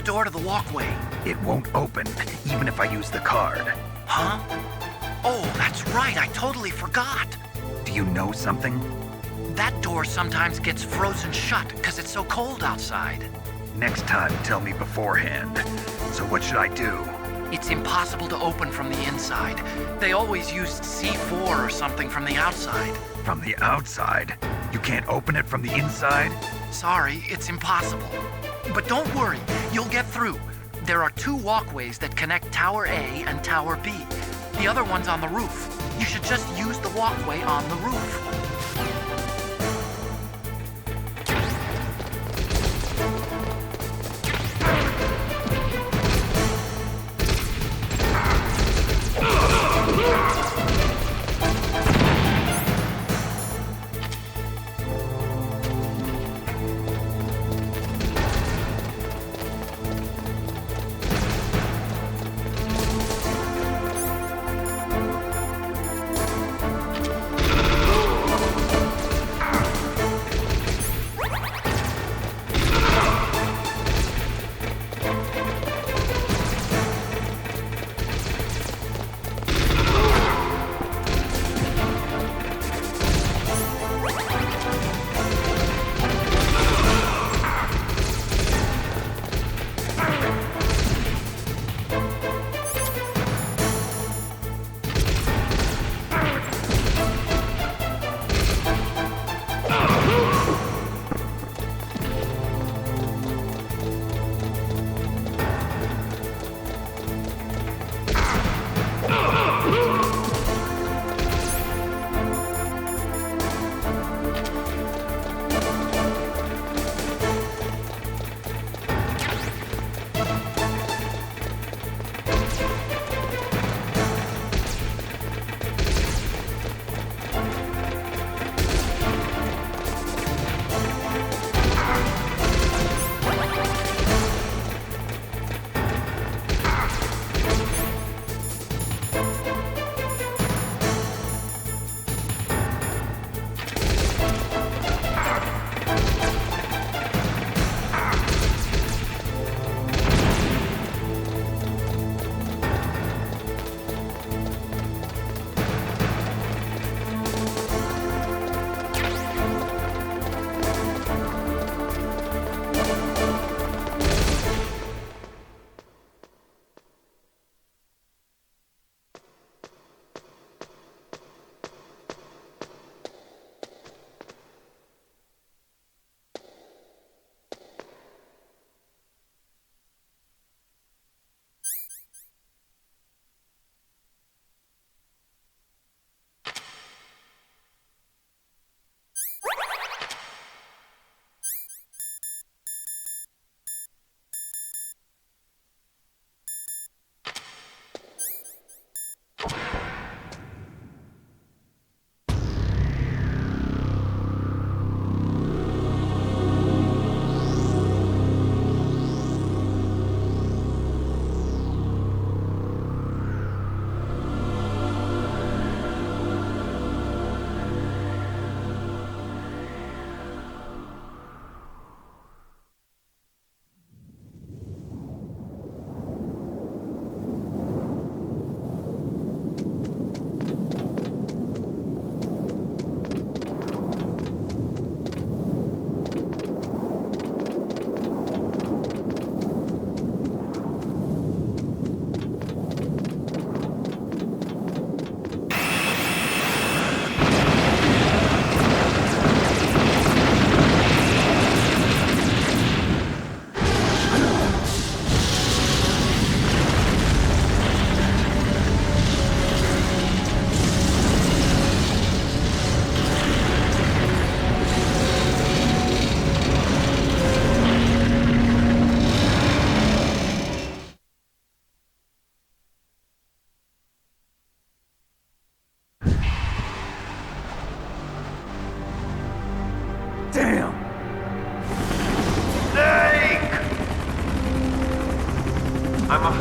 Door to the walkway. It won't open, even if I use the card. Huh? Oh, that's right. I totally forgot. Do you know something? That door sometimes gets frozen shut because it's so cold outside. Next time, tell me beforehand. So what should I do? It's impossible to open from the inside. They always used C4 or something from the outside. From the outside? You can't open it from the inside? Sorry, it's impossible. But don't worry, you'll get through. There are 2 walkways that connect Tower A and Tower B. The other one's on the roof. You should just use the walkway on the roof.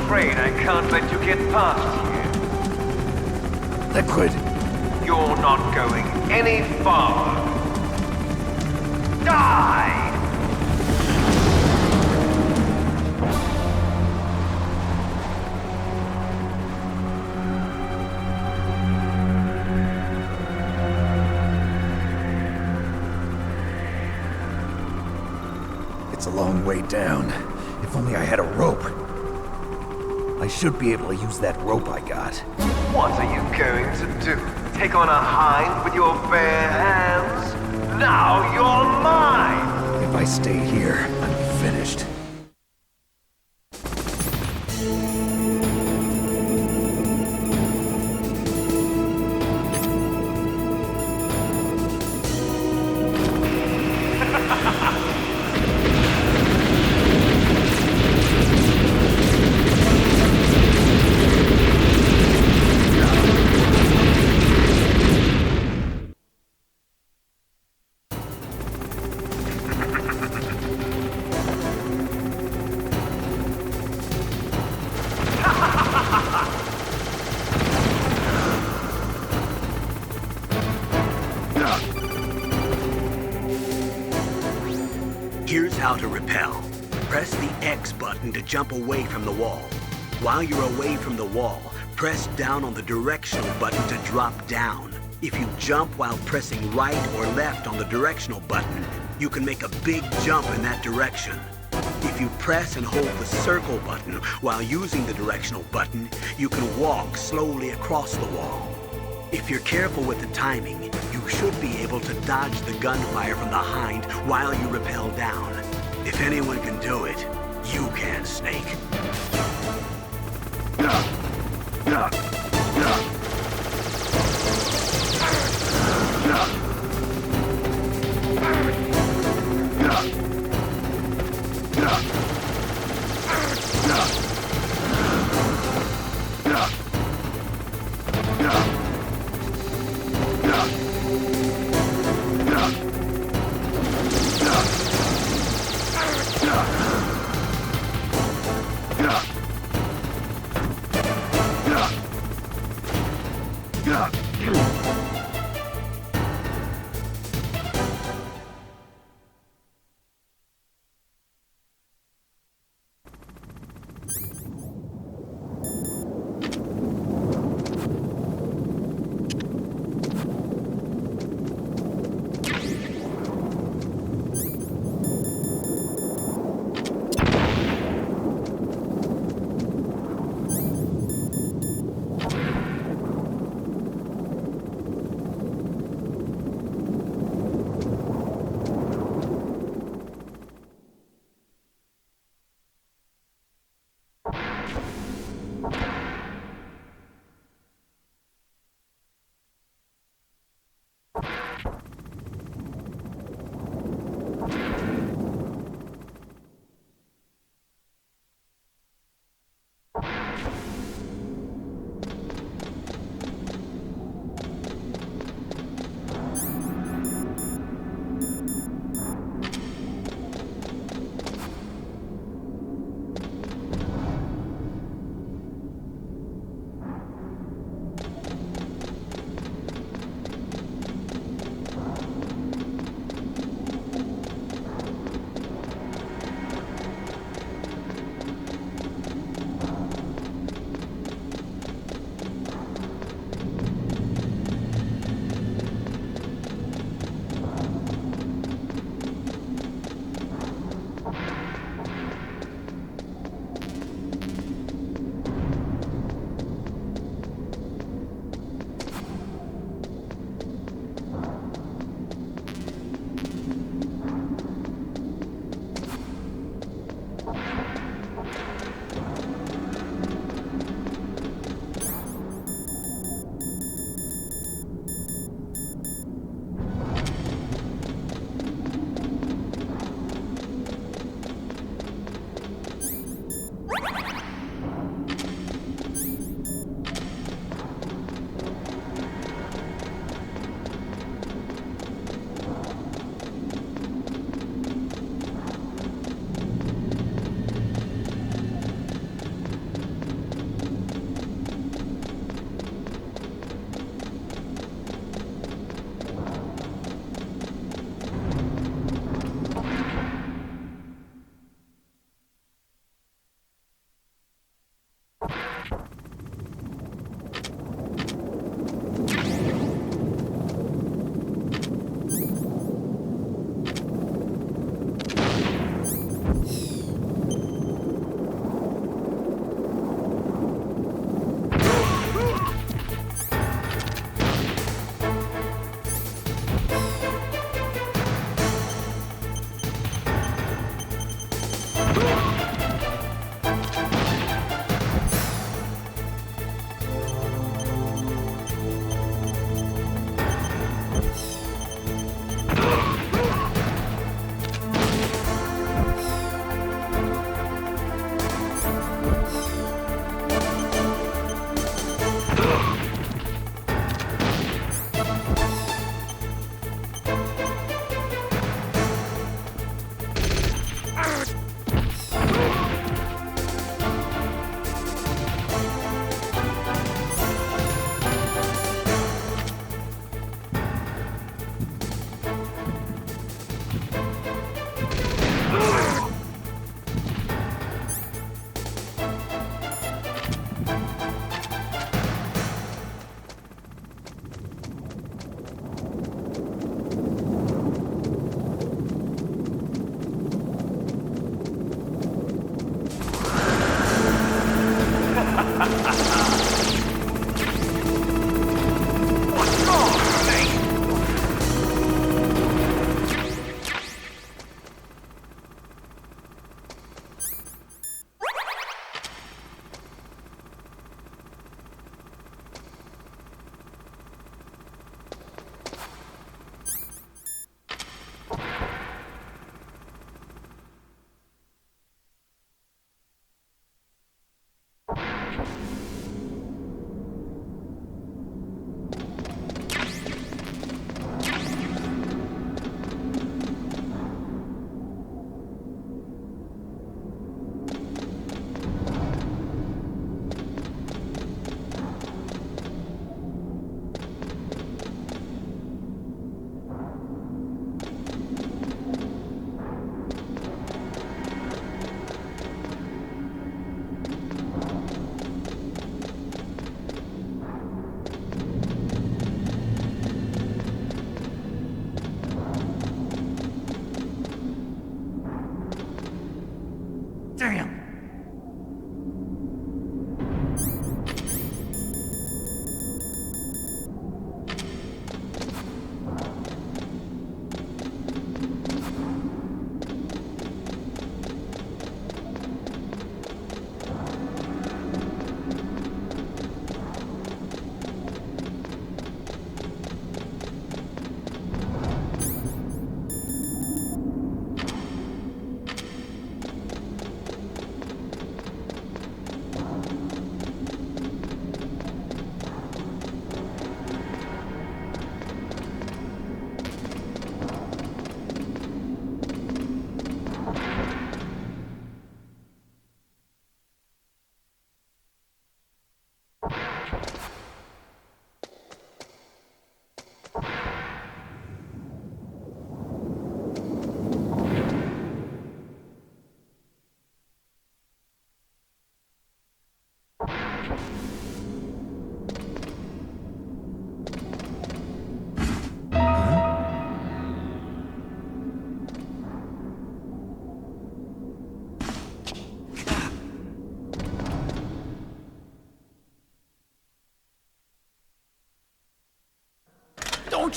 afraid I can't let you get past here. Liquid. You're not going any farther. Die! It's a long way down. If only I had a rope. I should be able to use that rope I got. What are you going to do? Take on a hind with your bare hands? Now you're mine! If I stay here, I'm finished. Here's how to rappel. Press the X button to jump away from the wall. While you're away from the wall, press down on the directional button to drop down. If you jump while pressing right or left on the directional button, you can make a big jump in that direction. If you press and hold the circle button while using the directional button, you can walk slowly across the wall. If you're careful with the timing, you should be able to dodge the gunfire from the hind while you rappel down. If anyone can do it, you can, Snake.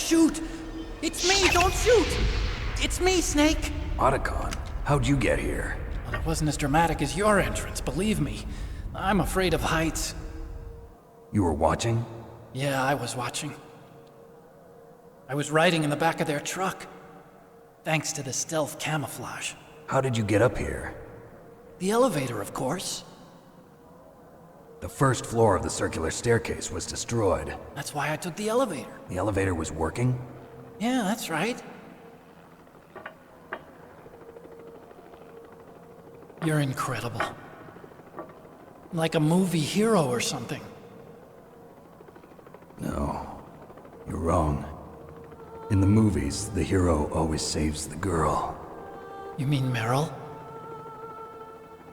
shoot! It's me, don't shoot! It's me, Snake! Otacon, how'd you get here? Well, it wasn't as dramatic as your entrance, believe me. I'm afraid of heights. You were watching? Yeah, I was watching. I was riding in the back of their truck. Thanks to the stealth camouflage. How did you get up here? The elevator, of course. The first floor of the circular staircase was destroyed. That's why I took the elevator. The elevator was working? Yeah, that's right. You're incredible. Like a movie hero or something. No, you're wrong. In the movies, the hero always saves the girl. You mean Meryl?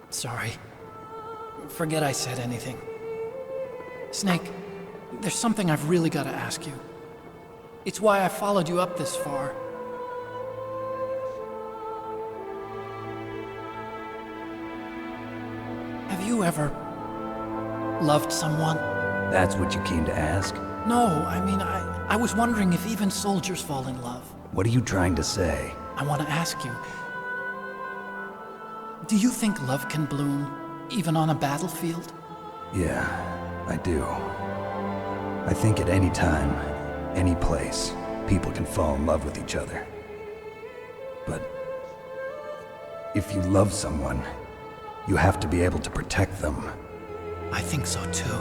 Sorry. Forget I said anything. Snake, there's something I've really got to ask you. It's why I followed you up this far. Have you ever loved someone? That's what you came to ask? No, I mean, I was wondering if even soldiers fall in love. What are you trying to say? I want to ask you, do you think love can bloom even on a battlefield? Yeah, I do. I think at any time, any place, people can fall in love with each other. But if you love someone, you have to be able to protect them. I think so too.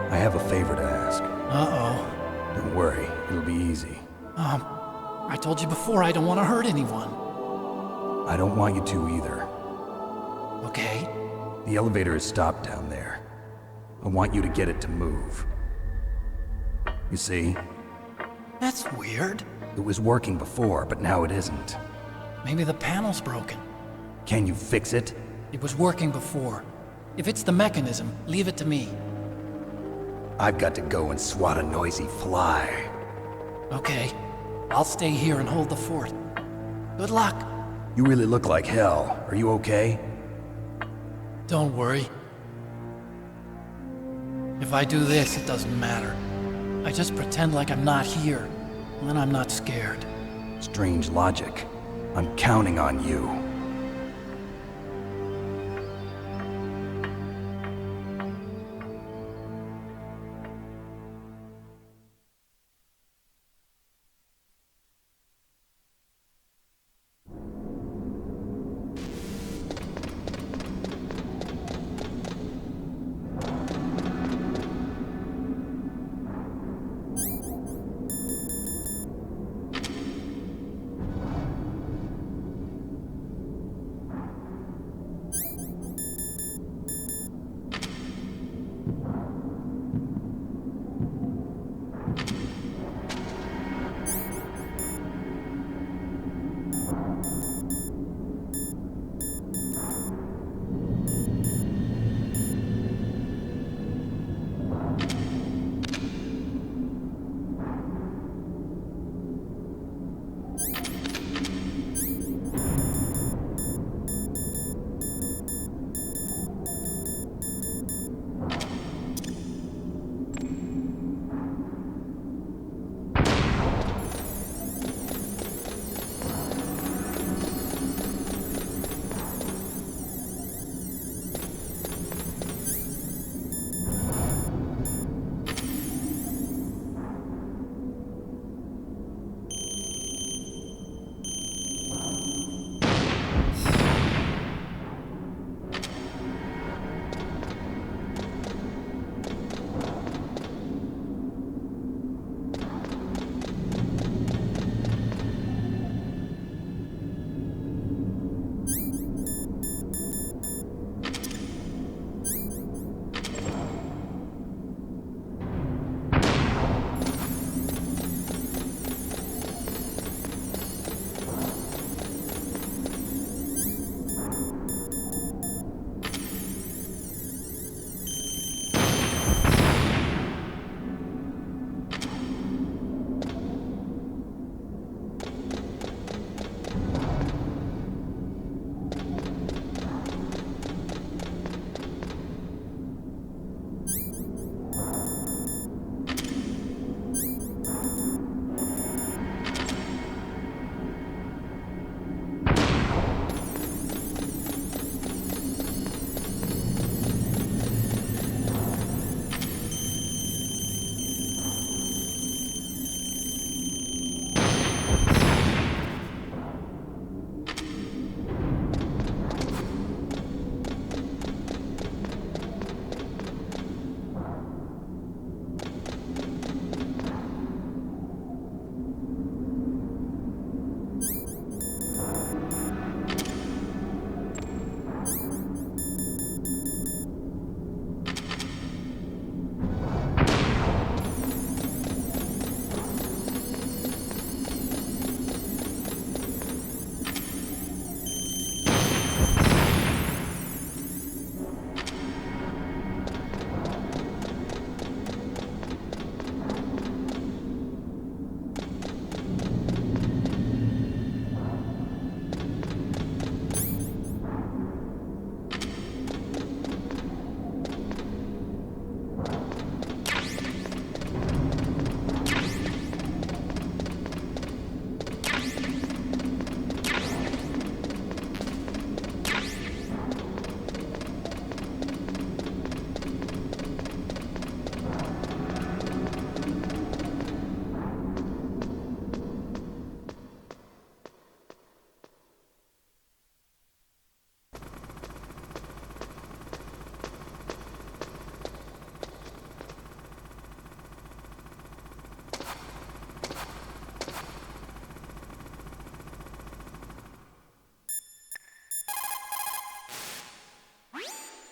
I have a favor to ask. Uh-oh. Don't worry, it'll be easy. I told you before I don't want to hurt anyone. I don't want you to either. Okay? The elevator is stopped down there. I want you to get it to move. You see? That's weird. It was working before, but now it isn't. Maybe the panel's broken. Can you fix it? It was working before. If it's the mechanism, leave it to me. I've got to go and swat a noisy fly. Okay. I'll stay here and hold the fort. Good luck. You really look like hell. Are you okay? Don't worry. If I do this, it doesn't matter. I just pretend like I'm not here, and then I'm not scared. Strange logic. I'm counting on you.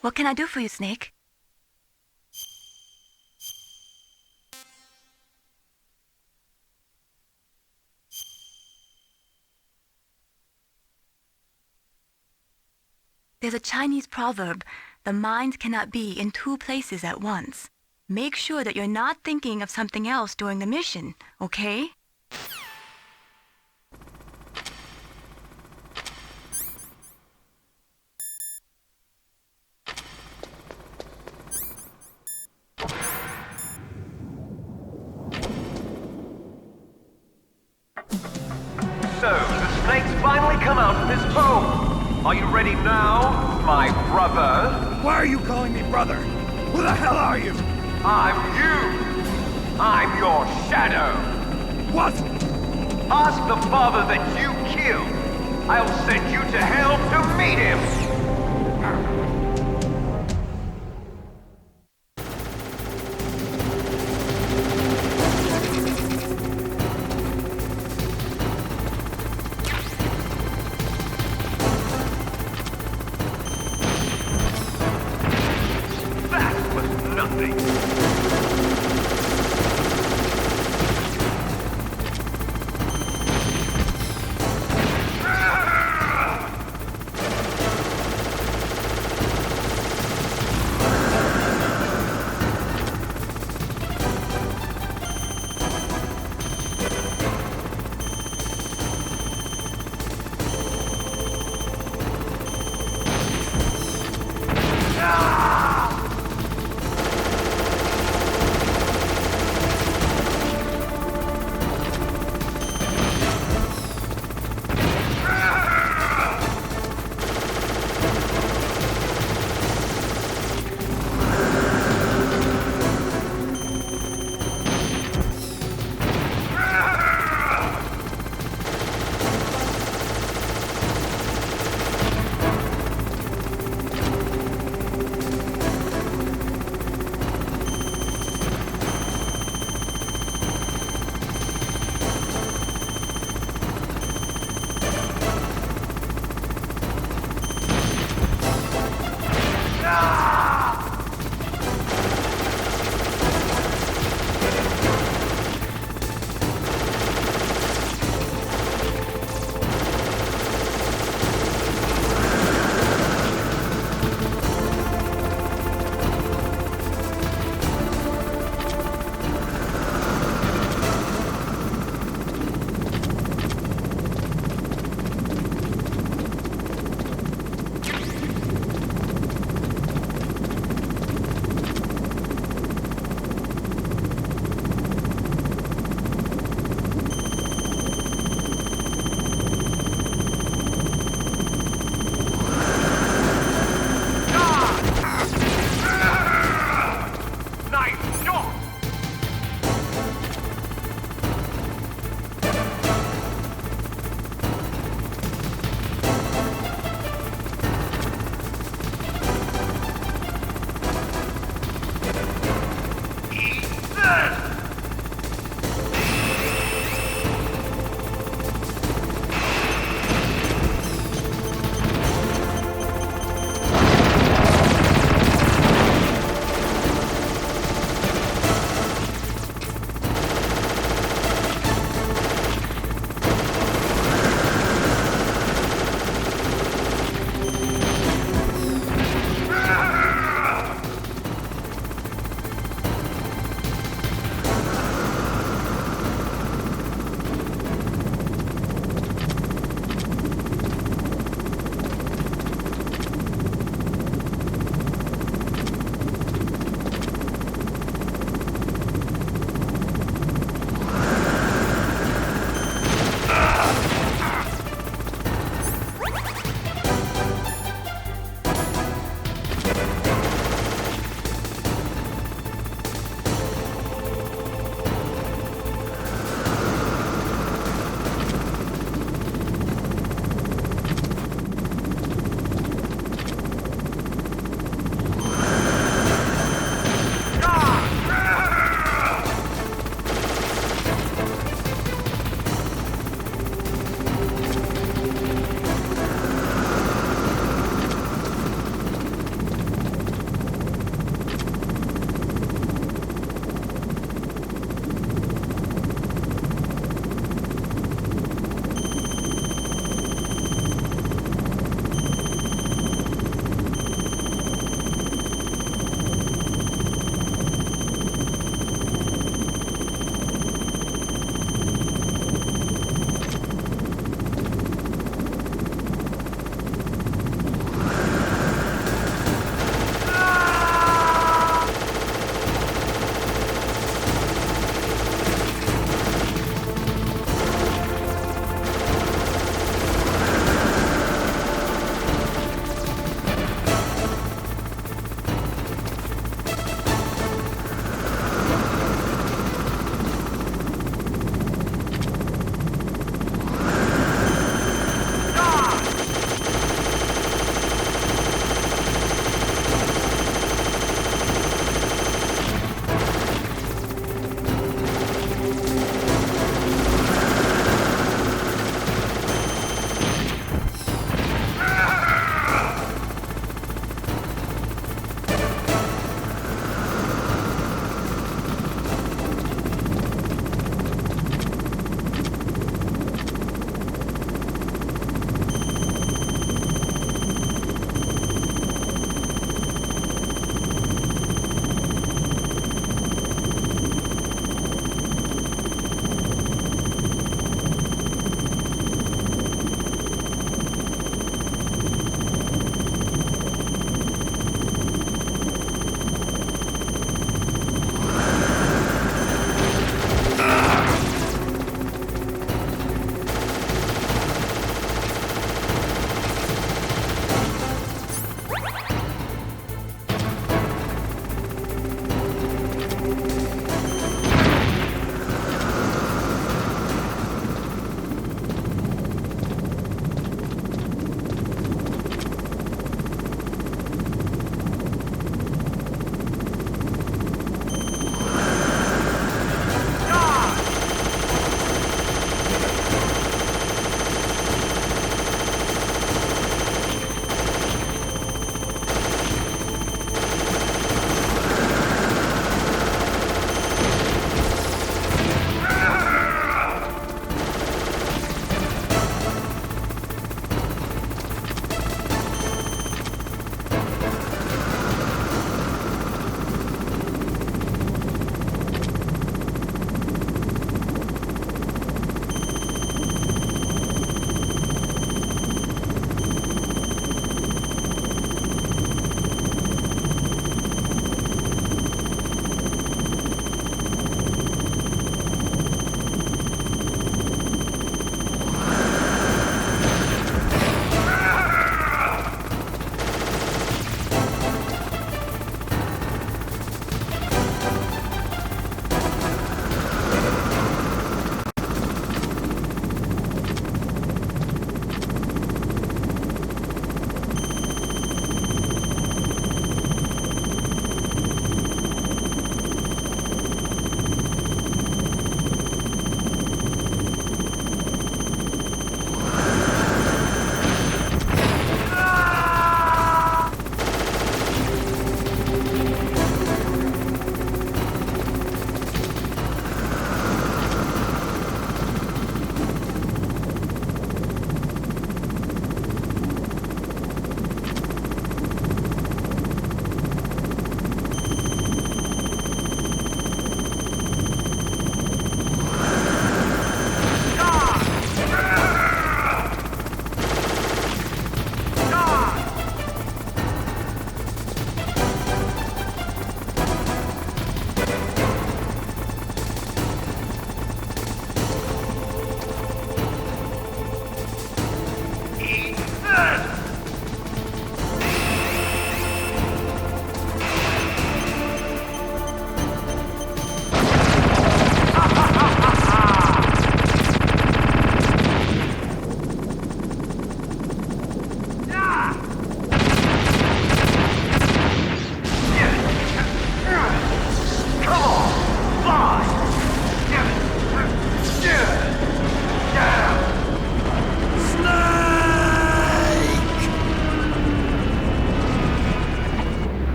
What can I do for you, Snake? There's a Chinese proverb, the mind cannot be in two places at once. Make sure that you're not thinking of something else during the mission, okay? So, the snake's finally come out of his hole. Are you ready now, my brother? Why are you calling me brother? Who the hell are you? I'm you. I'm your shadow. What? Ask the father that you killed. I'll send you to hell to meet him. That was nothing.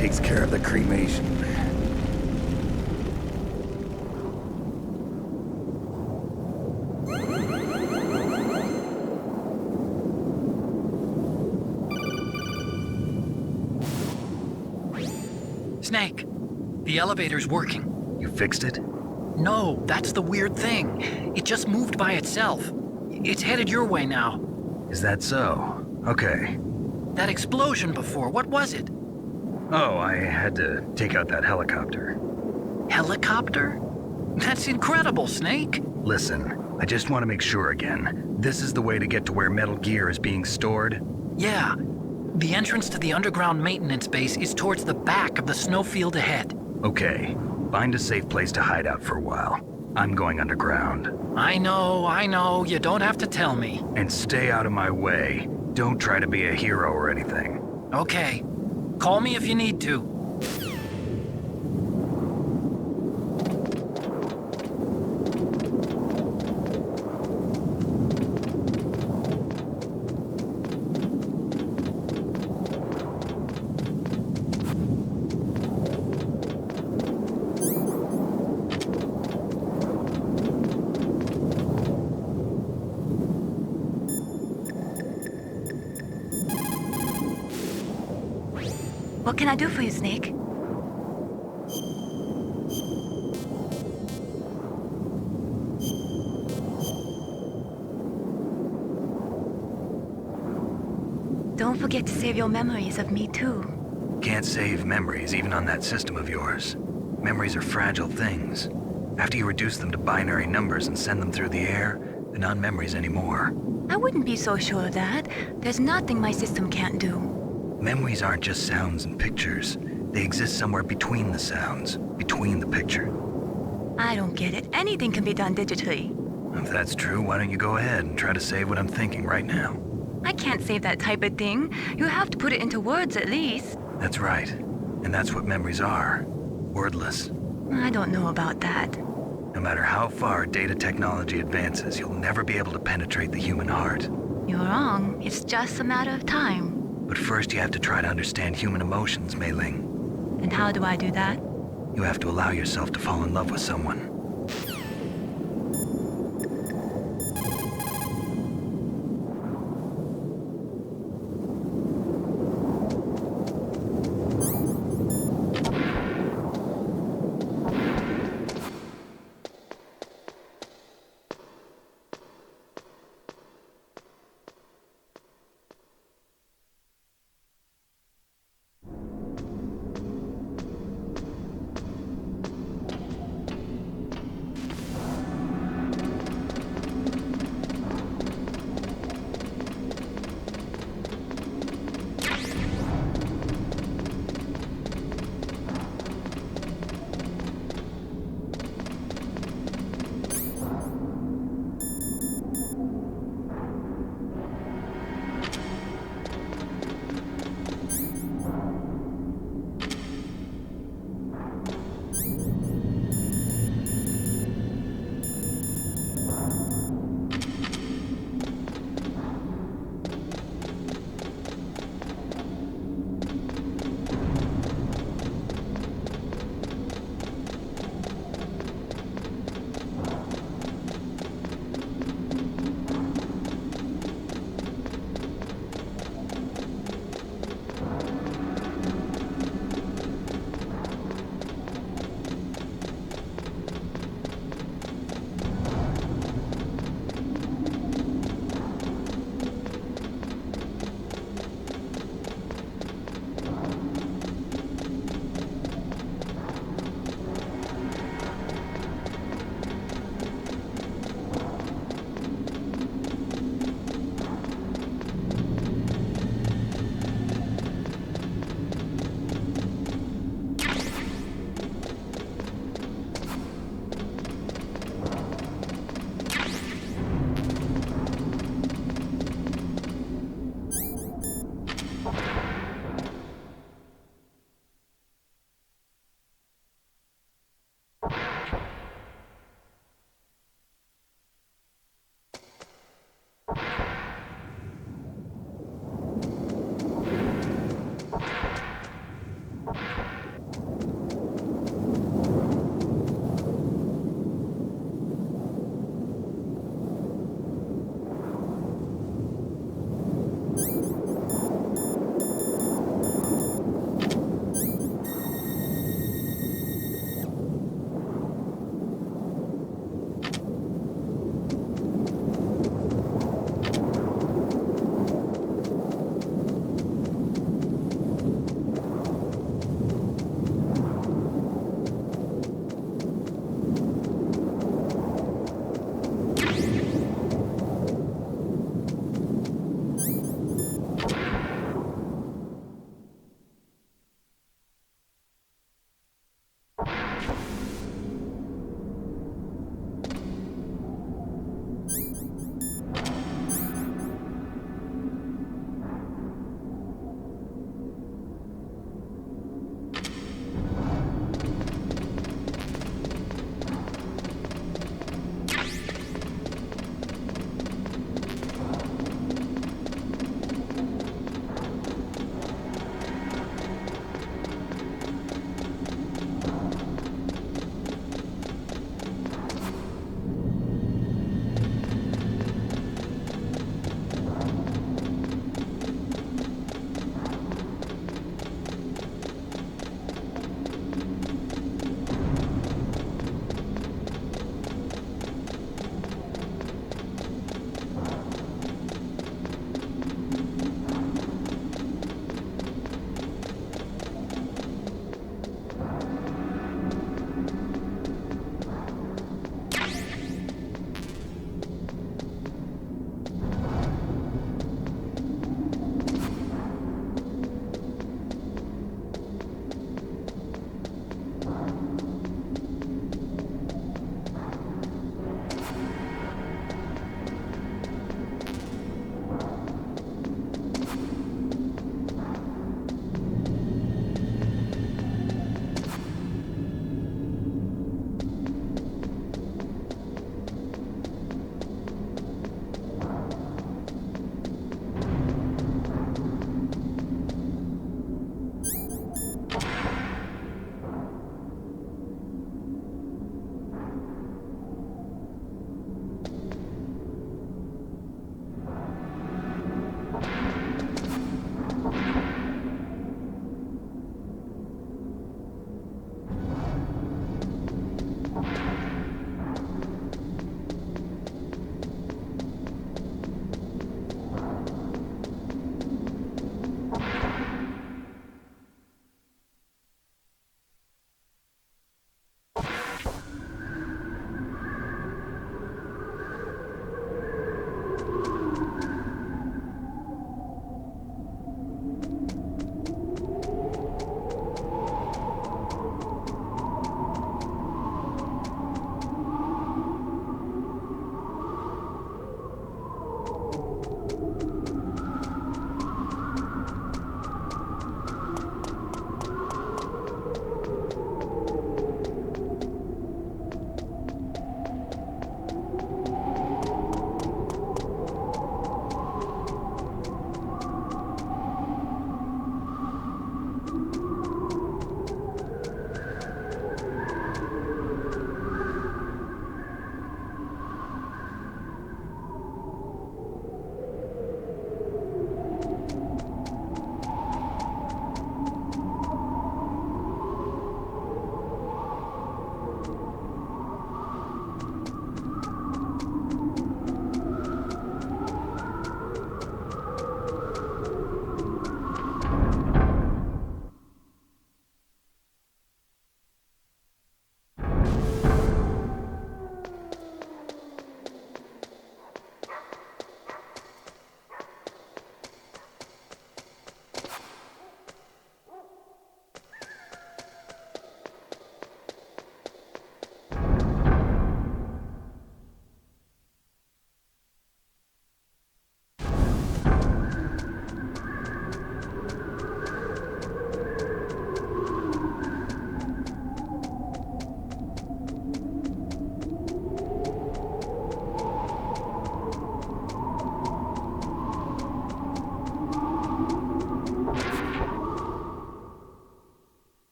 takes care of the cremation. Snake, the elevator's working. You fixed it? No, that's the weird thing. It just moved by itself. It's headed your way now. Is that so? Okay. That explosion before, what was it? Oh, I had to take out that helicopter. Helicopter? That's incredible, Snake. Listen, I just want to make sure again. This is the way to get to where Metal Gear is being stored? Yeah. The entrance to the underground maintenance base is towards the back of the snowfield ahead. Okay. Find a safe place to hide out for a while. I'm going underground. I know. You don't have to tell me. And stay out of my way. Don't try to be a hero or anything. Okay. Call me if you need to. What can I do for you, Snake? Don't forget to save your memories of me, too. Can't save memories even on that system of yours. Memories are fragile things. After you reduce them to binary numbers and send them through the air, they're not memories anymore. I wouldn't be so sure of that. There's nothing my system can't do. Memories aren't just sounds and pictures. They exist somewhere between the sounds, between the picture. I don't get it. Anything can be done digitally. If that's true, why don't you go ahead and try to say what I'm thinking right now? I can't save that type of thing. You have to put it into words at least. That's right. And that's what memories are. Wordless. I don't know about that. No matter how far data technology advances, you'll never be able to penetrate the human heart. You're wrong. It's just a matter of time. But first you have to try to understand human emotions, Mei Ling. And how do I do that? You have to allow yourself to fall in love with someone.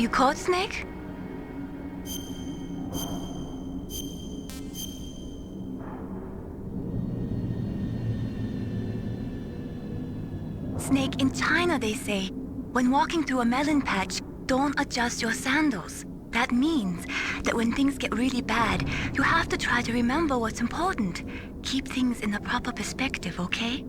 You caught Snake? Snake, in China they say, when walking through a melon patch, don't adjust your sandals. That means that when things get really bad, you have to try to remember what's important. Keep things in the proper perspective, okay?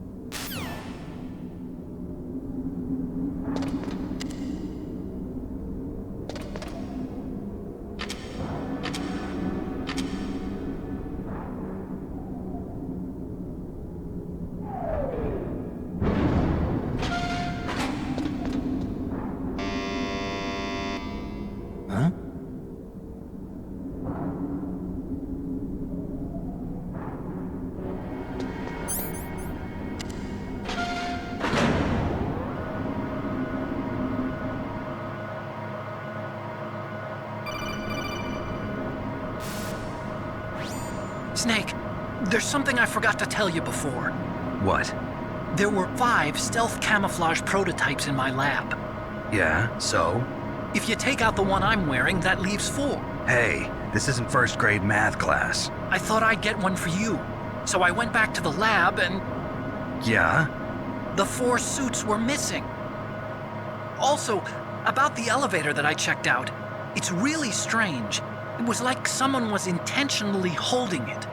Huh? Snake, there's something I forgot to tell you before. What? There were 5 stealth camouflage prototypes in my lab. Yeah, so? If you take out the one I'm wearing, that leaves 4. Hey, this isn't first grade math class. I thought I'd get one for you. So I went back to the lab and Yeah? the 4 suits were missing. Also, about the elevator that I checked out, it's really strange. It was like someone was intentionally holding it.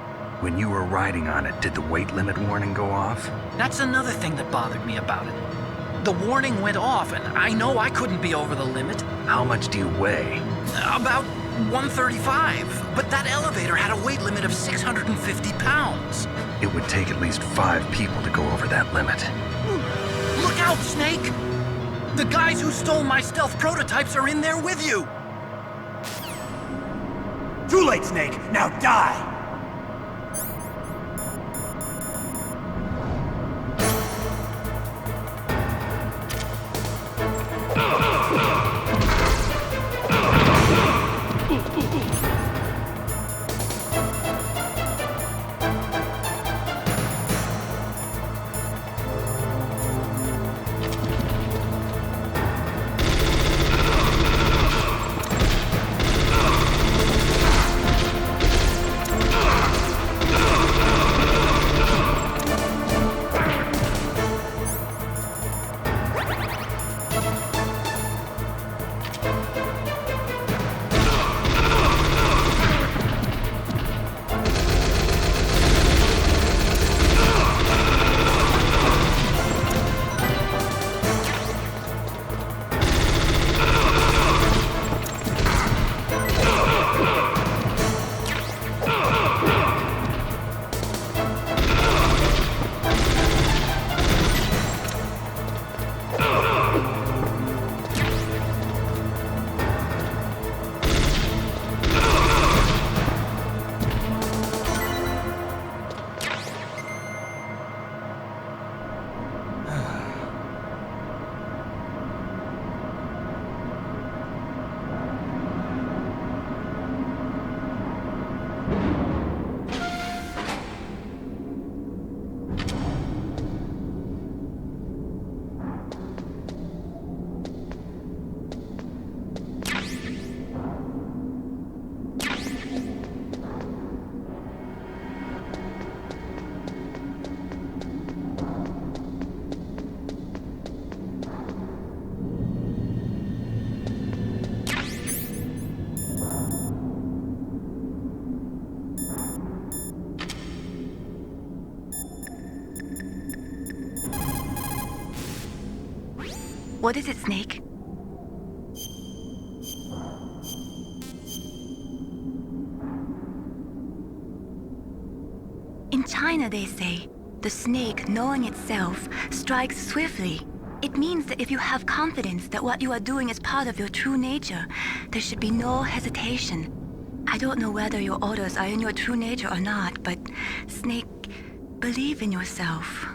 When you were riding on it, did the weight limit warning go off? That's another thing that bothered me about it. The warning went off, and I know I couldn't be over the limit. How much do you weigh? About 135, but that elevator had a weight limit of 650 pounds. It would take at least 5 people to go over that limit. Look out, Snake! The guys who stole my stealth prototypes are in there with you! Too late, Snake! Now die! What is it, Snake? In China, they say, the snake, knowing itself, strikes swiftly. It means that if you have confidence that what you are doing is part of your true nature, there should be no hesitation. I don't know whether your orders are in your true nature or not, but, Snake, believe in yourself.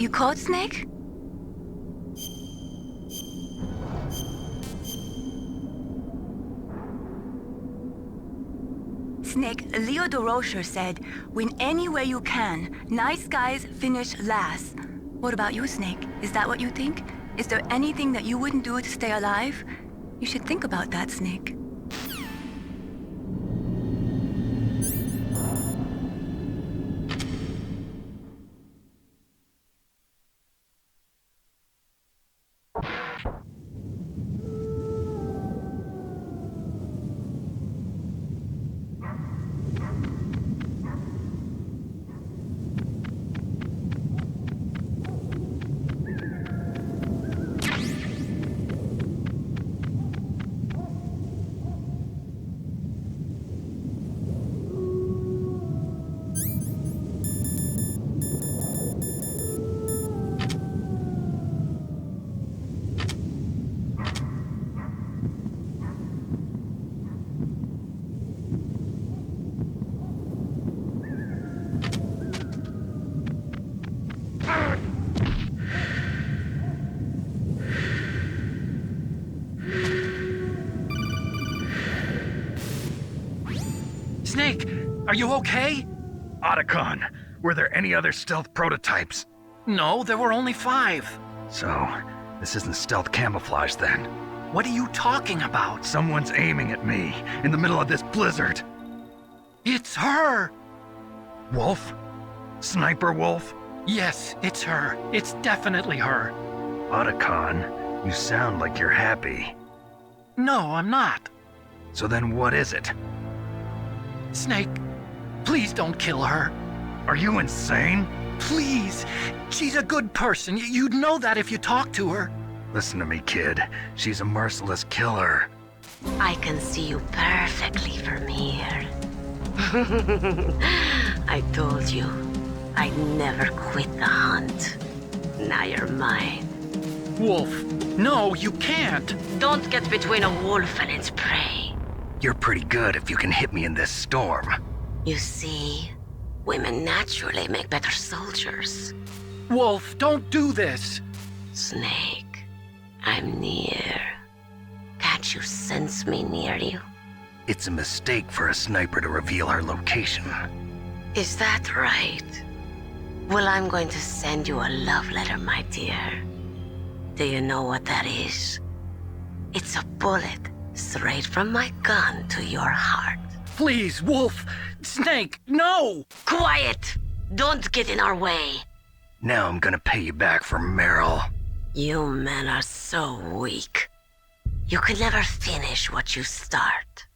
You caught Snake? Snake, Leo DeRocher said, win anywhere you can. Nice guys finish last. What about you, Snake? Is that what you think? Is there anything that you wouldn't do to stay alive? You should think about that, Snake. Snake, are you okay? Otacon, were there any other stealth prototypes? No, there were only 5. So, this isn't stealth camouflage then. What are you talking about? Someone's aiming at me, in the middle of this blizzard. It's her! Wolf? Sniper Wolf? Yes, it's her. It's definitely her. Otacon, you sound like you're happy. No, I'm not. So then what is it? Snake, please don't kill her. Are you insane? Please. She's a good person. You'd know that if you talked to her. Listen to me, kid. She's a merciless killer. I can see you perfectly from here. I told you, I'd never quit the hunt. Now you're mine. Wolf, no, you can't. Don't get between a wolf and its prey. You're pretty good if you can hit me in this storm. You see, women naturally make better soldiers. Wolf, don't do this. Snake, I'm near. Can't you sense me near you? It's a mistake for a sniper to reveal her location. Is that right? Well, I'm going to send you a love letter, my dear. Do you know what that is? It's a bullet straight from my gun to your heart. Please, Wolf. Snake, no! Quiet! Don't get in our way. Now I'm gonna pay you back for Meryl. You men are so weak. You can never finish what you start.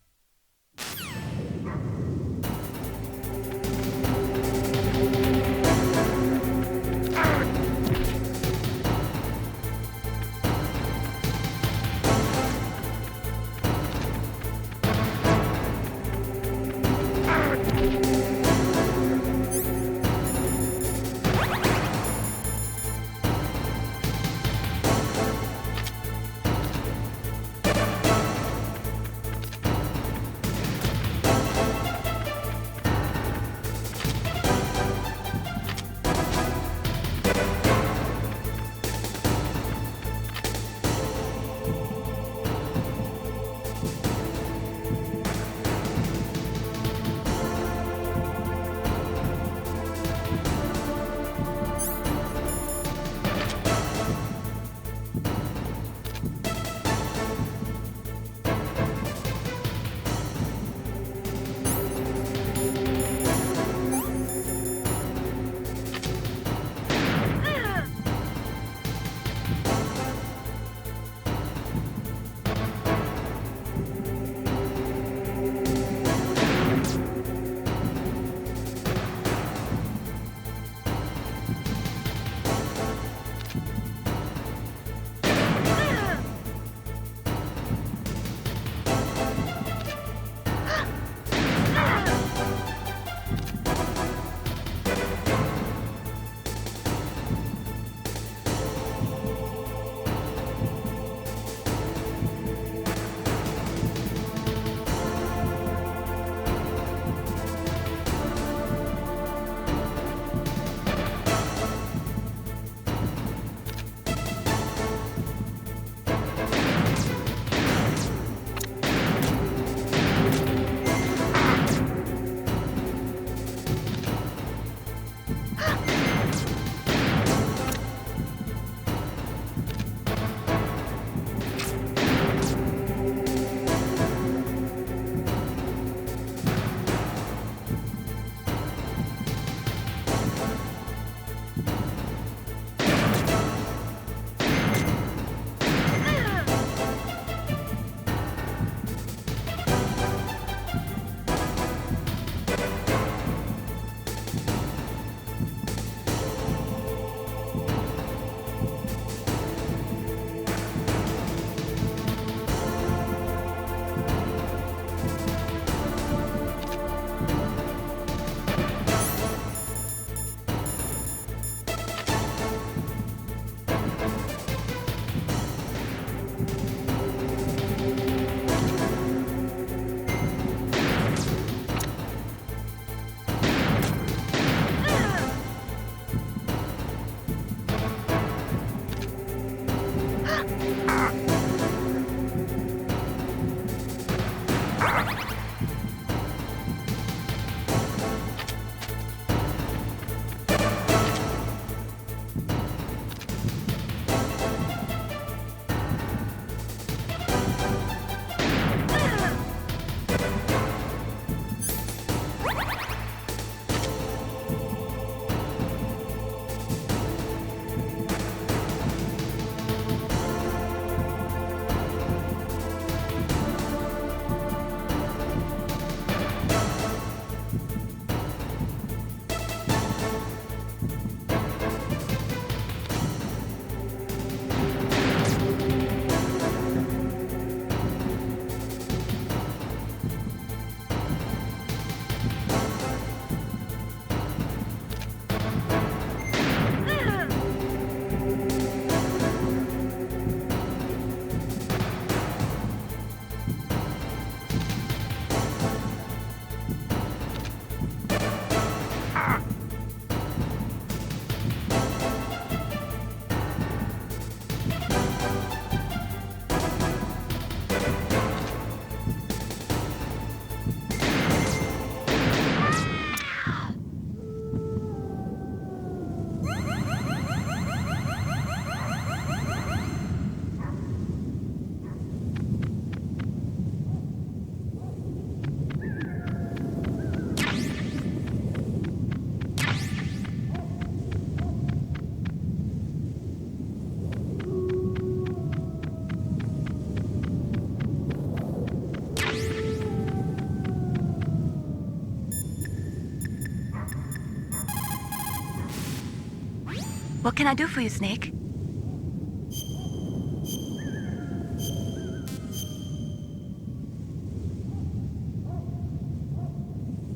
What can I do for you, Snake?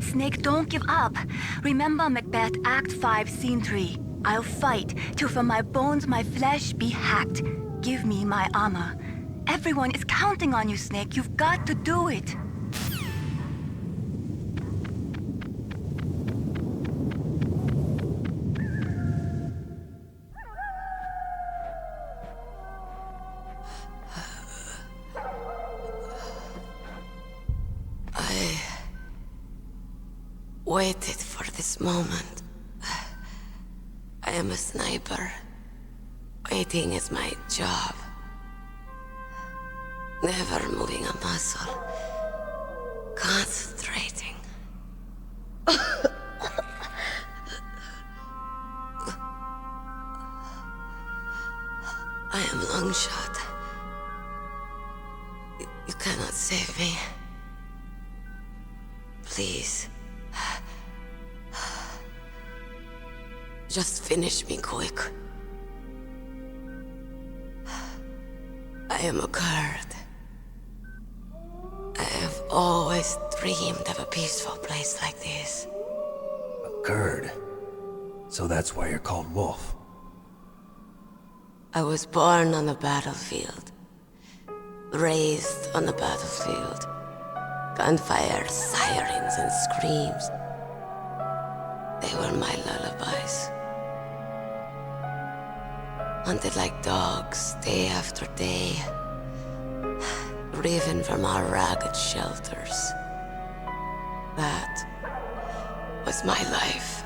Snake, don't give up. Remember Macbeth, Act 5, Scene 3. I'll fight till from my bones my flesh be hacked. Give me my armor. Everyone is counting on you, Snake. You've got to do it. I waited for this moment. I am a sniper. Waiting is my job. Never moving a muscle. Concentrating. I am Longshot. You cannot save me. Please. Just finish me quick. I am a Kurd. I have always dreamed of a peaceful place like this. A Kurd? So that's why you're called Wolf. I was born on the battlefield. Raised on the battlefield. Gunfire, sirens, and screams. They were my lullabies. Hunted like dogs, day after day. Driven from our ragged shelters. That was my life.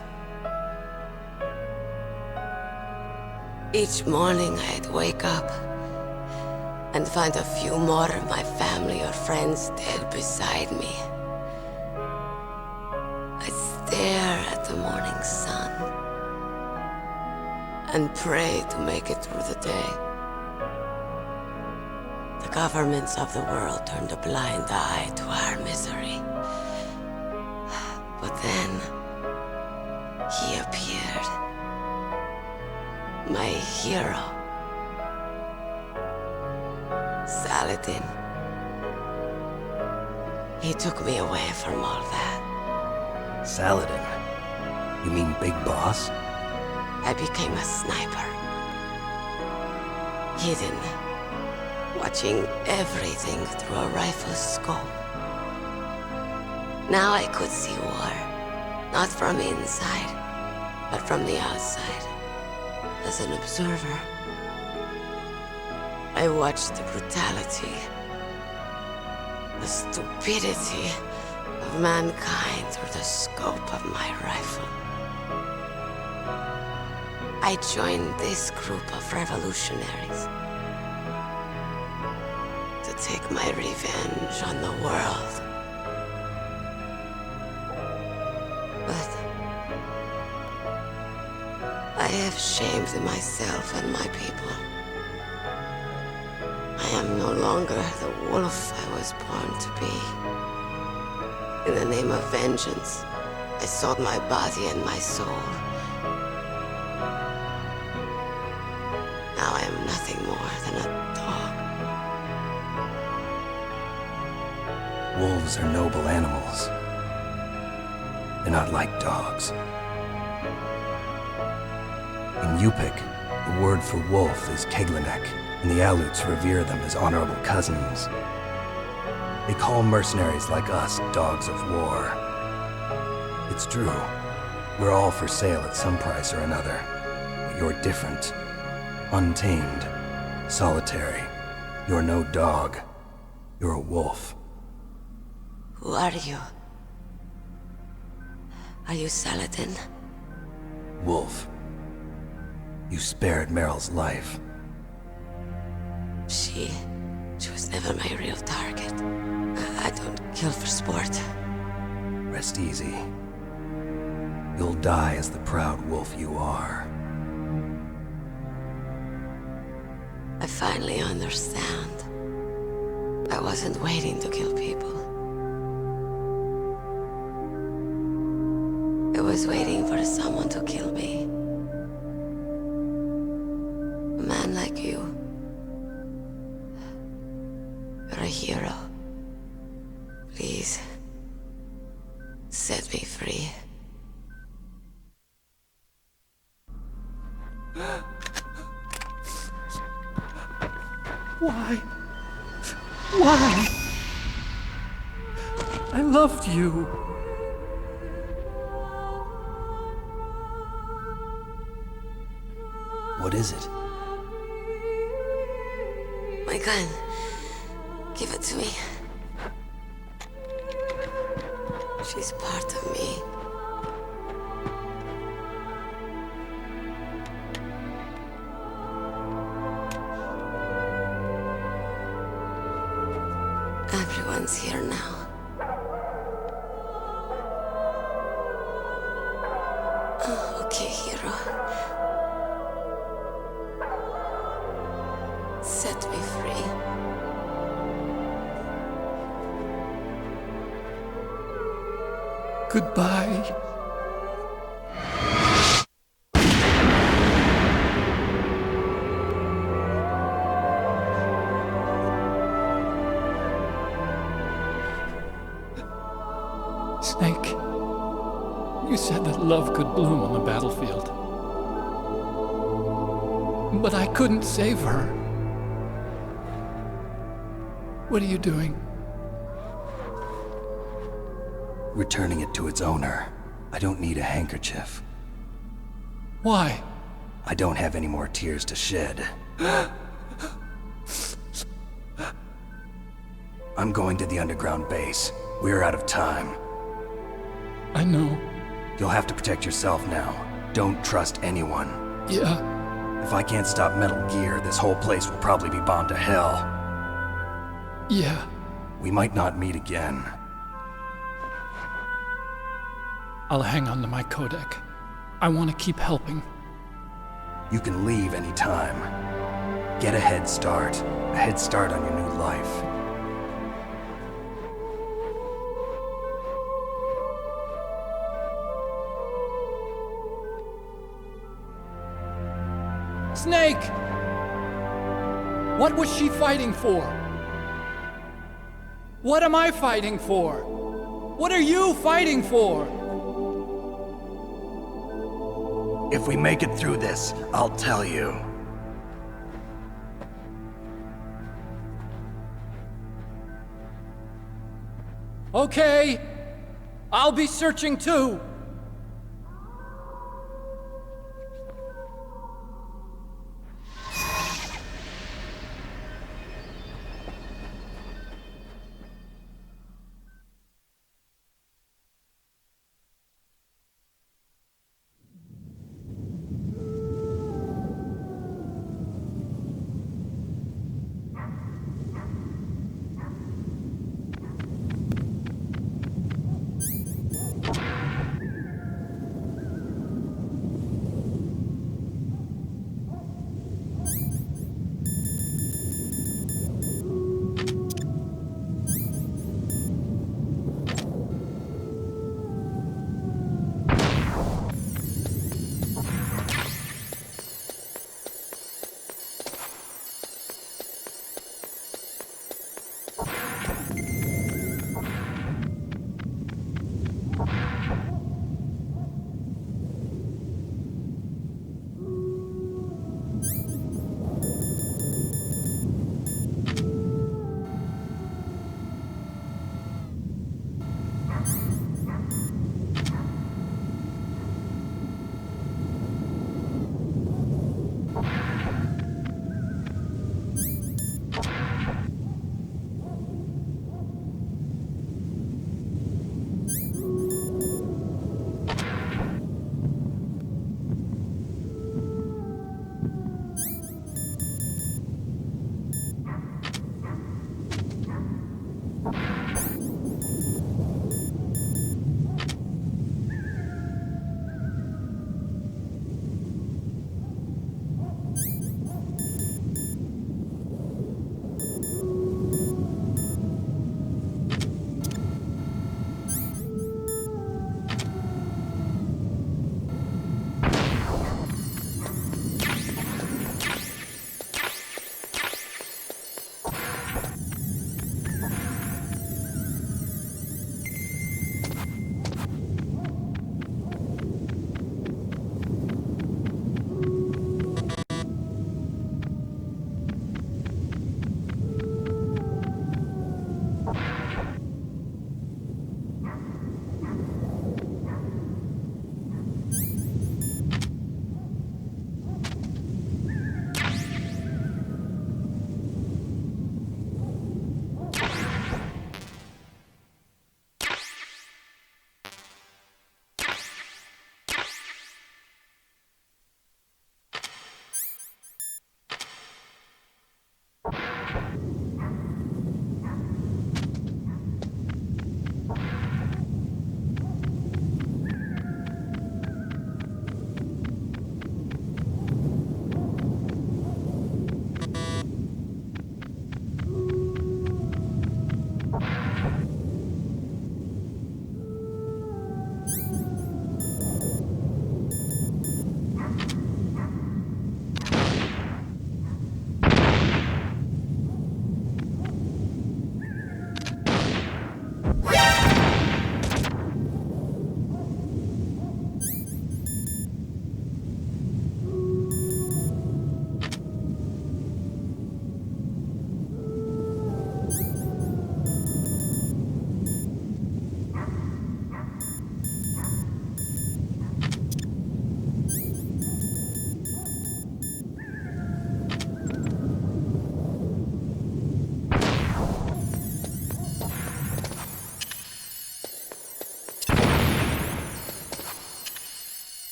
Each morning I'd wake up and find a few more of my family or friends dead beside me. I'd stare at the morning sun and pray to make it through the day. The governments of the world turned a blind eye to our misery. But then, he appeared. My hero. Saladin. He took me away from all that. Saladin? You mean Big Boss? I became a sniper. Hidden. Watching everything through a rifle's scope. Now I could see war. Not from inside, but from the outside. As an observer. I watched the brutality, the stupidity of mankind through the scope of my rifle. I joined this group of revolutionaries to take my revenge on the world. But I have shamed myself and my people. I am no longer the wolf I was born to be. In the name of vengeance, I sold my body and my soul. Now I am nothing more than a dog. Wolves are noble animals. They're not like dogs. In Yupik, the word for wolf is Keglanek, and the Aleuts revere them as honorable cousins. They call mercenaries like us dogs of war. It's true. We're all for sale at some price or another. But you're different. Untamed. Solitary. You're no dog. You're a wolf. Who are you? Are you Saladin? Wolf. You spared Meryl's life. She was never my real target. I don't kill for sport. Rest easy. You'll die as the proud wolf you are. I finally understand. I wasn't waiting to kill people. I was waiting for someone to kill me. like you. You're a hero. Please, set me free. Why? Why? I loved you. What is it? My gun. Give it to me. She's part of me. Everyone's here now. Oh, okay, hero. Set me free. Goodbye. Snake, you said that love could bloom on the battlefield. But I couldn't save her. What are you doing? Returning it to its owner. I don't need a handkerchief. Why? I don't have any more tears to shed. I'm going to the underground base. We're out of time. I know. You'll have to protect yourself now. Don't trust anyone. Yeah. If I can't stop Metal Gear, this whole place will probably be bombed to hell. Yeah. We might not meet again. I'll hang on to my codec. I want to keep helping. You can leave anytime. Get a head start. A head start on your new life. Snake! What was she fighting for? What am I fighting for? What are you fighting for? If we make it through this, I'll tell you. Okay. I'll be searching too.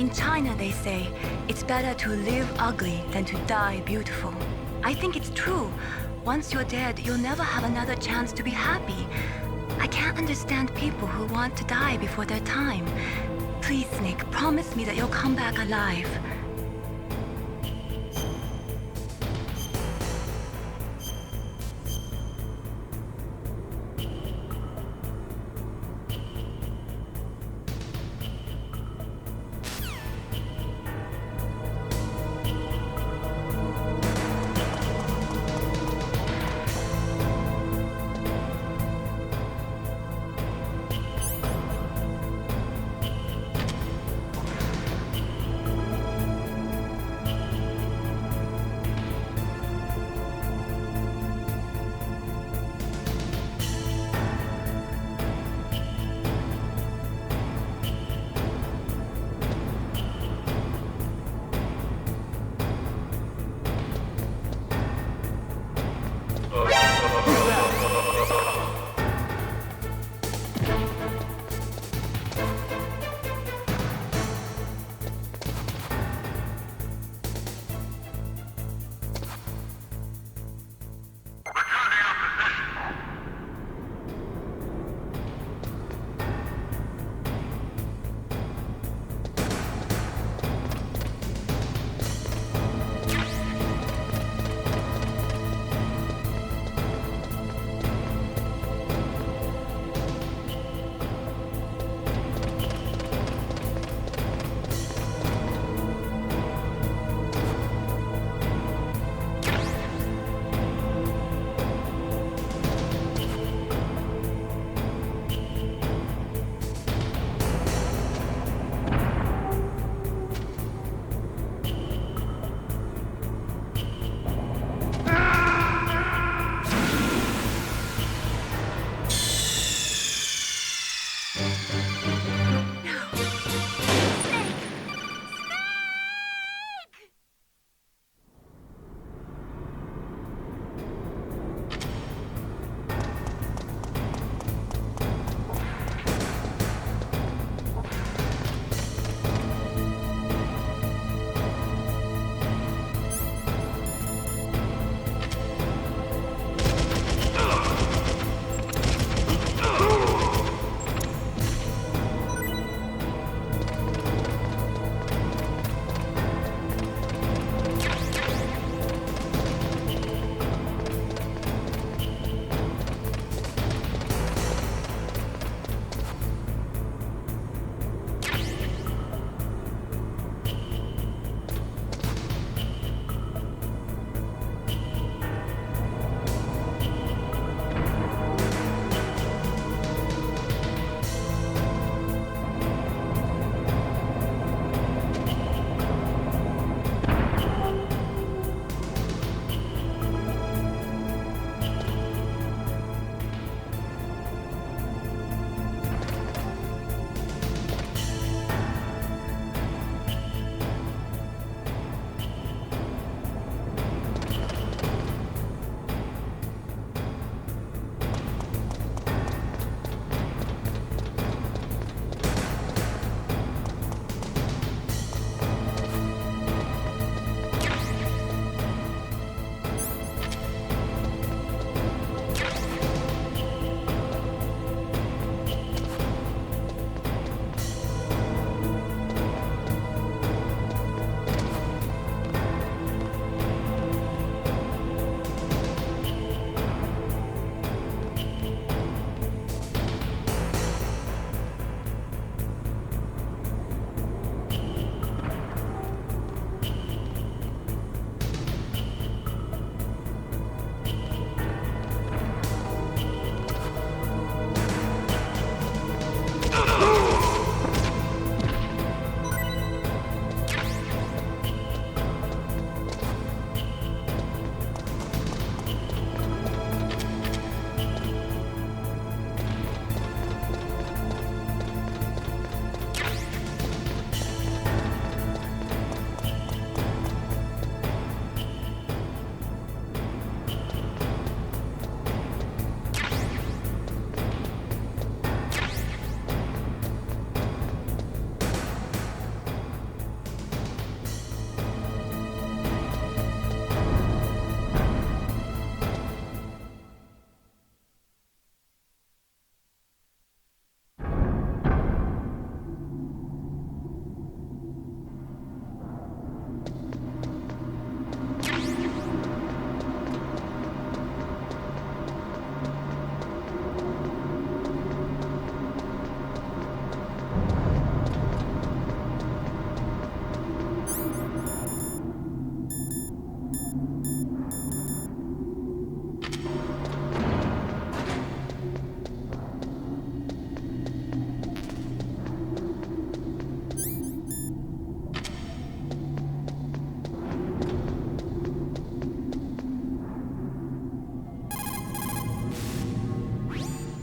In China, they say, it's better to live ugly than to die beautiful. I think it's true. Once you're dead, you'll never have another chance to be happy. I can't understand people who want to die before their time. Please, Snake, promise me that you'll come back alive.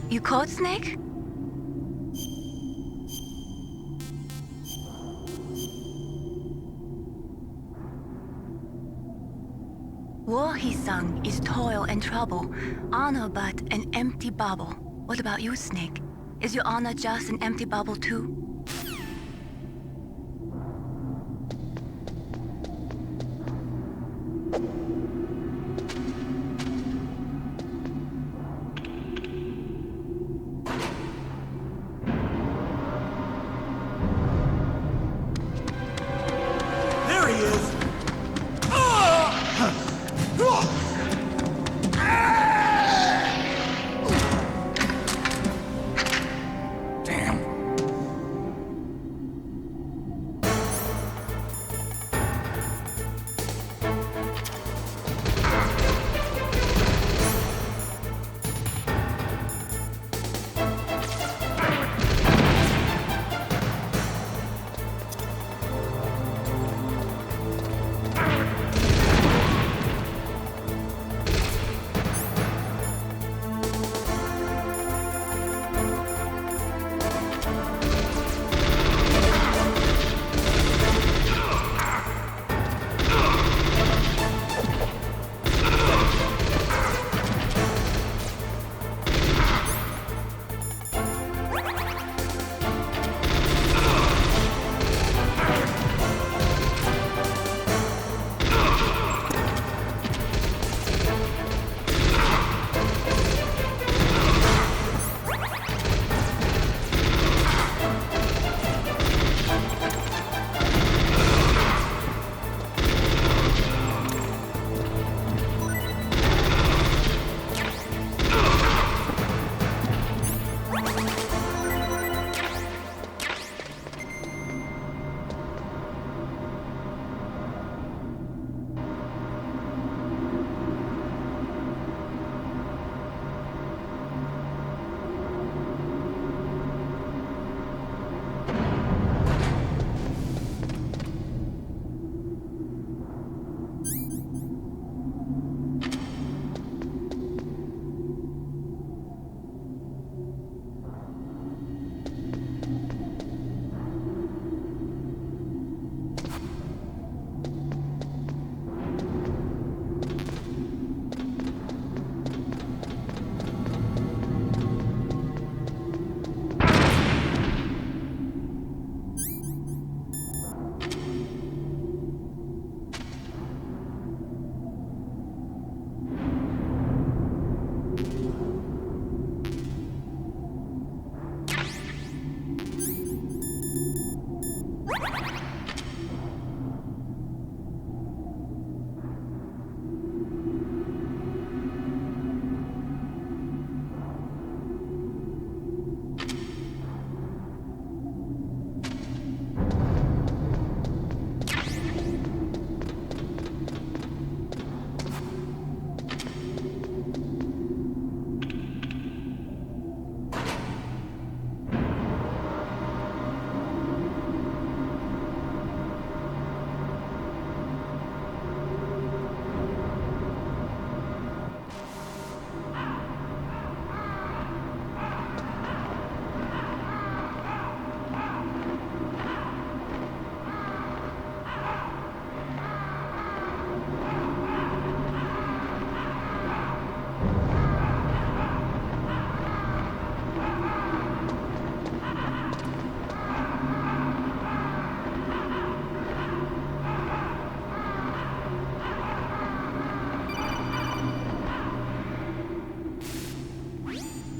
You caught Snake? War, he sung, is toil and trouble, honor but an empty bubble. What about you, Snake? Is your honor just an empty bubble too? There he is! Damn.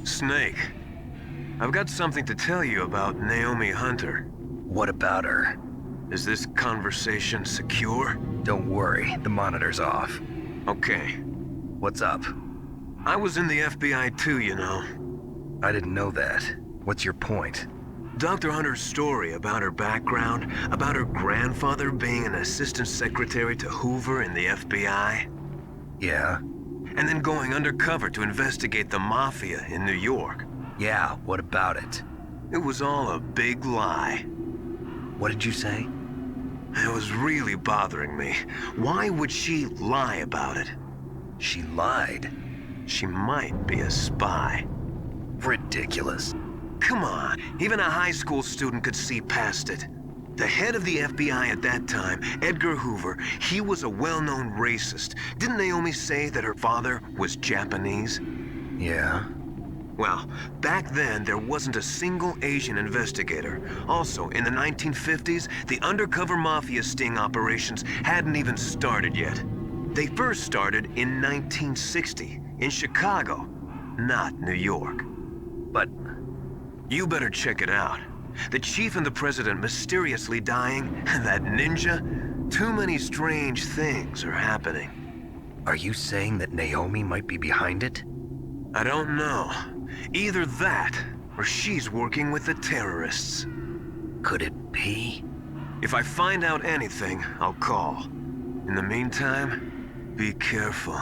Snake, I've got something to tell you about Naomi Hunter. What about her? Is this conversation secure? Don't worry, the monitor's off. Okay. What's up? I was in the FBI too, you know. I didn't know that. What's your point? Dr. Hunter's story about her background, about her grandfather being an assistant secretary to Hoover in the FBI. Yeah? And then going undercover to investigate the Mafia in New York. Yeah, what about it? It was all a big lie. What did you say? It was really bothering me. Why would she lie about it? She lied. She might be a spy. Ridiculous. Come on, even a high school student could see past it. The head of the FBI at that time, Edgar Hoover, he was a well-known racist. Didn't Naomi say that her father was Japanese? Yeah? Well, back then, there wasn't a single Asian investigator. Also, in the 1950s, the undercover mafia sting operations hadn't even started yet. They first started in 1960, in Chicago, not New York. But You better check it out. The chief and the president mysteriously dying, and that ninja? Too many strange things are happening. are you saying that Naomi might be behind it? I don't know. Either that, or she's working with the terrorists. Could it be? If I find out anything, I'll call. In the meantime, be careful.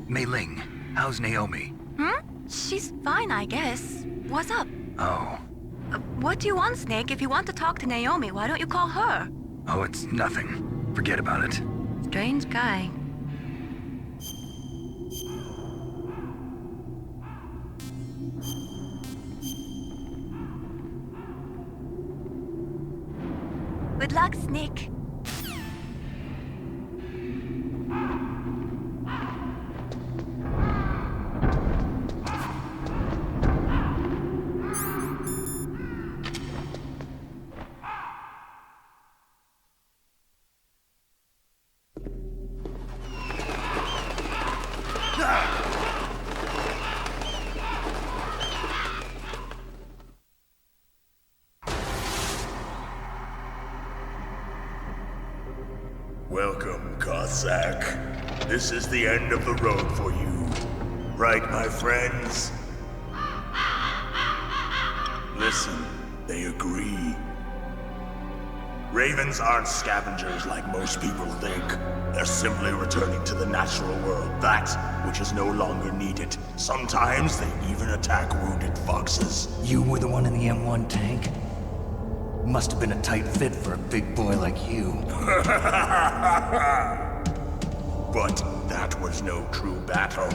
Mei Ling, how's Naomi? She's fine, I guess. What's up? Oh. What do you want, Snake? If you want to talk to Naomi, why don't you call her? Oh, it's nothing. Forget about it. Strange guy. Good luck, Snake. Welcome, Cossack. This is the end of the road for you. Right, my friends? Listen, they agree. Ravens aren't scavengers like most people think. They're simply returning to the natural world, that which is no longer needed. Sometimes they even attack wounded foxes. You were the one in the M1 tank? Must have been a tight fit for a big boy like you. But that was no true battle.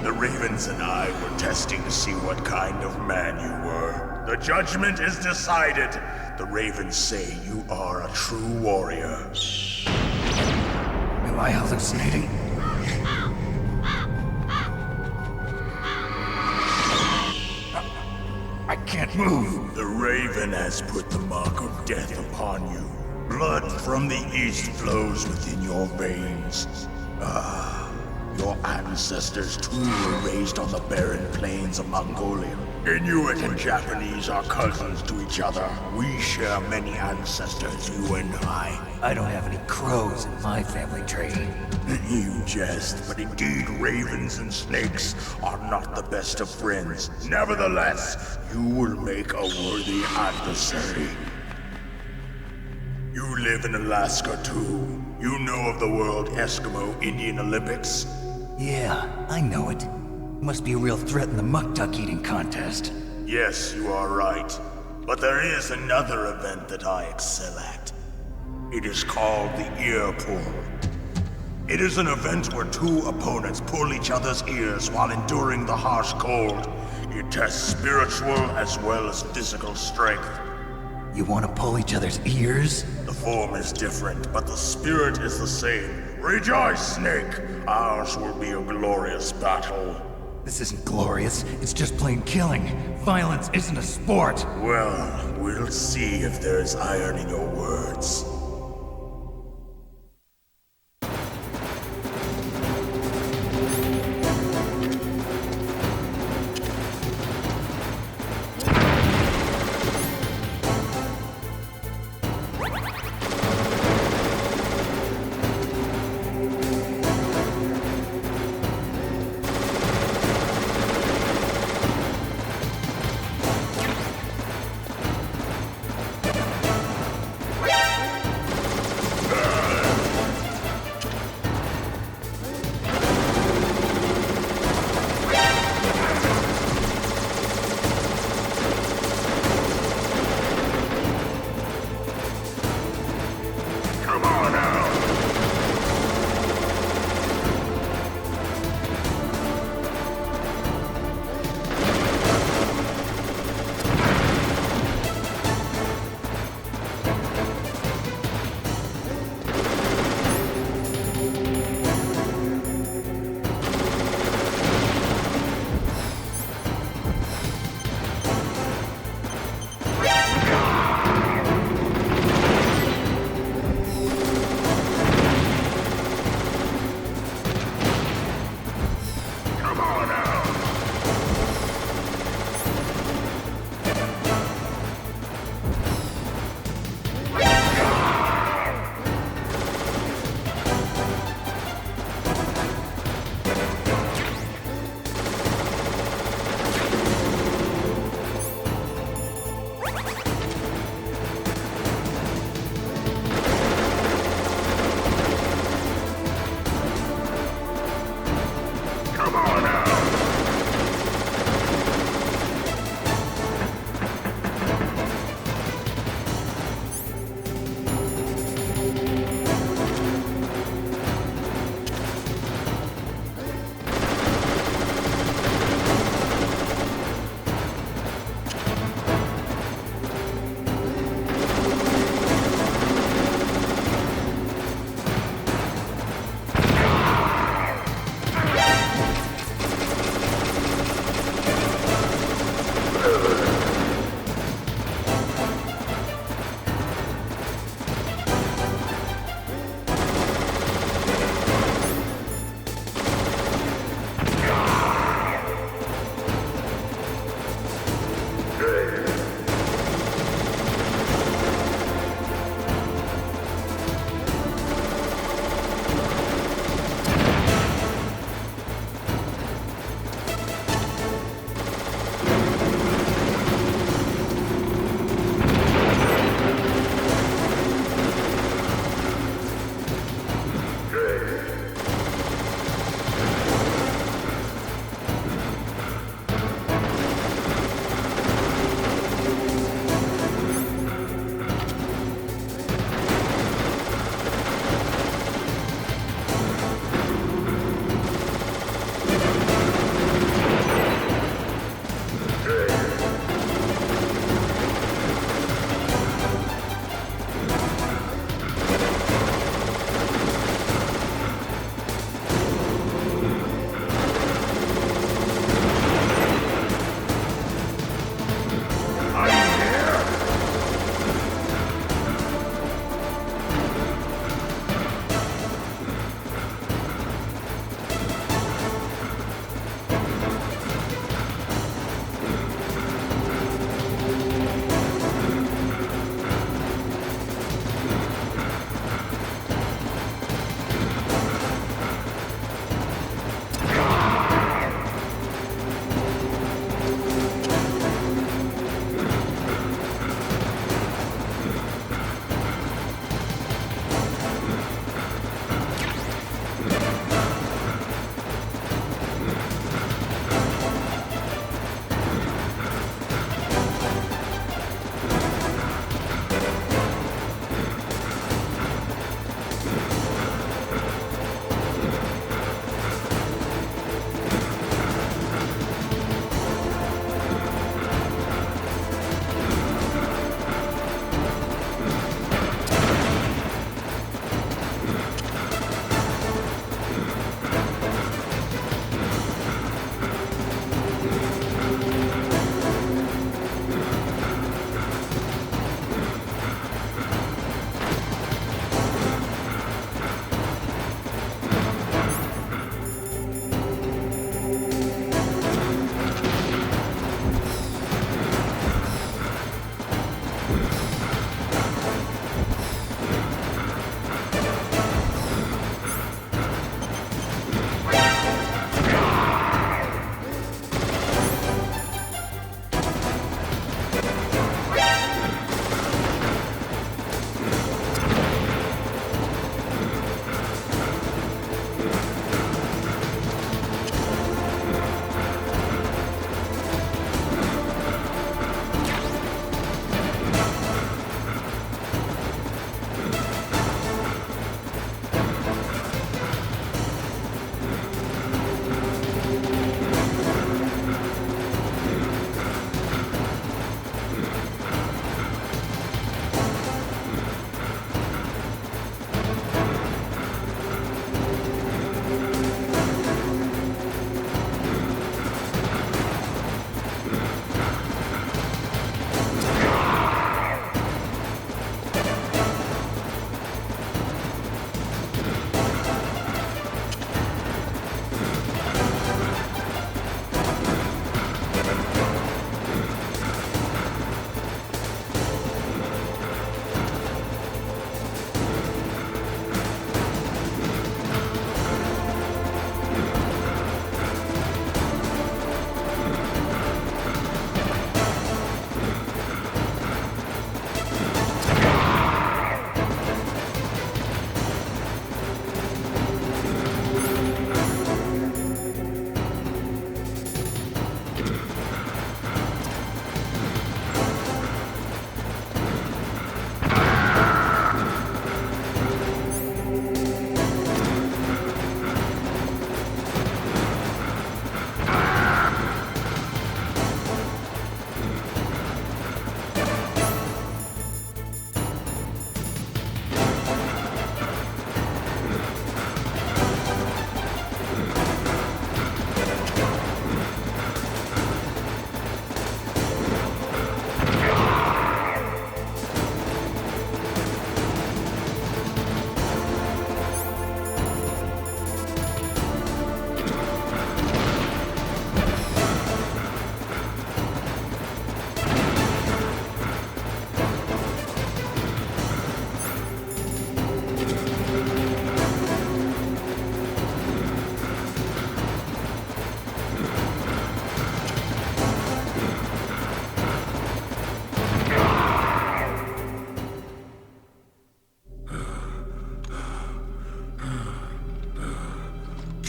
The Ravens and I were testing to see what kind of man you were. The judgment is decided. The Ravens say you are a true warrior. Am I hallucinating? I can't move. The Raven has put the mark of death upon you. Blood from the east flows within your veins. Your ancestors too were raised on the barren plains of Mongolia. Inuit and Japanese are cousins to each other. We share many ancestors, you and I. I don't have any crows in my family tree. You jest, but indeed ravens and snakes are not the best of friends. Nevertheless, you will make a worthy adversary. You live in Alaska too. You know of the World Eskimo Indian Olympics? Yeah, I know it. Must be a real threat in the muck-duck eating contest. Yes, you are right. But there is another event that I excel at. It is called the ear pull. It is an event where two opponents pull each other's ears while enduring the harsh cold. It tests spiritual as well as physical strength. You want to pull each other's ears? The form is different, but the spirit is the same. Rejoice, Snake! Ours will be a glorious battle. This isn't glorious, it's just plain killing. Violence isn't a sport. Well, we'll see if there's iron in your words.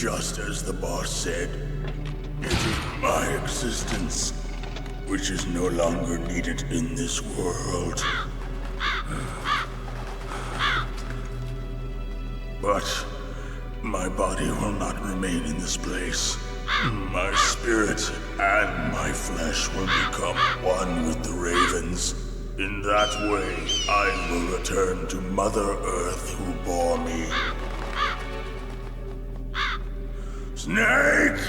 Just as the boss said, it is my existence which is no longer needed in this world. But my body will not remain in this place. My spirit and my flesh will become one with the ravens. In that way, I will return to Mother Earth who bore me. Snake!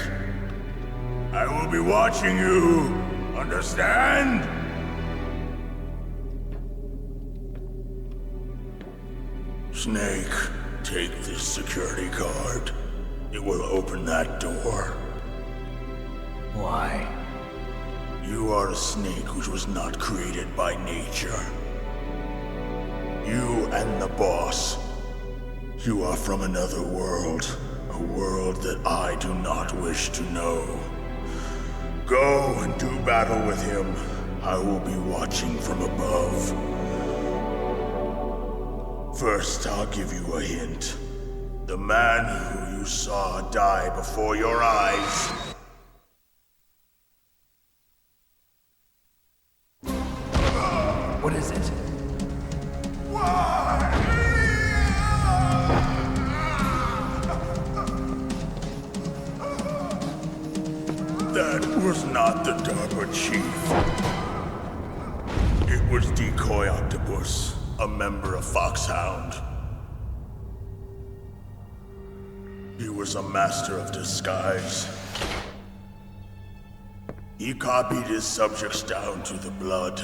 I will be watching you. Understand? Snake, take this security card. It will open that door. Why? You are a snake which was not created by nature. You and the boss. You are from another world. A world that I do not wish to know. Go and do battle with him. I will be watching from above. First, I'll give you a hint. The man who you saw die before your eyes. What is it? That was not the DARPA chief. It was Decoy Octopus, a member of Foxhound. He was a master of disguise. He copied his subjects down to the blood.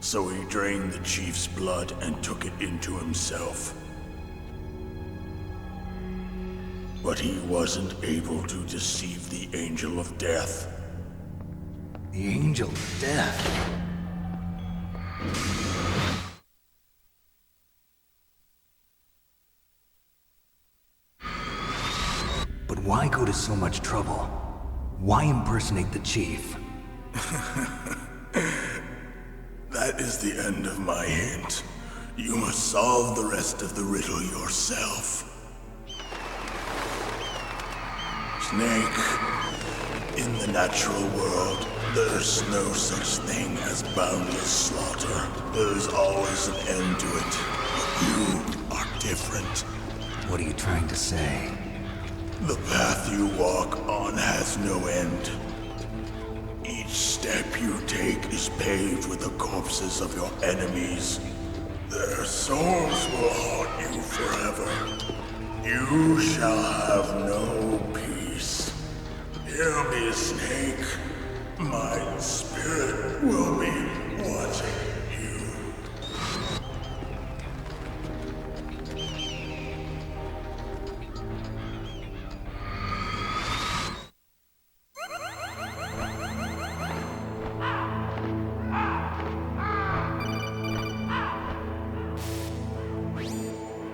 So he drained the chief's blood and took it into himself. But he wasn't able to deceive the Angel of Death. The Angel of Death? But why go to so much trouble? Why impersonate the chief? That is the end of my hint. You must solve the rest of the riddle yourself. Snake, in the natural world, there's no such thing as boundless slaughter. There's always an end to it. But you are different. What are you trying to say? The path you walk on has no end. Each step you take is paved with the corpses of your enemies. Their souls will haunt you forever. You shall have no peace. Hear me, Snake. My spirit will be watching you.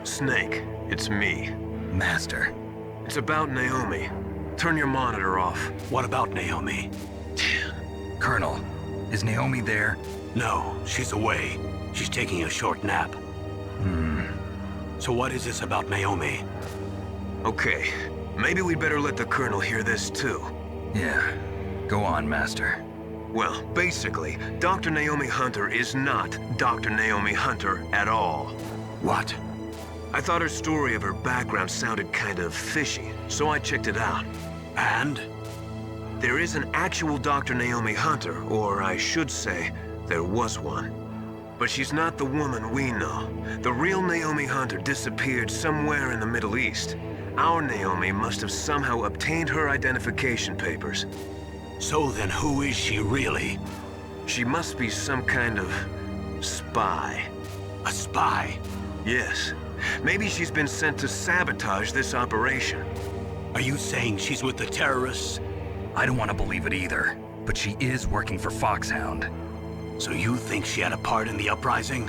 Snake, it's me. Master. It's about Naomi. Turn your monitor off. What about Naomi? Colonel, is Naomi there? No, she's away. She's taking a short nap. So what is this about Naomi? Okay, maybe we'd better let the Colonel hear this too. Yeah. Go on, Master. Well, basically, Dr. Naomi Hunter is not Dr. Naomi Hunter at all. What? I thought her story of her background sounded kind of fishy, so I checked it out. And? There is an actual Dr. Naomi Hunter, or I should say, there was one. But she's not the woman we know. The real Naomi Hunter disappeared somewhere in the Middle East. Our Naomi must have somehow obtained her identification papers. So then who is she really? She must be some kind of spy. A spy? Yes. Maybe she's been sent to sabotage this operation. Are you saying she's with the terrorists? I don't want to believe it either, but she is working for Foxhound. So you think she had a part in the uprising?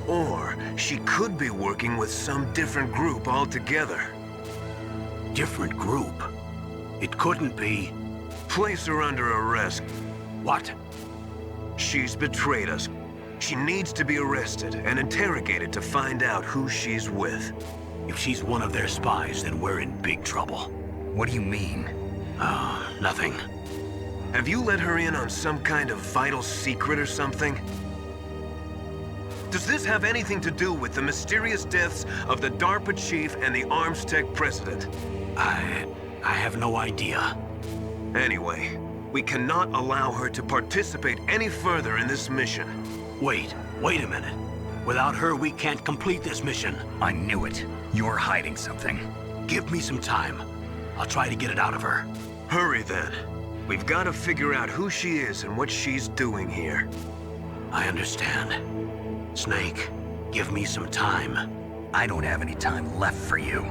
Or she could be working with some different group altogether. Different group? It couldn't be. Place her under arrest. What? She's betrayed us. She needs to be arrested and interrogated to find out who she's with. If she's one of their spies, then we're in big trouble. What do you mean? Nothing. Have you let her in on some kind of vital secret or something? Does this have anything to do with the mysterious deaths of the DARPA chief and the Arms Tech president? I have no idea. Anyway, we cannot allow her to participate any further in this mission. Wait a minute. Without her, we can't complete this mission. I knew it. You're hiding something. Give me some time. I'll try to get it out of her. Hurry then. We've got to figure out who she is and what she's doing here. I understand. Snake, give me some time. I don't have any time left for you.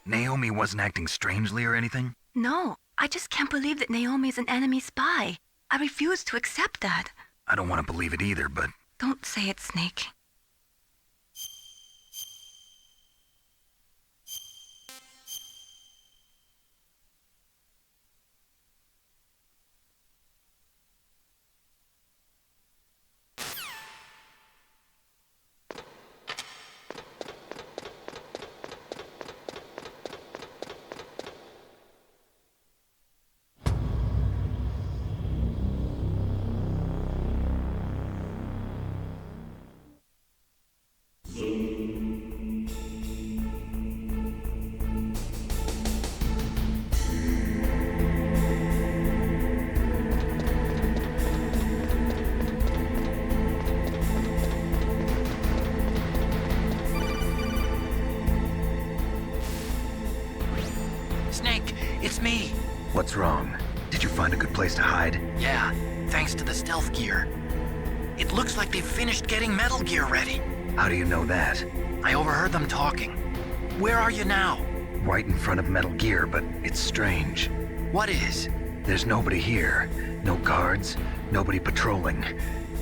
Naomi wasn't acting strangely or anything? No, I just can't believe that Naomi's an enemy spy. I refuse to accept that. I don't want to believe it either, but... Don't say it, Snake. Snake, it's me. What's wrong? Did you find a good place to hide? Yeah, thanks to the stealth gear. It looks like they've finished getting Metal Gear ready. How do you know that? I overheard them talking. Where are you now? Right in front of Metal Gear, but it's strange. What is? There's nobody here. No guards, nobody patrolling.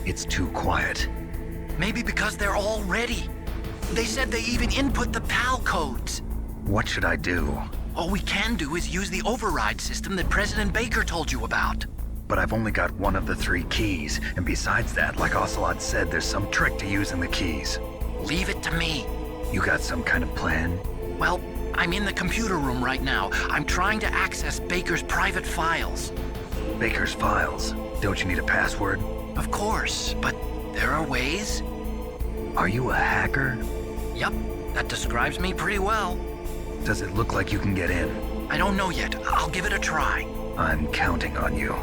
It's too quiet. Maybe because they're all ready. They said they even input the PAL codes. What should I do? All we can do is use the override system that President Baker told you about. But I've only got one of the 3 keys, and besides that, like Ocelot said, there's some trick to using the keys. Leave it to me. You got some kind of plan? Well, I'm in the computer room right now. I'm trying to access Baker's private files. Baker's files? Don't you need a password? Of course, but there are ways. Are you a hacker? Yup, that describes me pretty well. Does it look like you can get in? I don't know yet. I'll give it a try. I'm counting on you.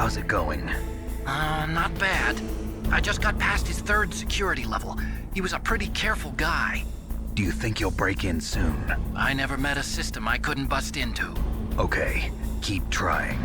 How's it going? Not bad. I just got past his 3rd security level. He was a pretty careful guy. Do you think you'll break in soon? I never met a system I couldn't bust into. Okay, keep trying.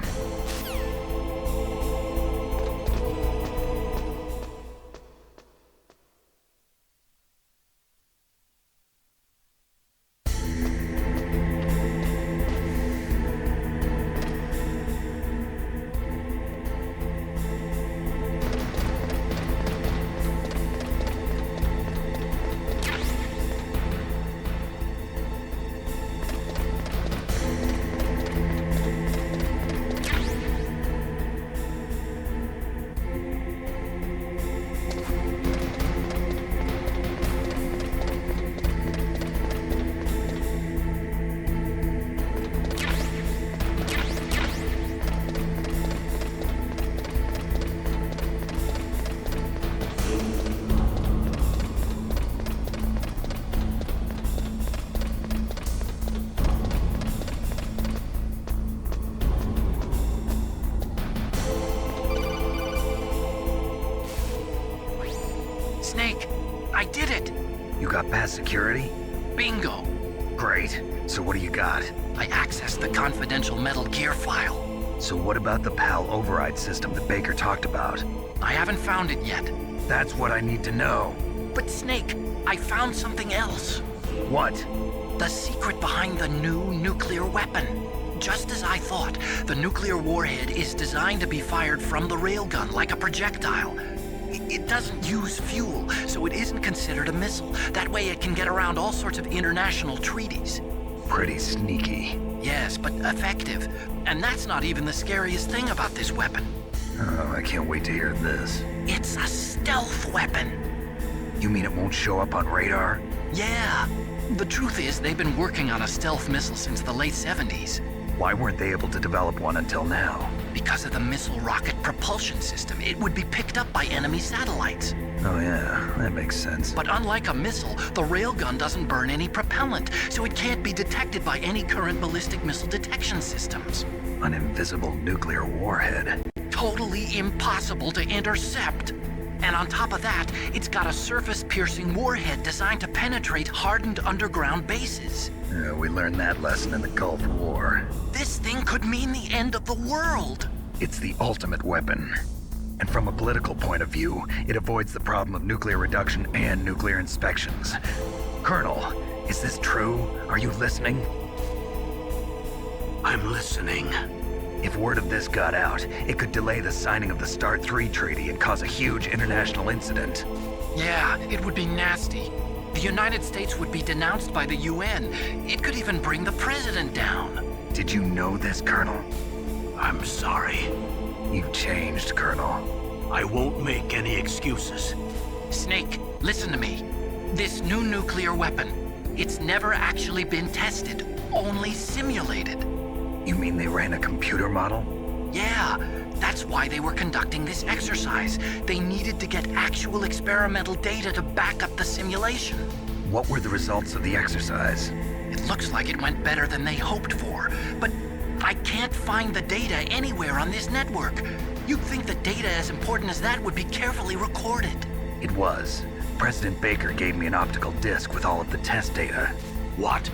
Snake, I did it! You got past security? Bingo! Great. So what do you got? I accessed the confidential Metal Gear file. So what about the PAL override system that Baker talked about? I haven't found it yet. That's what I need to know. But Snake, I found something else. What? The secret behind the new nuclear weapon. Just as I thought, the nuclear warhead is designed to be fired from the railgun like a projectile. It doesn't use fuel, so it isn't considered a missile. That way it can get around all sorts of international treaties. Pretty sneaky. Yes, but effective. And that's not even the scariest thing about this weapon. Oh, I can't wait to hear this. It's a stealth weapon. You mean it won't show up on radar? Yeah. The truth is, they've been working on a stealth missile since the late 70s. Why weren't they able to develop one until now? Because of the missile rocket propulsion system, it would be picked up by enemy satellites. Oh yeah, that makes sense. But unlike a missile, the railgun doesn't burn any propellant, so it can't be detected by any current ballistic missile detection systems. An invisible nuclear warhead. Totally impossible to intercept. And on top of that, it's got a surface-piercing warhead designed to penetrate hardened underground bases. Yeah, we learned that lesson in the Gulf War. This thing could mean the end of the world. It's the ultimate weapon. And from a political point of view, it avoids the problem of nuclear reduction and nuclear inspections. Colonel, is this true? Are you listening? I'm listening. If word of this got out, it could delay the signing of the START 3 treaty and cause a huge international incident. Yeah, it would be nasty. The United States would be denounced by the UN. It could even bring the president down. Did you know this, Colonel? I'm sorry. You've changed, Colonel. I won't make any excuses. Snake, listen to me. This new nuclear weapon, it's never actually been tested, only simulated. You mean they ran a computer model? Yeah, that's why they were conducting this exercise. They needed to get actual experimental data to back up the simulation. What were the results of the exercise? It looks like it went better than they hoped for, but I can't find the data anywhere on this network. You'd think that data as important as that would be carefully recorded. It was. President Baker gave me an optical disc with all of the test data. What?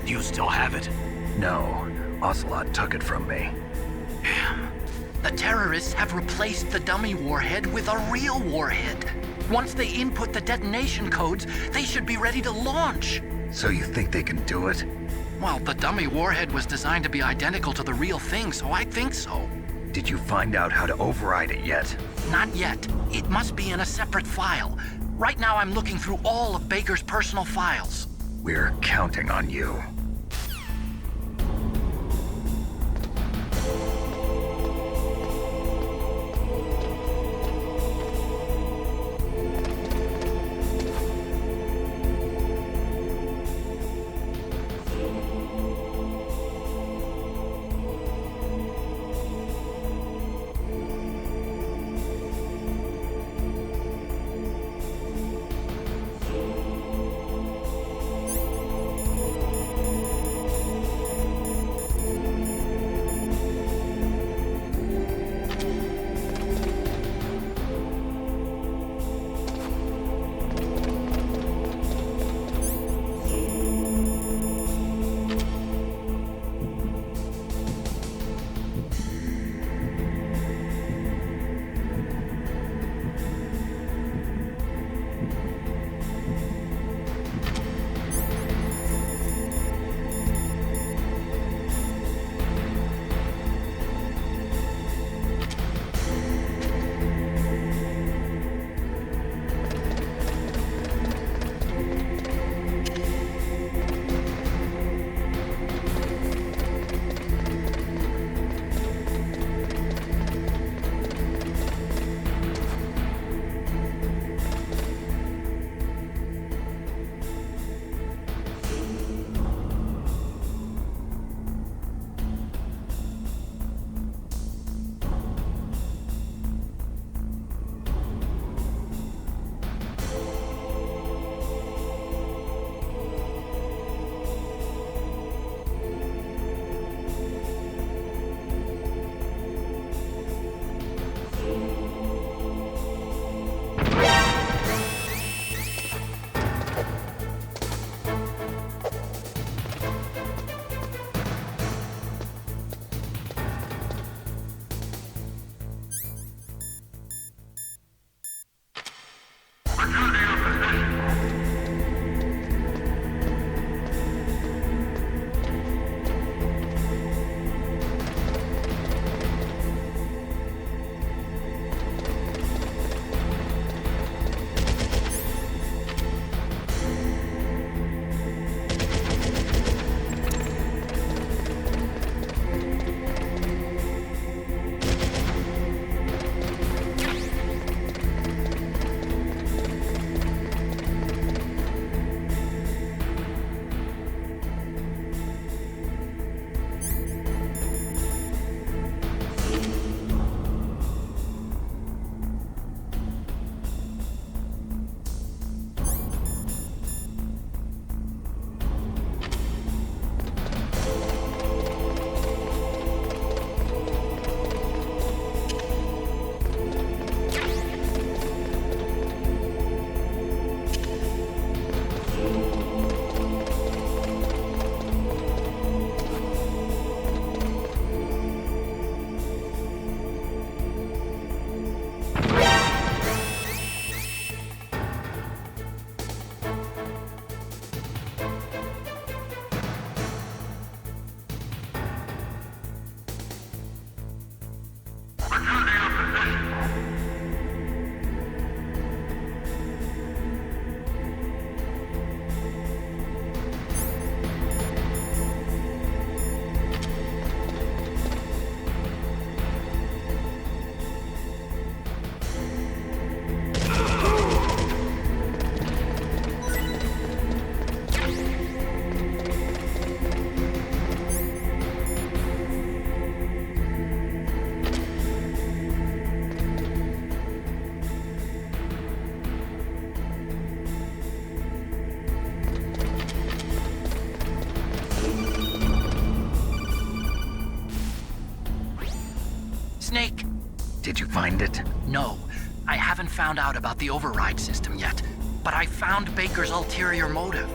Do you still have it? No, Ocelot took it from me. Damn. The terrorists have replaced the dummy warhead with a real warhead. Once they input the detonation codes, they should be ready to launch. So you think they can do it? Well, the dummy warhead was designed to be identical to the real thing, so I think so. Did you find out how to override it yet? Not yet. It must be in a separate file. Right now I'm looking through all of Baker's personal files. We're counting on you. find it? No, I haven't found out about the override system yet, but I found Baker's ulterior motive.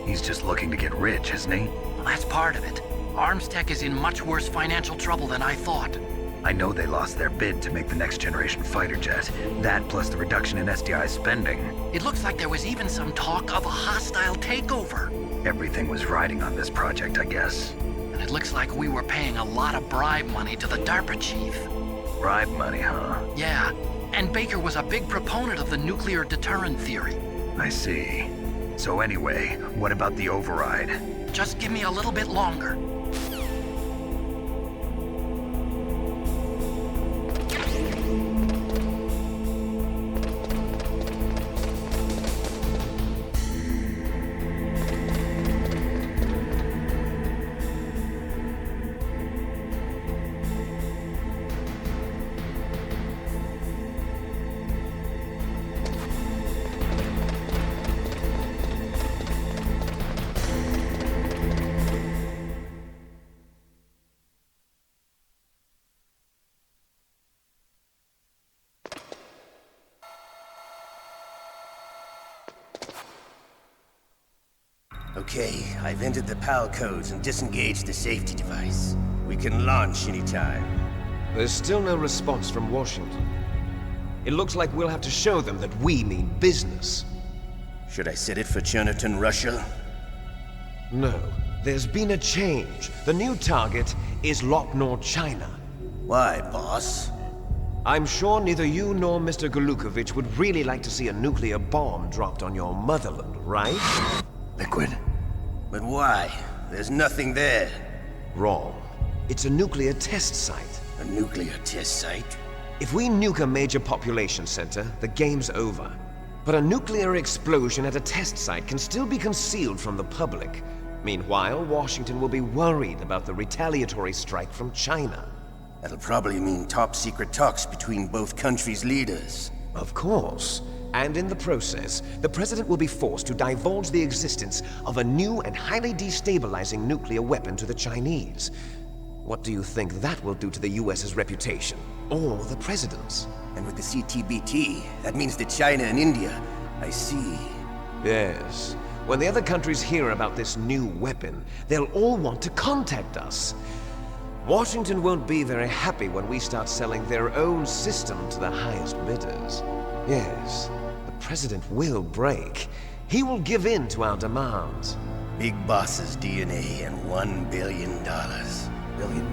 He's just looking to get rich, isn't he? Well, that's part of it. Armstech is in much worse financial trouble than I thought. I know they lost their bid to make the next generation fighter jet. That plus the reduction in SDI spending. It looks like there was even some talk of a hostile takeover. Everything was riding on this project, I guess. And it looks like we were paying a lot of bribe money to the DARPA chief. Bribe money, huh? Yeah, and Baker was a big proponent of the nuclear deterrent theory. I see. So anyway, what about the override? Just give me a little bit longer. Okay, I've entered the PAL codes and disengaged the safety device. We can launch anytime. There's still no response from Washington. It looks like we'll have to show them that we mean business. Should I set it for Cherniton, Russia? No, there's been a change. The new target is Lopnor, China. Why, boss? I'm sure neither you nor Mr. Golukovich would really like to see a nuclear bomb dropped on your motherland, right? Liquid. But why? There's nothing there. Wrong. It's a nuclear test site. A nuclear test site? If we nuke a major population center, the game's over. But a nuclear explosion at a test site can still be concealed from the public. Meanwhile, Washington will be worried about the retaliatory strike from China. That'll probably mean top-secret talks between both countries' leaders. Of course. And in the process, the President will be forced to divulge the existence of a new and highly destabilizing nuclear weapon to the Chinese. What do you think that will do to the US's reputation? Or the President's? And with the CTBT, that means that China and India. I see. Yes. When the other countries hear about this new weapon, they'll all want to contact us. Washington won't be very happy when we start selling their own system to the highest bidders. Yes, the President will break. He will give in to our demands. Big Boss's DNA and $1 billion. $1 billion?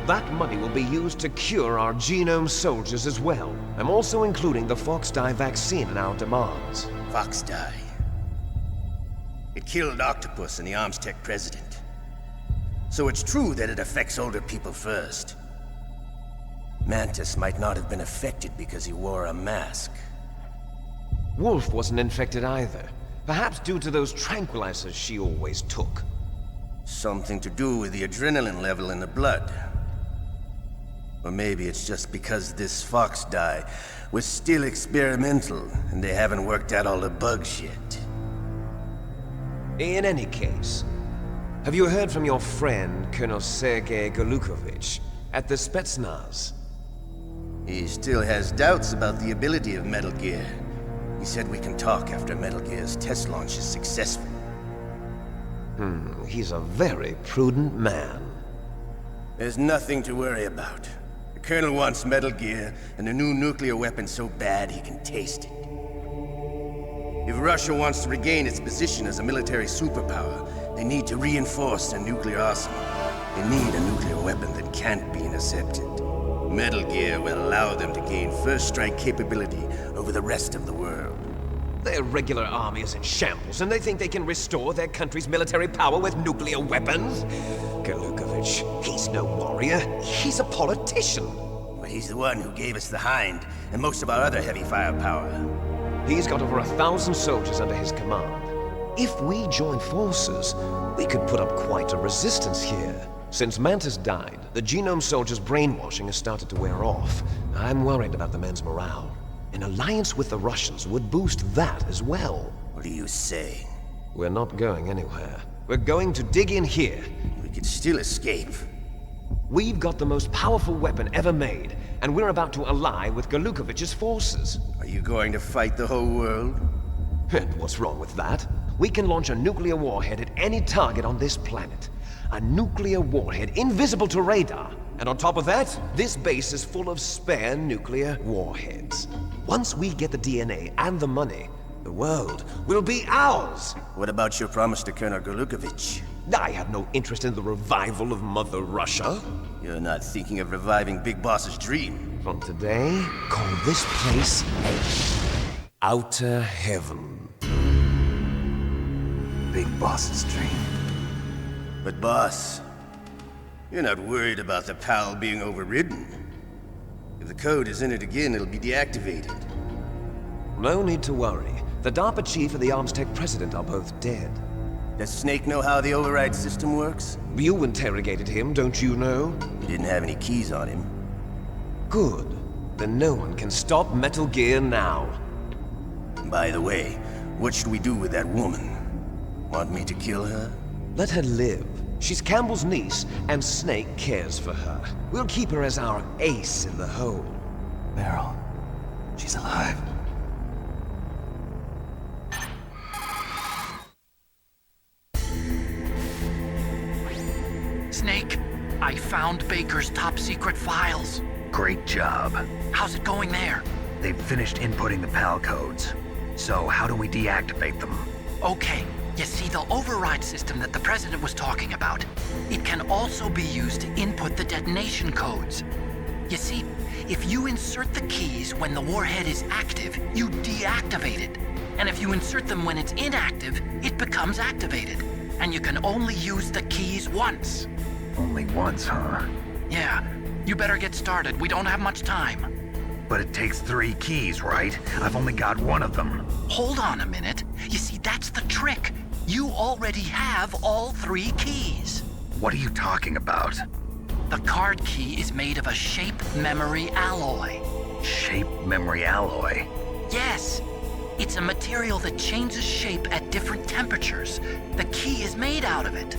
That money will be used to cure our genome soldiers as well. I'm also including the Fox-Die vaccine in our demands. Fox-Die. It killed Octopus and the Armstech president. So it's true that it affects older people first. Mantis might not have been affected because he wore a mask. Wolf wasn't infected either. Perhaps due to those tranquilizers she always took. Something to do with the adrenaline level in the blood. Or maybe it's just because this Fox-Die was still experimental and they haven't worked out all the bugs yet. In any case, have you heard from your friend, Colonel Sergei Golukovich, at the Spetsnaz? He still has doubts about the ability of Metal Gear. He said we can talk after Metal Gear's test launch is successful. He's a very prudent man. There's nothing to worry about. The Colonel wants Metal Gear and a new nuclear weapon so bad he can taste it. If Russia wants to regain its position as a military superpower, they need to reinforce their nuclear arsenal. They need a nuclear weapon that can't be intercepted. Metal Gear will allow them to gain first strike capability over the rest of the world. Their regular army is in shambles, and they think they can restore their country's military power with nuclear weapons? Golukovich, he's no warrior. He's a politician. But he's the one who gave us the Hind and most of our other heavy firepower. He's got over 1,000 soldiers under his command. If we join forces, we could put up quite a resistance here. Since Mantis died, the genome soldiers' brainwashing has started to wear off. I'm worried about the men's morale. An alliance with the Russians would boost that as well. What do you say? We're not going anywhere. We're going to dig in here. We could still escape. We've got the most powerful weapon ever made, and we're about to ally with Galukovich's forces. Are you going to fight the whole world? And what's wrong with that? We can launch a nuclear warhead at any target on this planet. A nuclear warhead invisible to radar. And on top of that, this base is full of spare nuclear warheads. Once we get the DNA and the money, the world will be ours. What about your promise to Colonel Galukovich? I have no interest in the revival of Mother Russia. You're not thinking of reviving Big Boss's dream. From today, call this place Outer Heaven. Big Boss's dream. But boss, you're not worried about the PAL being overridden. If the code is in it again, it'll be deactivated. No need to worry. The DARPA chief and the Armstech president are both dead. Does Snake know how the override system works? You interrogated him, don't you know? He didn't have any keys on him. Good. Then no one can stop Metal Gear now. By the way, what should we do with that woman? Want me to kill her? Let her live. She's Campbell's niece, and Snake cares for her. We'll keep her as our ace in the hole. Meryl, she's alive. Snake, I found Baker's top-secret files. Great job. How's it going there? They've finished inputting the PAL codes. So how do we deactivate them? Okay, you see the override system that the President was talking about? It can also be used to input the detonation codes. You see, if you insert the keys when the warhead is active, you deactivate it. And if you insert them when it's inactive, it becomes activated. And you can only use the keys once. Only once, huh? Yeah, you better get started. We don't have much time. But it takes 3 keys, right? I've only got one of them. Hold on a minute. You see, that's the trick. You already have all 3 keys. What are you talking about? The card key is made of a shape memory alloy. Shape memory alloy? Yes. It's a material that changes shape at different temperatures. The key is made out of it.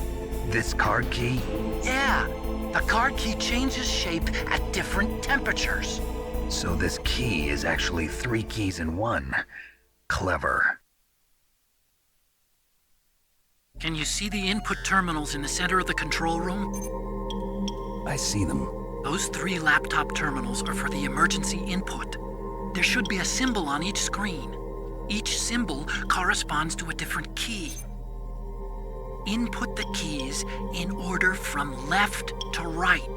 This card key? Yeah. The card key changes shape at different temperatures. So this key is actually 3 keys in one. Clever. Can you see the input terminals in the center of the control room? I see them. Those 3 laptop terminals are for the emergency input. There should be a symbol on each screen. Each symbol corresponds to a different key. Input the keys in order from left to right.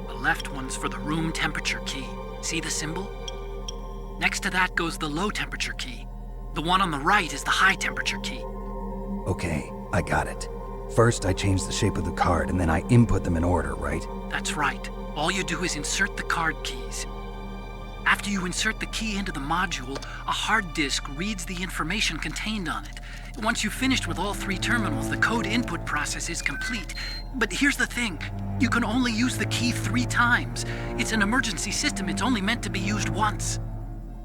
The left one's for the room temperature key. See the symbol? Next to that goes the low temperature key. The one on the right is the high temperature key. Okay, I got it. First, I change the shape of the card, and then I input them in order, right? That's right. All you do is insert the card keys. After you insert the key into the module, a hard disk reads the information contained on it. Once you've finished with all 3 terminals, the code input process is complete. But here's the thing. You can only use the key 3 times. It's an emergency system. It's only meant to be used once.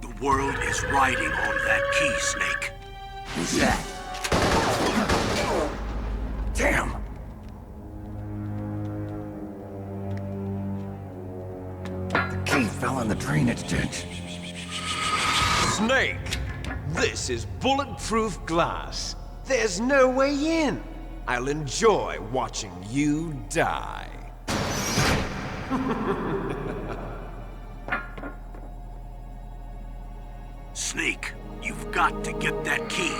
The world is riding on that key, Snake. Who's that? Damn! The key fell in the drainage ditch. Snake! This is bulletproof glass. There's no way in. I'll enjoy watching you die. Snake, you've got to get that key.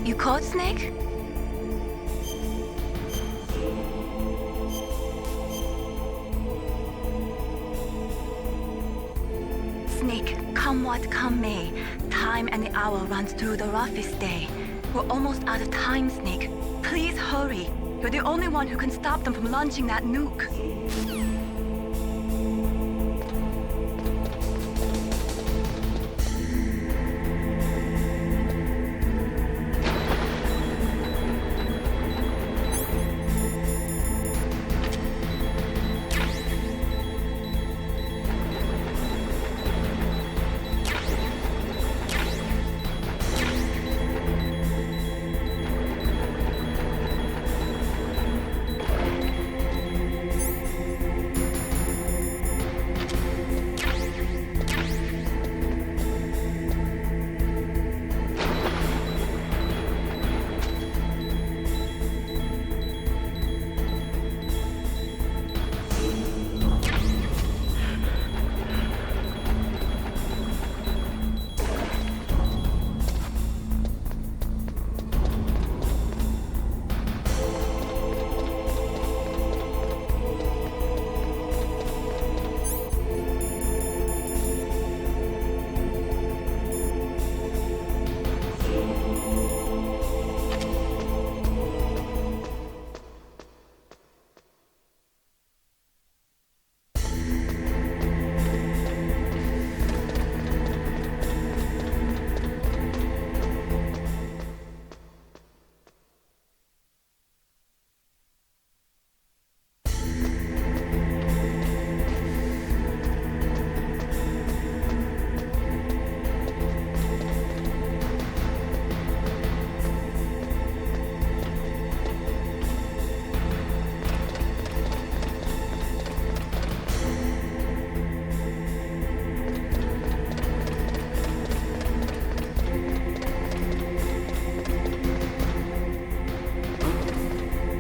You caught Snake? Snake, come what come may, time and the hour runs through the roughest day. We're almost out of time, Snake. Please hurry. You're the only one who can stop them from launching that nuke.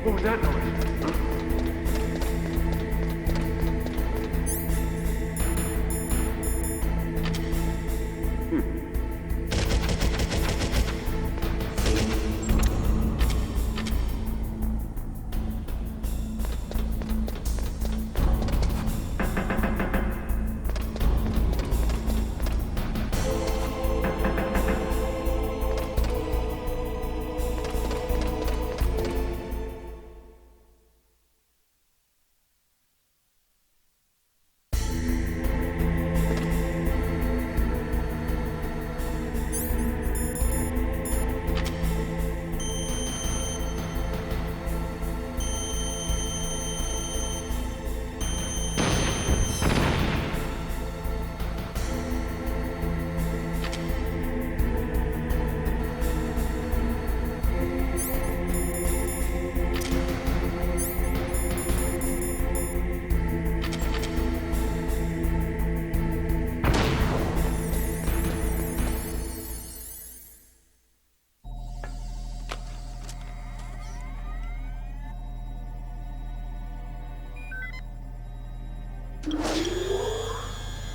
What was that noise? Huh?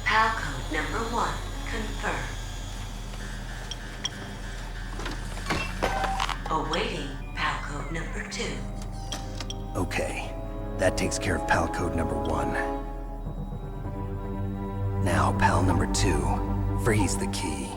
PAL code number 1 confirmed. Awaiting PAL code number 2. Okay, that takes care of PAL code number 1. Now, PAL number 2, freeze the key.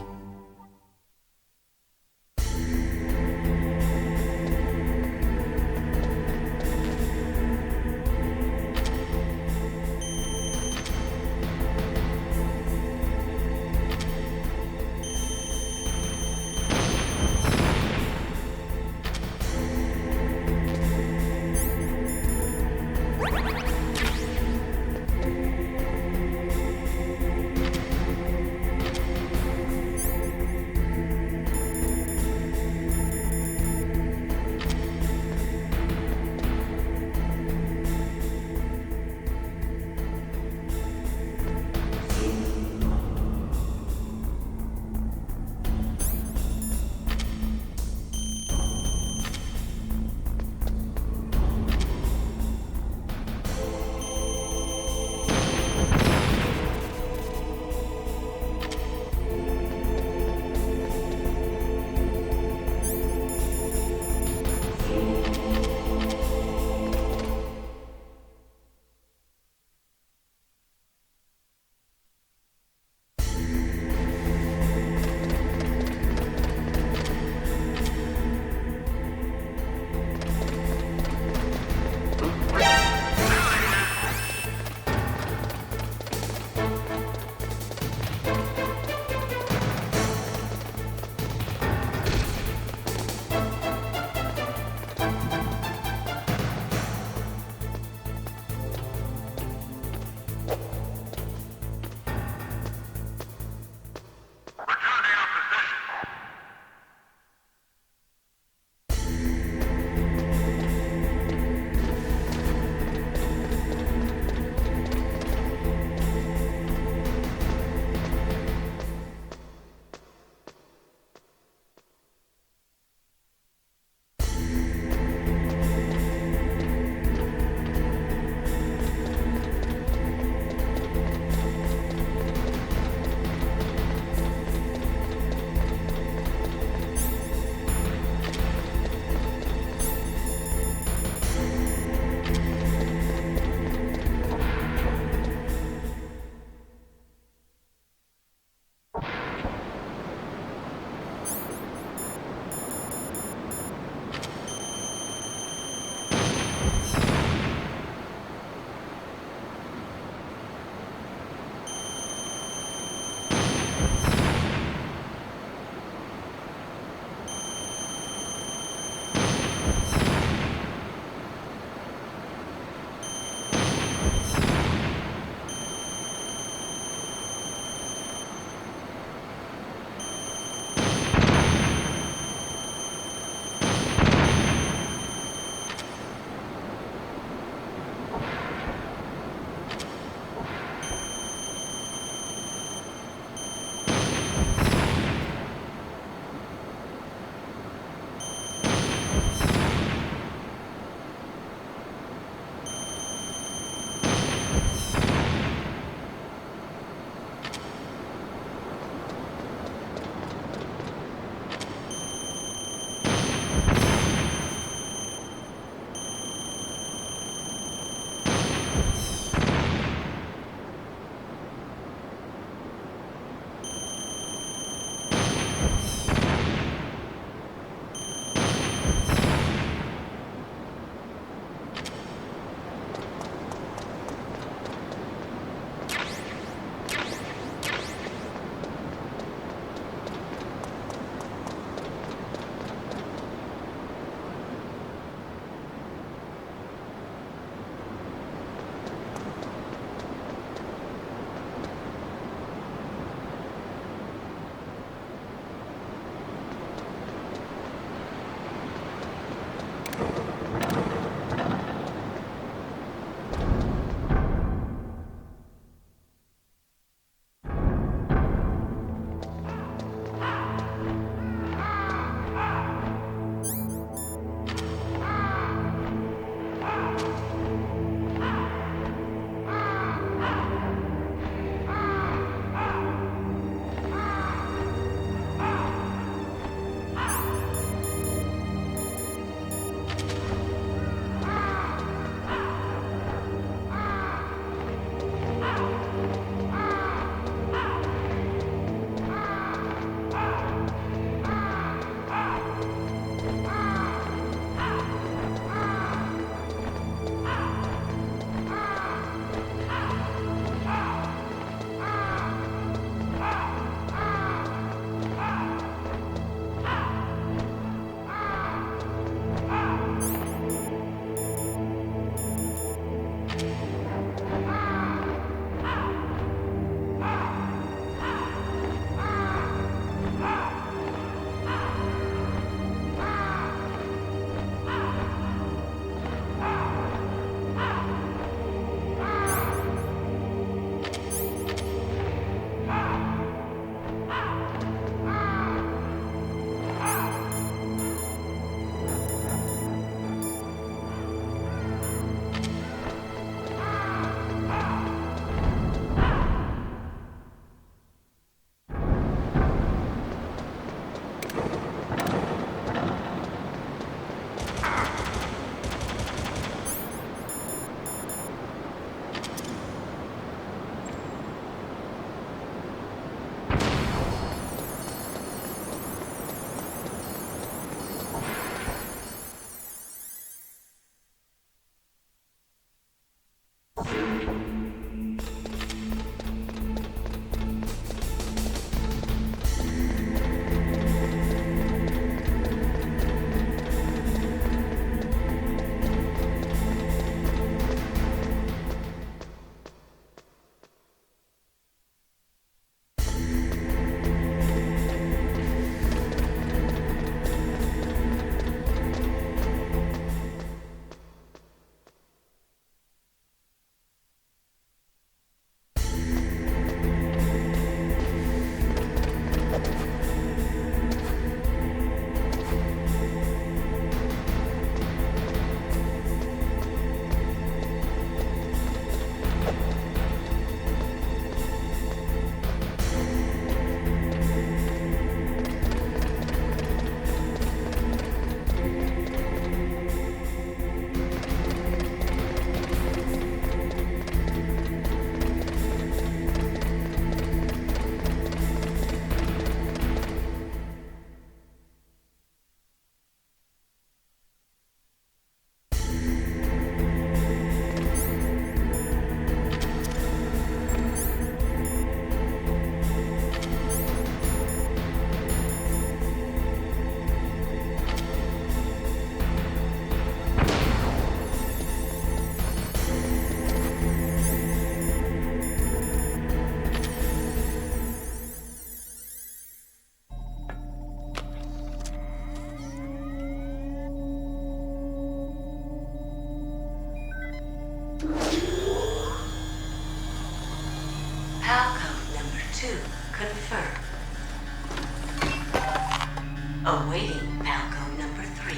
Awaiting Palco number 3.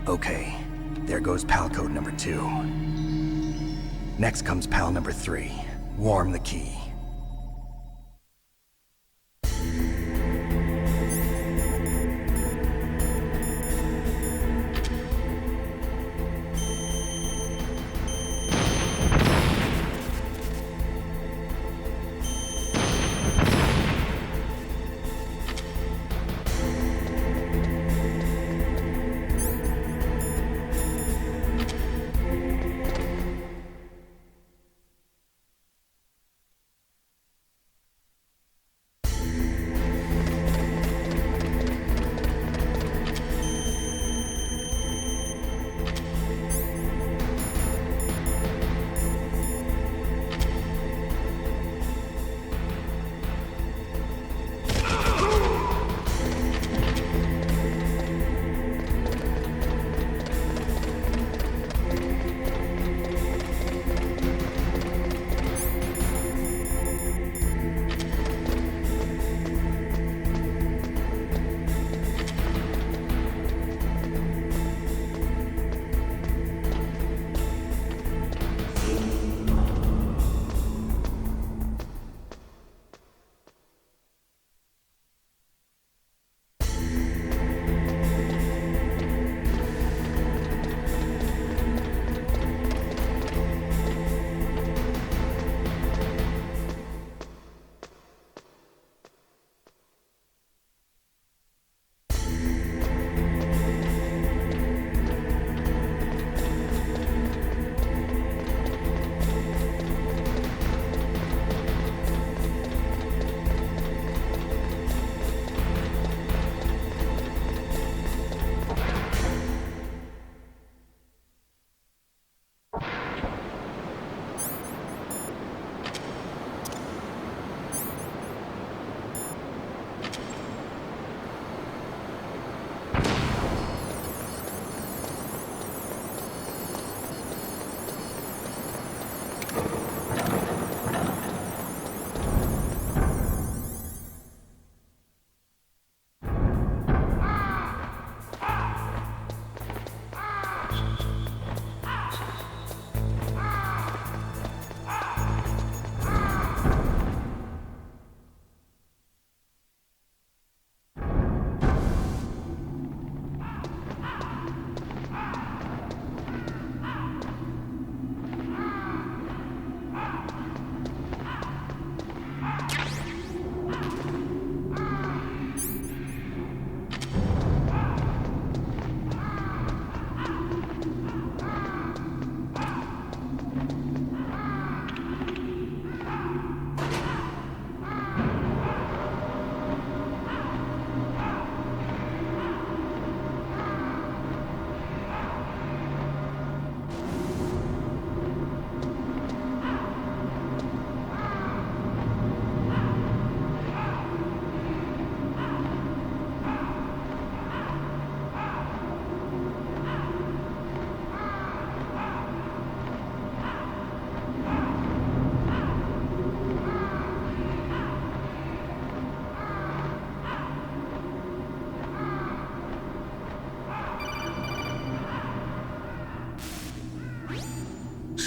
Okay, there goes pal code number 2. Next comes pal number 3. Warm the key.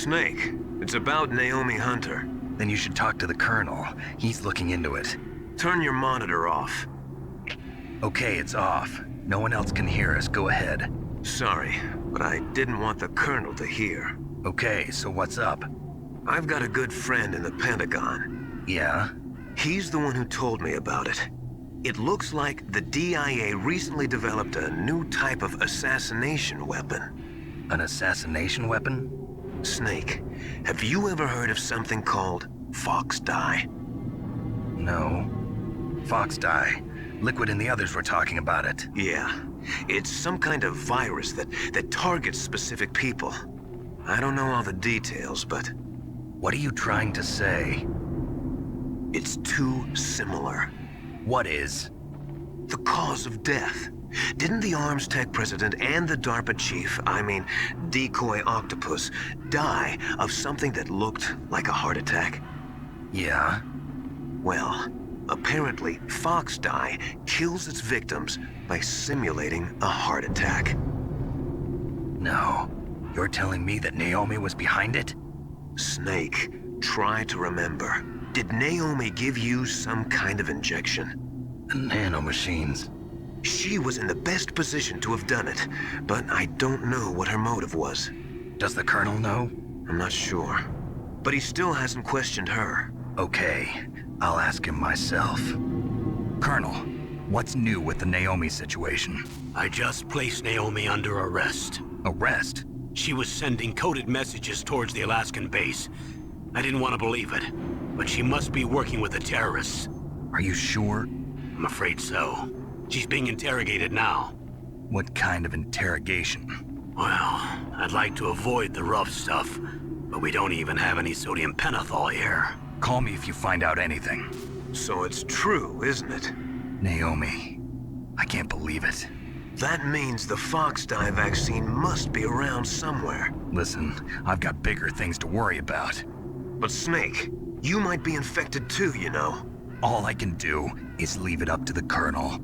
Snake, it's about Naomi Hunter. Then you should talk to the Colonel. He's looking into it. Turn your monitor off. Okay, it's off. No one else can hear us. Go ahead. Sorry, but I didn't want the Colonel to hear. Okay, so what's up? I've got a good friend in the Pentagon. Yeah? He's the one who told me about it. It looks like the DIA recently developed a new type of assassination weapon. An assassination weapon? Snake, have you ever heard of something called Fox Dye? No. Fox Dye. Liquid and the others were talking about it. Yeah. It's some kind of virus that targets specific people. I don't know all the details, but... What are you trying to say? It's too similar. What is? The cause of death. Didn't the Arms Tech president and the DARPA chief, Decoy Octopus, die of something that looked like a heart attack? Yeah? Well, Apparently, fox dye kills its victims by simulating a heart attack. No. You're telling me that Naomi was behind it? Snake, try to remember. Did Naomi give you some kind of injection? The nanomachines. She was in the best position to have done it, but I don't know what her motive was. Does the Colonel know? I'm not sure. But he still hasn't questioned her. Okay, I'll ask him myself. Colonel, what's new with the Naomi situation? I just placed Naomi under arrest. Arrest? She was sending coded messages towards the Alaskan base. I didn't want to believe it, but she must be working with the terrorists. Are you sure? I'm afraid so. She's being interrogated now. What kind of interrogation? Well, I'd like to avoid the rough stuff, but we don't even have any sodium pentothal here. Call me if you find out anything. So it's true, isn't it? Naomi, I can't believe it. That means the fox dye vaccine must be around somewhere. Listen, I've got bigger things to worry about. But Snake, you might be infected too, you know. All I can do is leave it up to the Colonel.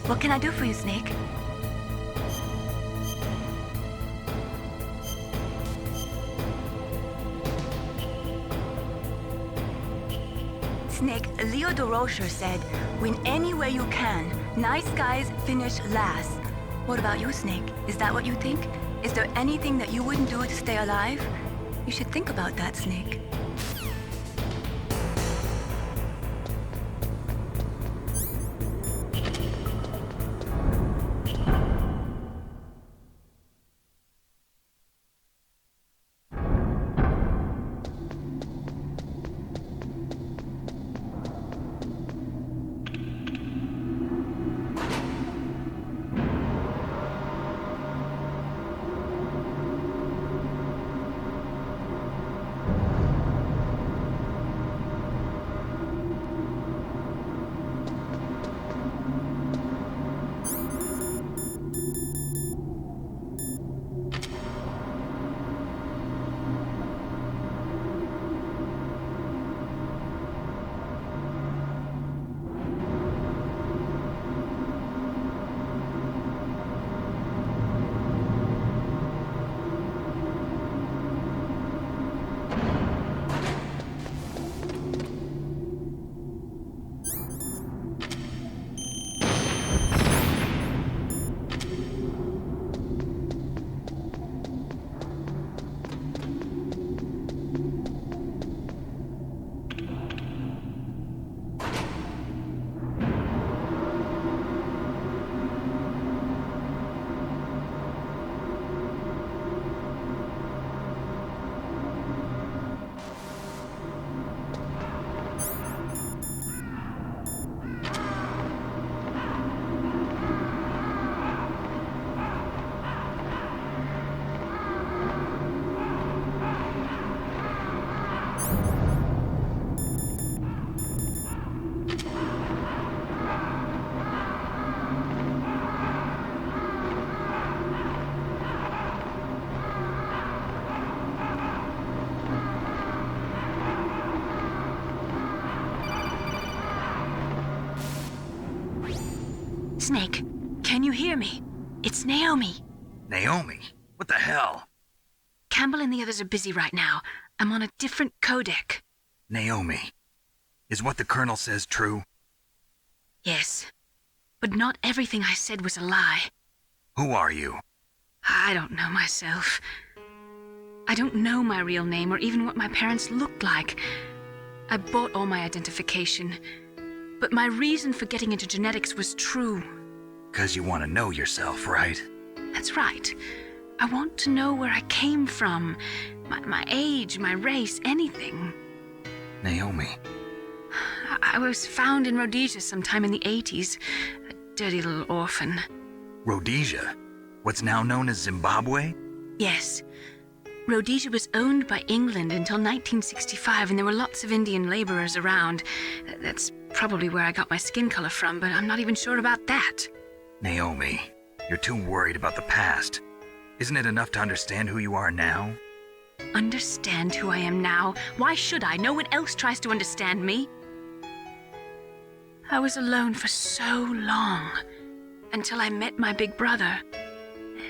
What can I do for you, Snake? Snake, Leo DeRocher said, win anywhere you can. Nice guys finish last. What about you, Snake? Is that what you think? Is there anything that you wouldn't do to stay alive? You should think about that, Snake. Snake, can you hear me? It's Naomi. Naomi? What the hell? Campbell and the others are busy right now. I'm on a different codec. Naomi, is what the Colonel says true? Yes, but not everything I said was a lie. Who are you? I don't know myself. I don't know my real name or even what my parents looked like. I bought all my identification, but my reason for getting into genetics was true. 'Cause you want to know yourself, right? That's right. I want to know where I came from, my age, my race, anything. Naomi. I was found in Rhodesia sometime in the 80s, a dirty little orphan. Rhodesia? What's now known as Zimbabwe? Yes. Rhodesia was owned by England until 1965, and there were lots of Indian laborers around. That's probably where I got my skin color from, but I'm not even sure about that. Naomi, you're too worried about the past. Isn't it enough to understand who you are now? Understand who I am now? Why should I? No one else tries to understand me. I was alone for so long, until I met my big brother.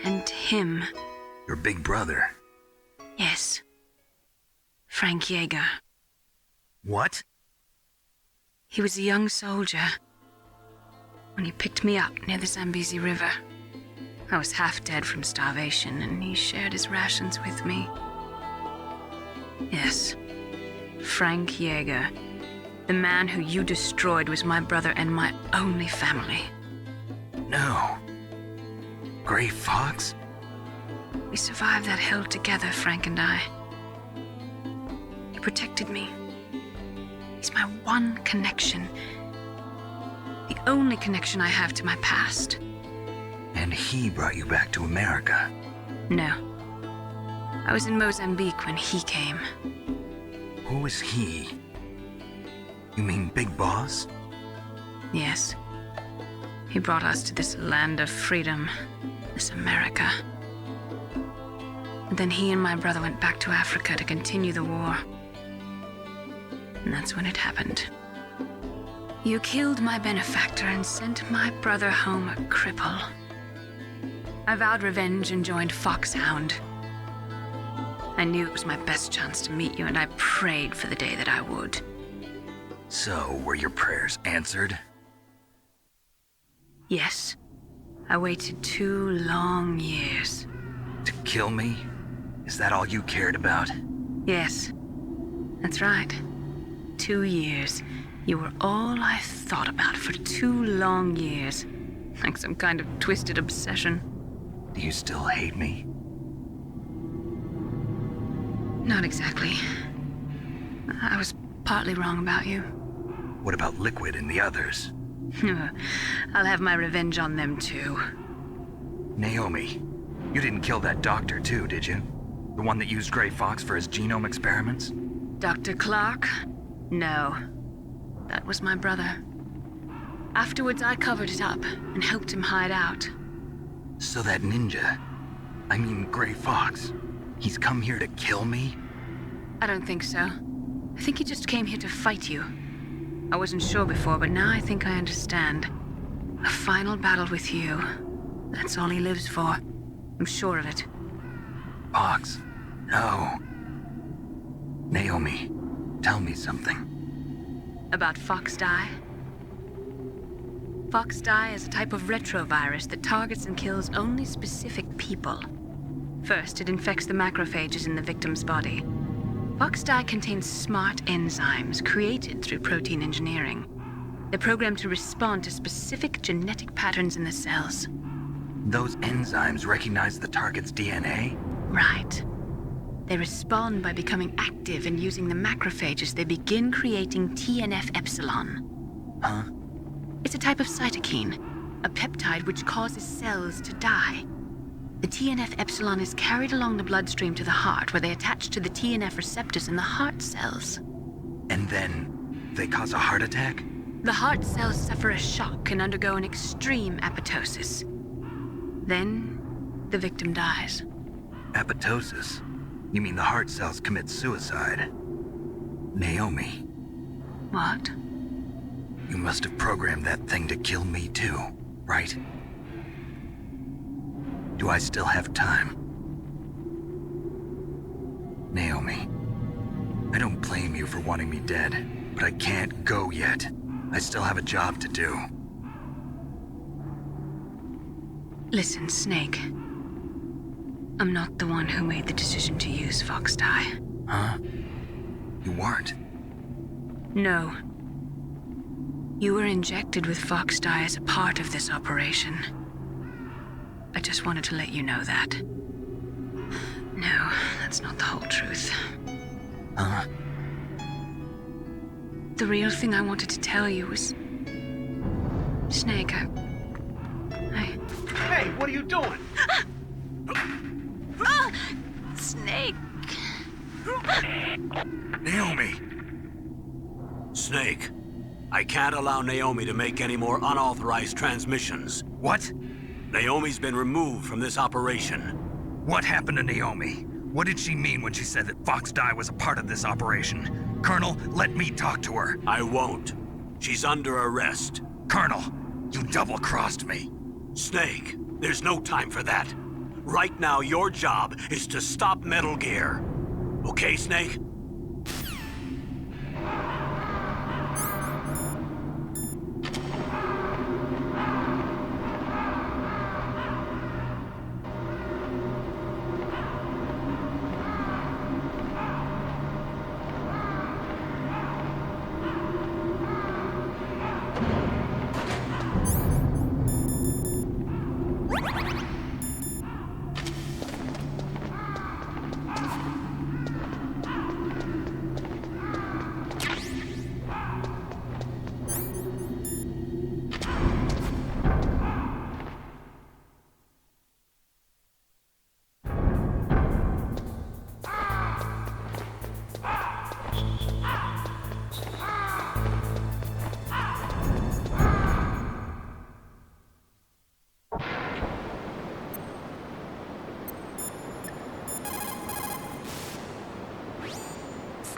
And him. Your big brother? Yes. Frank Yeager. What? He was a young soldier when he picked me up near the Zambezi River. I was half dead from starvation, and he shared his rations with me. Yes, Frank Yeager. The man who you destroyed was my brother and my only family. No. Gray Fox? We survived that hell together, Frank and I. He protected me. He's my one connection. The only connection I have to my past. And he brought you back to America? No. I was in Mozambique when he came. Who is he? You mean Big Boss? Yes. He brought us to this land of freedom, this America. And then he and my brother went back to Africa to continue the war. And that's when it happened. You killed my benefactor and sent my brother home a cripple. I vowed revenge and joined Foxhound. I knew it was my best chance to meet you, and I prayed for the day that I would. So, were your prayers answered? Yes. I waited 2 long years. To kill me? Is that all you cared about? Yes. That's right. 2 years. You were all I thought about for 2 long years. Like some kind of twisted obsession. Do you still hate me? Not exactly. I was partly wrong about you. What about Liquid and the others? I'll have my revenge on them too. Naomi, you didn't kill that doctor too, did you? The one that used Grey Fox for his genome experiments? Dr. Clark? No. That was my brother. Afterwards, I covered it up and helped him hide out. So that ninja, I mean Grey Fox, he's come here to kill me? I don't think so. I think he just came here to fight you. I wasn't sure before, but now I think I understand. A final battle with you. That's all he lives for. I'm sure of it. Fox, no. Naomi, tell me something. About Fox Die? Fox Die is a type of retrovirus that targets and kills only specific people. First, it infects the macrophages in the victim's body. Fox Die contains smart enzymes created through protein engineering. They're programmed to respond to specific genetic patterns in the cells. Those enzymes recognize the target's DNA? Right. They respond by becoming active and using the macrophages. They begin creating TNF-epsilon. Huh? It's a type of cytokine, a peptide which causes cells to die. The TNF-epsilon is carried along the bloodstream to the heart, where they attach to the TNF receptors in the heart cells. And then they cause a heart attack? The heart cells suffer a shock and undergo an extreme apoptosis. Then, the victim dies. Apoptosis? You mean the heart cells commit suicide? Naomi. What? You must have programmed that thing to kill me too, right? Do I still have time? Naomi, I don't blame you for wanting me dead, but I can't go yet. I still have a job to do. Listen, Snake. I'm not the one who made the decision to use Fox Die. Huh? You weren't? No. You were injected with Fox Die as a part of this operation. I just wanted to let you know that. No, that's not the whole truth. Huh? The real thing I wanted to tell you was... Snake, I... Hey, what are you doing? Snake! Naomi! Snake, I can't allow Naomi to make any more unauthorized transmissions. What? Naomi's been removed from this operation. What happened to Naomi? What did she mean when she said that Fox Die was a part of this operation? Colonel, let me talk to her. I won't. She's under arrest. Colonel, you double-crossed me. Snake, there's no time for that. Right now, your job is to stop Metal Gear. Okay, Snake?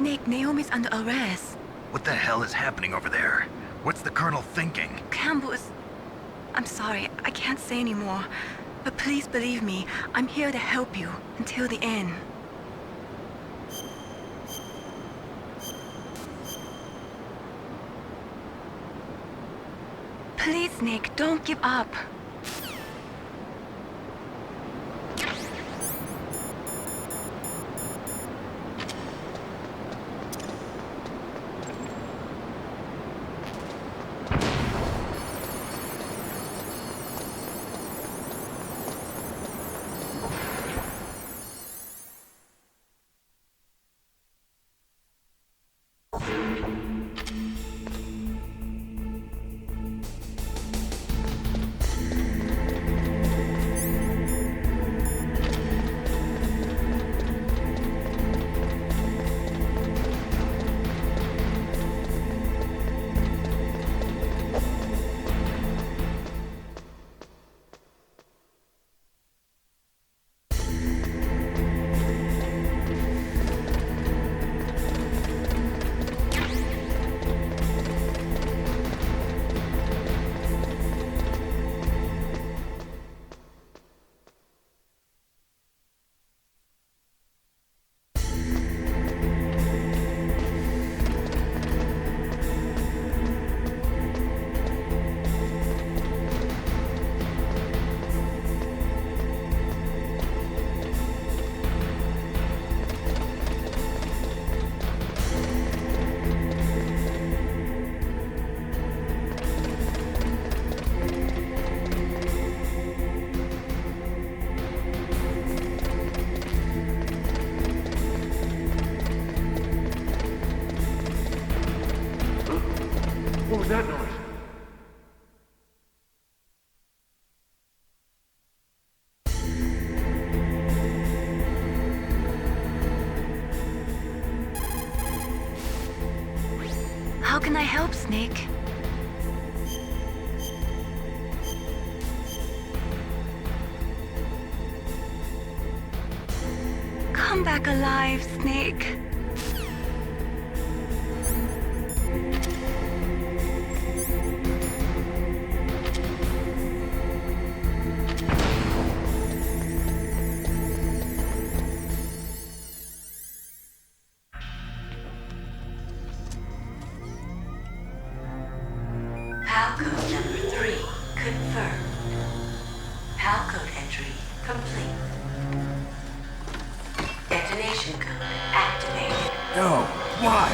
Snake, Naomi's under arrest. What the hell is happening over there? What's the Colonel thinking? Campbell is... I'm sorry, I can't say anymore. But please believe me, I'm here to help you until the end. Please, Snake, don't give up. What was that noise? How can I help, Snake? Come back alive, Snake. PAL code number 3 confirmed. PAL code entry complete. Detonation code activated. No, why?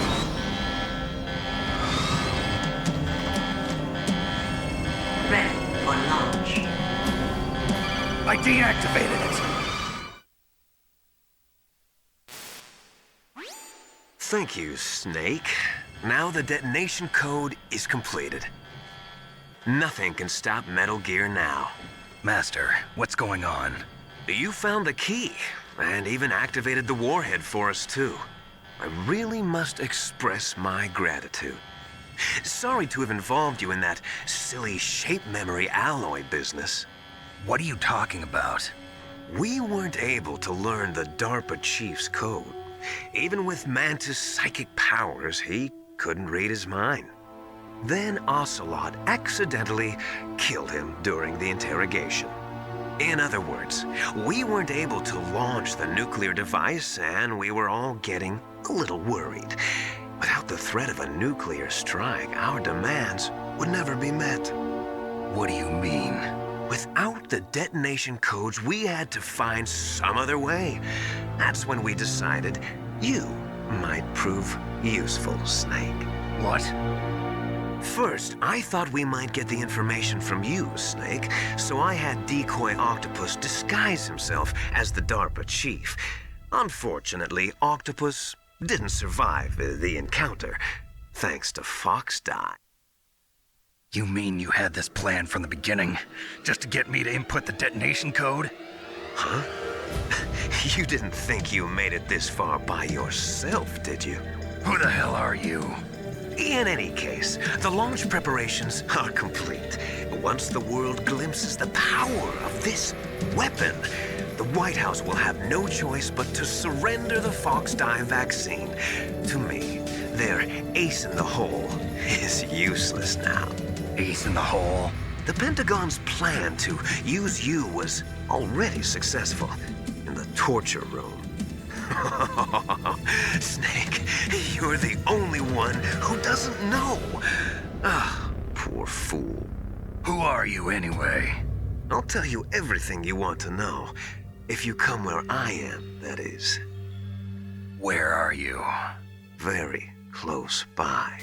Ready for launch. I deactivated it. Thank you, Snake. Now the detonation code is completed. Nothing can stop Metal Gear now. Master, what's going on? You found the key, and even activated the warhead for us, too. I really must express my gratitude. Sorry to have involved you in that silly shape memory alloy business. What are you talking about? We weren't able to learn the DARPA chief's code. Even with Mantis' psychic powers, he couldn't read his mind. Then Ocelot accidentally killed him during the interrogation. In other words, we weren't able to launch the nuclear device, and we were all getting a little worried. Without the threat of a nuclear strike, our demands would never be met. What do you mean? Without the detonation codes, we had to find some other way. That's when we decided you might prove useful, Snake. What? First, I thought we might get the information from you, Snake, so I had Decoy Octopus disguise himself as the DARPA chief. Unfortunately, Octopus didn't survive the encounter, thanks to Fox Die. You mean you had this plan from the beginning, just to get me to input the detonation code? Huh? You didn't think you made it this far by yourself, did you? Who the hell are you? In any case, the launch preparations are complete. Once the world glimpses the power of this weapon, the White House will have no choice but to surrender the Fox Die vaccine to me, their ace in the hole. is useless now. Ace in the hole. The Pentagon's plan to use you was already successful in the torture room. Snake, you're the only one who doesn't know. Ah, poor fool. Who are you anyway? I'll tell you everything you want to know. If you come where I am, that is. Where are you? Very close by.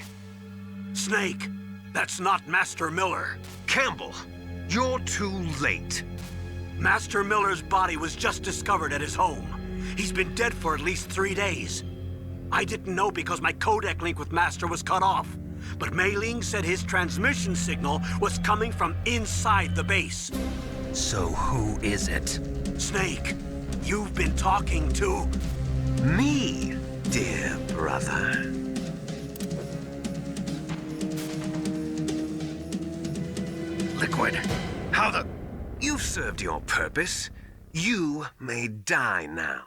Snake, that's not Master Miller. Campbell, you're too late. Master Miller's body was just discovered at his home. He's been dead for at least 3 days. I didn't know because my codec link with Master was cut off. But Mei Ling said his transmission signal was coming from inside the base. So who is it? Snake, you've been talking to... Me, dear brother. Liquid. How the... You've served your purpose. You may die now.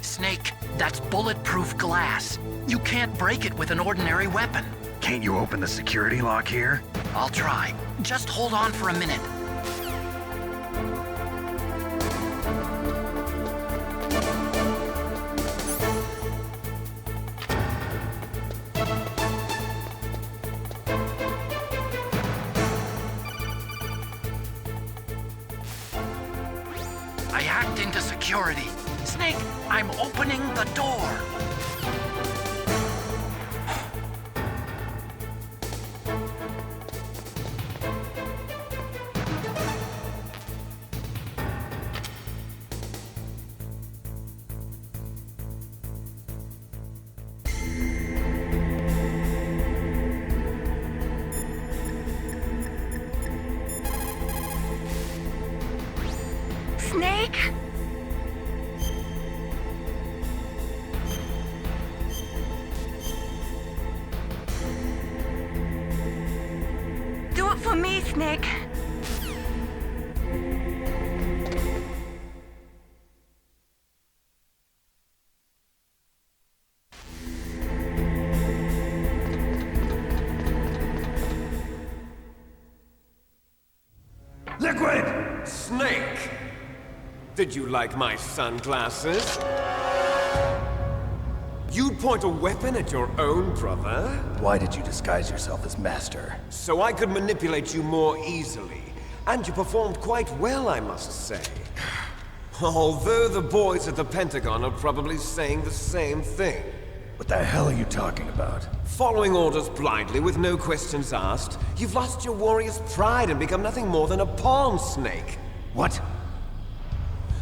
Snake, that's bulletproof glass. You can't break it with an ordinary weapon. Can't you open the security lock here? I'll try. Just hold on for a minute. I hacked into security. Snake, I'm opening the door. Snake? Do it for me, Snake. Liquid! Snake! Did you like my sunglasses? You'd point a weapon at your own brother? Why did you disguise yourself as Master? So I could manipulate you more easily. And you performed quite well, I must say. Although the boys at the Pentagon are probably saying the same thing. What the hell are you talking about? Following orders blindly with no questions asked, you've lost your warrior's pride and become nothing more than a pawn, Snake. What?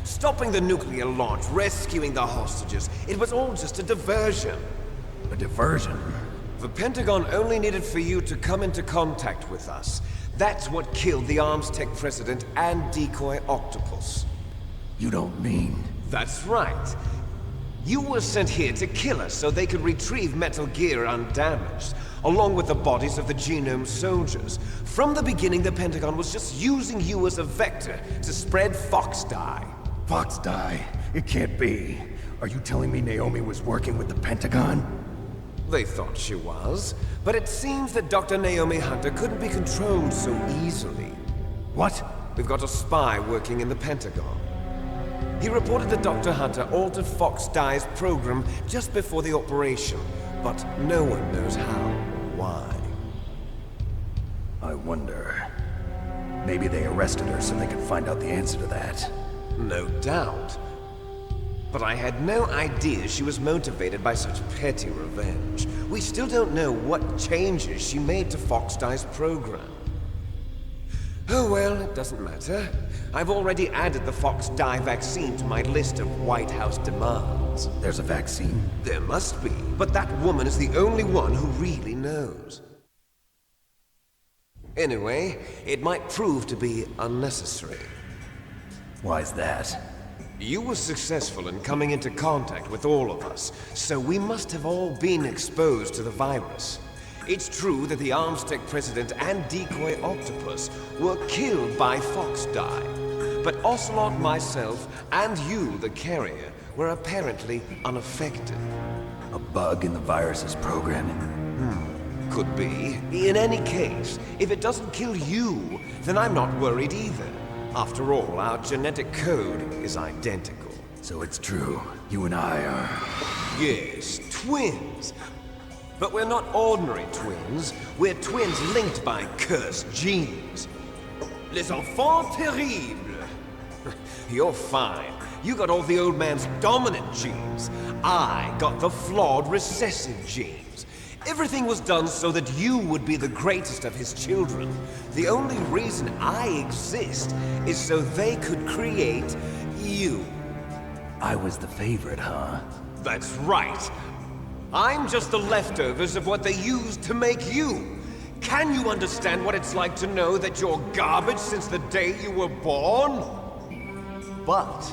Stopping the nuclear launch, rescuing the hostages, it was all just a diversion. A diversion? The Pentagon only needed for you to come into contact with us. That's what killed the Arms Tech president and decoy octopus. You don't mean... That's right. You were sent here to kill us so they could retrieve Metal Gear undamaged, along with the bodies of the Genome soldiers. From the beginning, the Pentagon was just using you as a vector to spread Fox dye. Fox dye? It can't be. Are you telling me Naomi was working with the Pentagon? They thought she was, but it seems that Dr. Naomi Hunter couldn't be controlled so easily. What? We've got a spy working in the Pentagon. He reported that Dr. Hunter altered Fox Dye's program just before the operation, but no one knows how or why. I wonder... Maybe they arrested her so they could find out the answer to that. No doubt. But I had no idea she was motivated by such petty revenge. We still don't know what changes she made to Fox Dye's program. Oh well, it doesn't matter. I've already added the Fox Dye vaccine to my list of White House demands. There's a vaccine? There must be, but that woman is the only one who really knows. Anyway, it might prove to be unnecessary. Why's that? You were successful in coming into contact with all of us, so we must have all been exposed to the virus. It's true that the Armstech president and decoy octopus were killed by Foxdie, but Ocelot, myself, and you, the carrier, were apparently unaffected. A bug in the virus's programming? Could be. In any case, if it doesn't kill you, then I'm not worried either. After all, our genetic code is identical. So it's true. You and I are... Yes, twins. But we're not ordinary twins. We're twins linked by cursed genes. Les enfants terribles. You're fine. You got all the old man's dominant genes. I got the flawed recessive genes. Everything was done so that you would be the greatest of his children. The only reason I exist is so they could create you. I was the favorite, huh? That's right. I'm just the leftovers of what they used to make you. Can you understand what it's like to know that you're garbage since the day you were born? But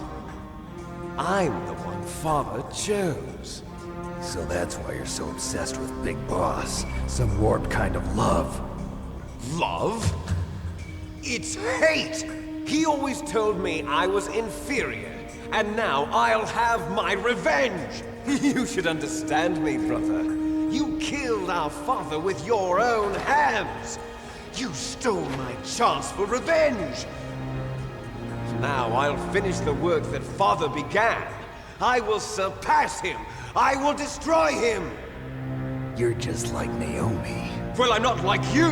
I'm the one Father chose. So that's why you're so obsessed with Big Boss. Some warped kind of love. Love? It's hate! He always told me I was inferior, and now I'll have my revenge! You should understand me, brother. You killed our father with your own hands! You stole my chance for revenge! Now I'll finish the work that Father began. I will surpass him! I will destroy him! You're just like Naomi. Well, I'm not like you!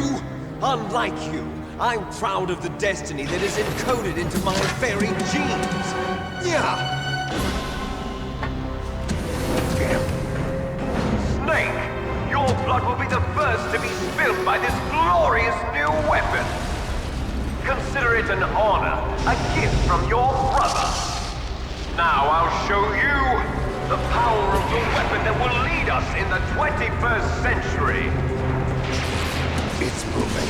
Unlike you, I'm proud of the destiny that is encoded into my very genes! Yeah! Snake, your blood will be the first to be spilled by this glorious new weapon. Consider it an honor, a gift from your brother. Now I'll show you the power of the weapon that will lead us in the 21st century. It's moving.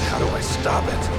How do I stop it?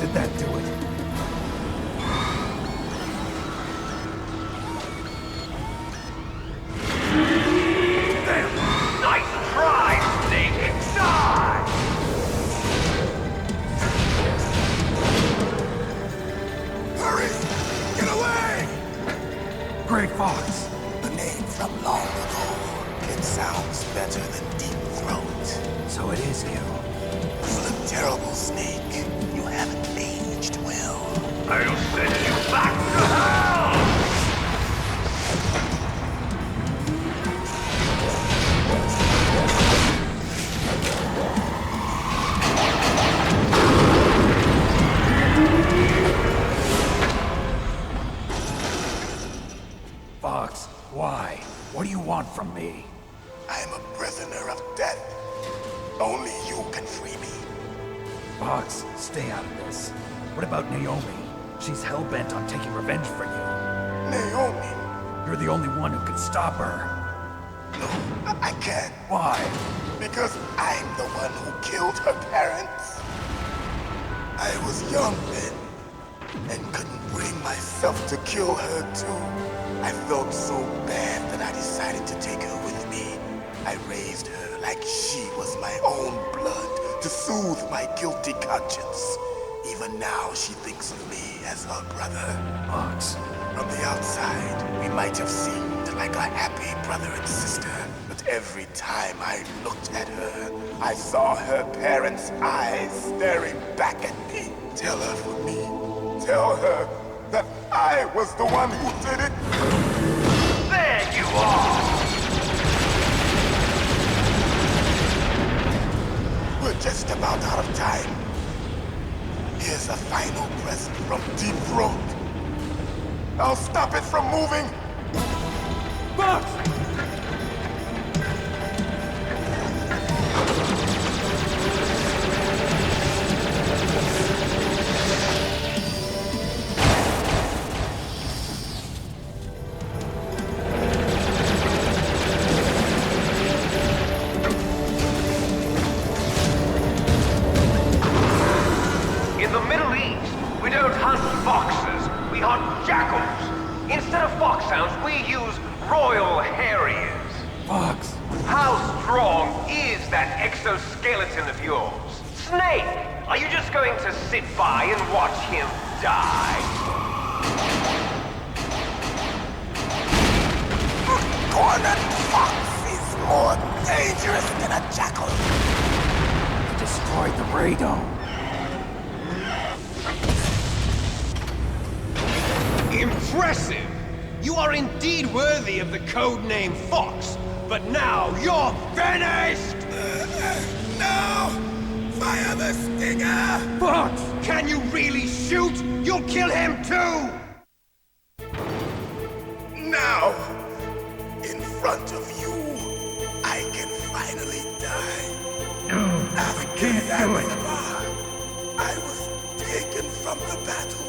Did that do it? Nice try, Snake! Die! Hurry! Get away! Grey Fox! The name from long ago. It sounds better than Deep Throat. So it is you. You look terrible, Snake. You haven't aged well. I'll send you back to hell! Fox, why? What do you want from me? I am a prisoner of death. Only you can free me. Fox, stay out of this. What about Naomi? She's hell-bent on taking revenge for you. Naomi? You're the only one who can stop her. No, I can't. Why? Because I'm the one who killed her parents. I was young then, and couldn't bring myself to kill her too. I felt so bad that I decided to take her with me. I raised her like she was my own blood to soothe my guilty conscience. Even now, she thinks of me as her brother. Fox. From the outside, we might have seemed like a happy brother and sister, but every time I looked at her, I saw her parents' eyes staring back at me. Tell her for me. Tell her that I was the one who did it. There you are! We're just about out of time. Here's a final present from Deep Throat. I'll stop it from moving. Fox! In the Middle East, we don't hunt foxes, we hunt jackals. Instead of foxhounds, we use royal harriers. Fox! How strong is that exoskeleton of yours? Snake, are you just going to sit by and watch him die? Cornered fox is more dangerous than a jackal. You destroyed the radome. Impressive! You are indeed worthy of the codename Fox, but now you're finished! No! Fire the stinger! Fox! Can you really shoot? You'll kill him too! Now, in front of you, I can finally die. No, I can't do it. I was taken from the battle.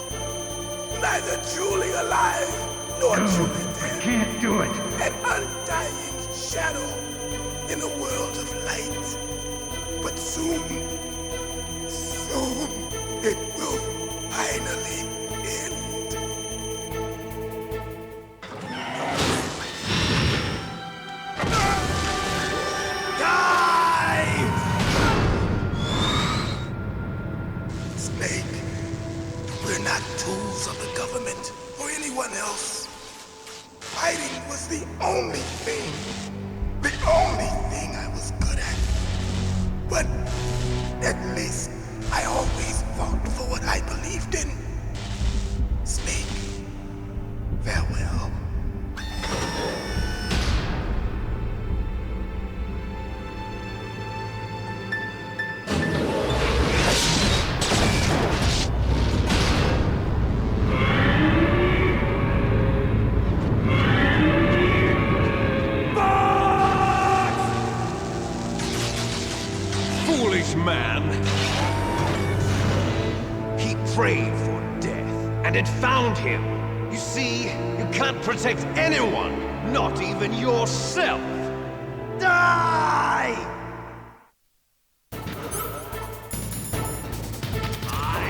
Neither truly alive, nor truly I dead. can't do it. An undying shadow in a world of light. But soon, it will finally end. Die! Snake, we're not tools of the government or anyone else. Fighting was the only thing I was good at. But at least I always fought for what I believed in. Snake, farewell. Foolish man! He prayed for death, and it found him. You see, you can't protect anyone, not even yourself. Die! I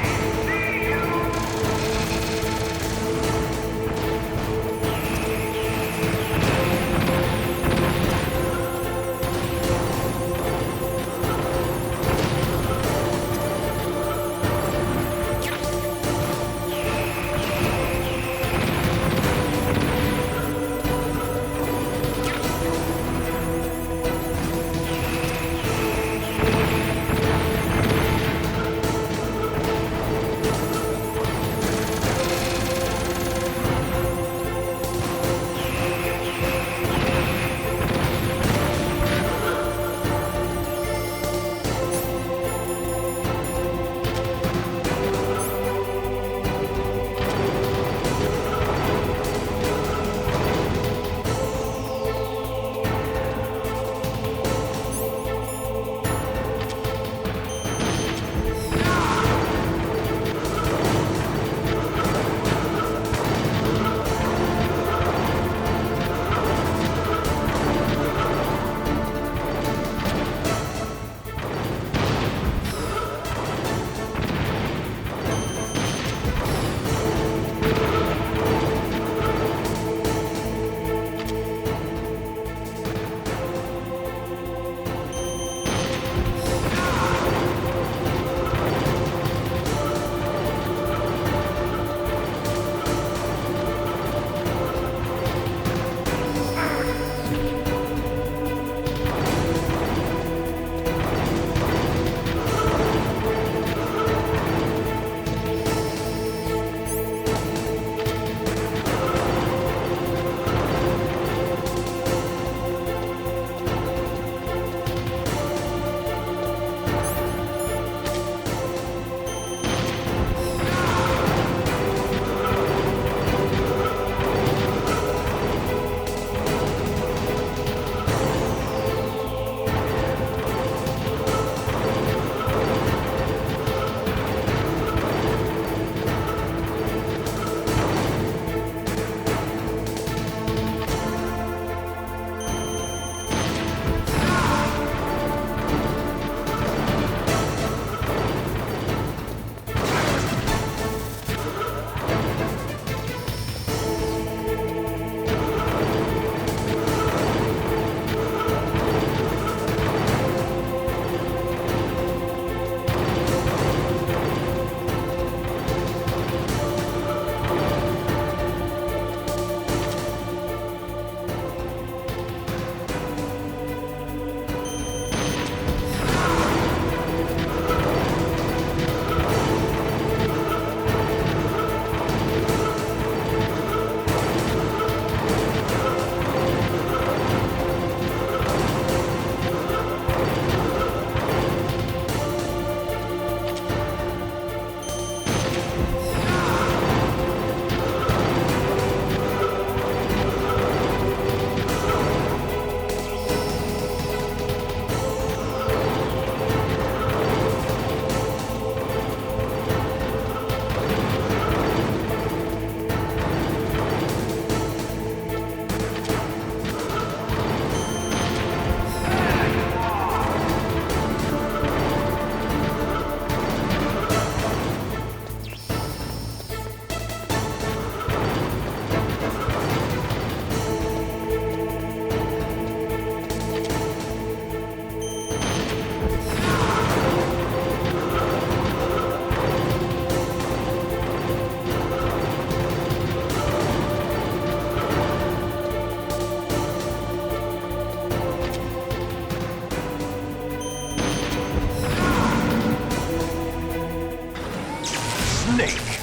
snake!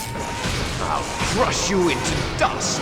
I'll crush you into dust!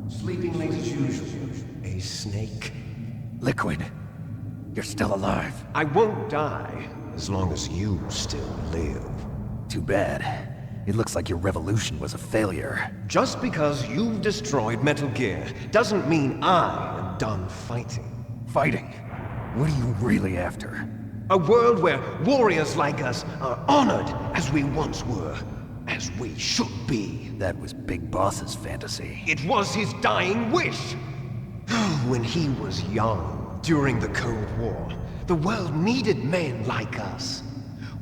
Sleeping late as usual. A snake. Liquid, you're still alive. I won't die as long as you still live. Too bad. It looks like your revolution was a failure. Just because you've destroyed Metal Gear doesn't mean I am done fighting. Fighting? What are you really after? A world where warriors like us are honored as we once were, as we should be. That was Big Boss's fantasy. It was his dying wish! When he was young, during the Cold War, the world needed men like us.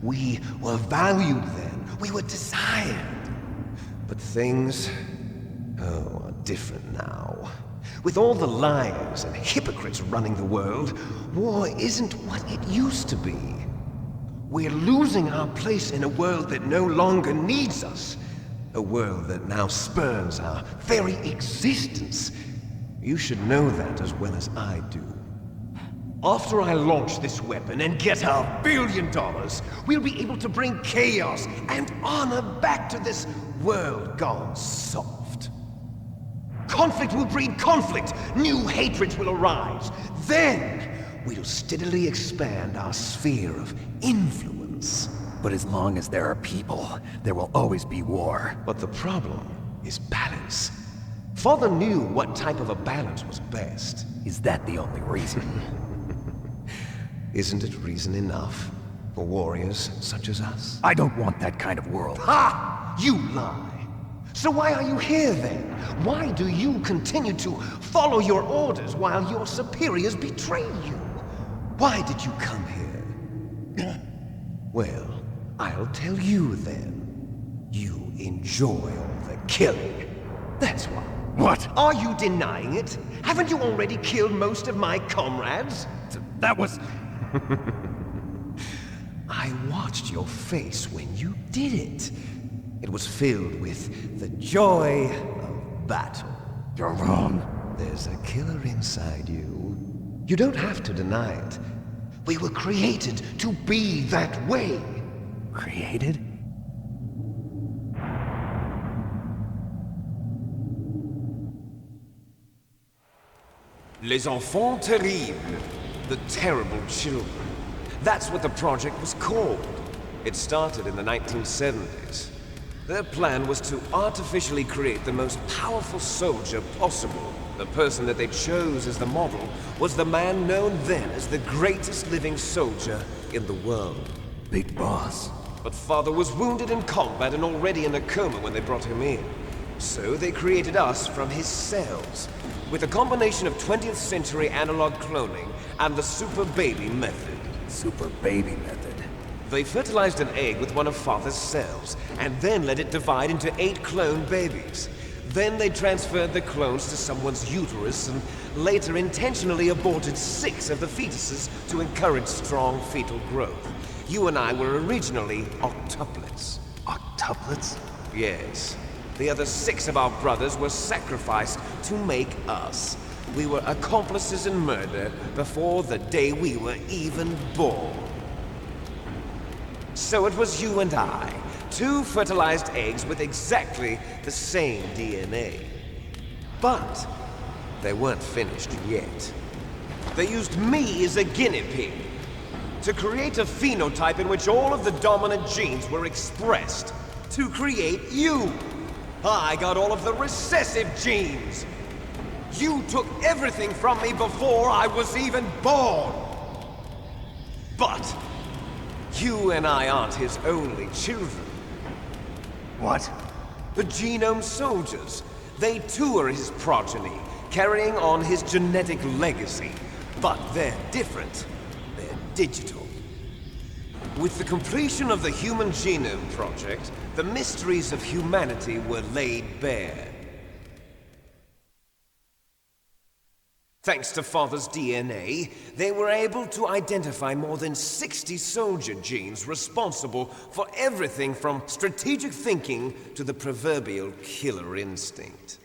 We were valued then. We were desired. But things, are different now. With all the liars and hypocrites running the world, war isn't what it used to be. We're losing our place in a world that no longer needs us. A world that now spurns our very existence. You should know that as well as I do. After I launch this weapon and get our $1 billion, we'll be able to bring chaos and honor back to this world gone soft. Conflict will breed conflict. New hatreds will arise. Then, we'll steadily expand our sphere of influence. But as long as there are people, there will always be war. But the problem is balance. Father knew what type of a balance was best. Is that the only reason? Isn't it reason enough for warriors such as us? I don't want that kind of world. Ha! You lie! So why are you here then? Why do you continue to follow your orders while your superiors betray you? Why did you come here? Well, I'll tell you then. You enjoy all the killing. That's why. What? Are you denying it? Haven't you already killed most of my comrades? That was... I watched your face when you did it. It was filled with the joy of battle. You're wrong. There's a killer inside you. You don't have to deny it. We were created to be that way. Created? Les enfants terribles. The terrible children. That's what the project was called. It started in the 1970s. Their plan was to artificially create the most powerful soldier possible. The person that they chose as the model was the man known then as the greatest living soldier in the world. Big Boss. But Father was wounded in combat and already in a coma when they brought him in. So they created us from his cells, with a combination of 20th century analog cloning and the super baby method. Super baby method. They fertilized an egg with one of Father's cells, and then let it divide into 8 clone babies. Then they transferred the clones to someone's uterus and later intentionally aborted 6 of the fetuses to encourage strong fetal growth. You and I were originally octuplets. Octuplets? Yes. The other 6 of our brothers were sacrificed to make us. We were accomplices in murder before the day we were even born. So it was you and I, 2 fertilized eggs with exactly the same DNA. But they weren't finished yet. They used me as a guinea pig to create a phenotype in which all of the dominant genes were expressed. To create you! I got all of the recessive genes! You took everything from me before I was even born! But you and I aren't his only children. What? The Genome Soldiers. They too are his progeny, carrying on his genetic legacy. But they're different. They're digital. With the completion of the Human Genome Project, the mysteries of humanity were laid bare. Thanks to Father's DNA, they were able to identify more than 60 soldier genes responsible for everything from strategic thinking to the proverbial killer instinct.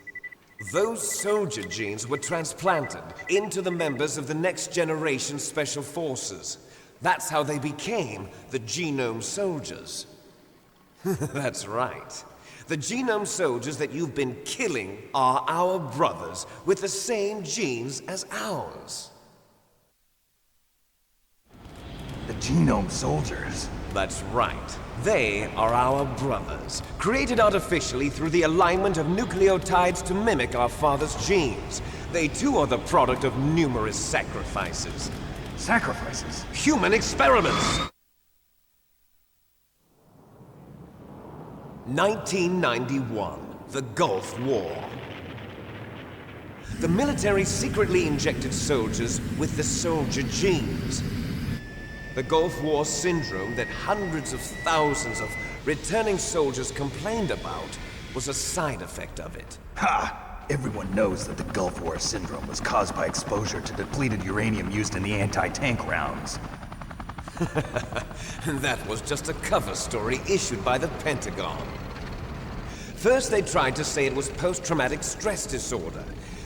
Those soldier genes were transplanted into the members of the next generation Special Forces. That's how they became the Genome Soldiers. That's right. The Genome Soldiers that you've been killing are our brothers with the same genes as ours. The Genome Soldiers? That's right. They are our brothers, created artificially through the alignment of nucleotides to mimic our father's genes. They too are the product of numerous sacrifices. Sacrifices? Human experiments! 1991, the Gulf War. The military secretly injected soldiers with the soldier genes. The Gulf War syndrome that hundreds of thousands of returning soldiers complained about was a side effect of it. Ha! Everyone knows that the Gulf War syndrome was caused by exposure to depleted uranium used in the anti-tank rounds. That was just a cover story issued by the Pentagon. First they tried to say it was post-traumatic stress disorder,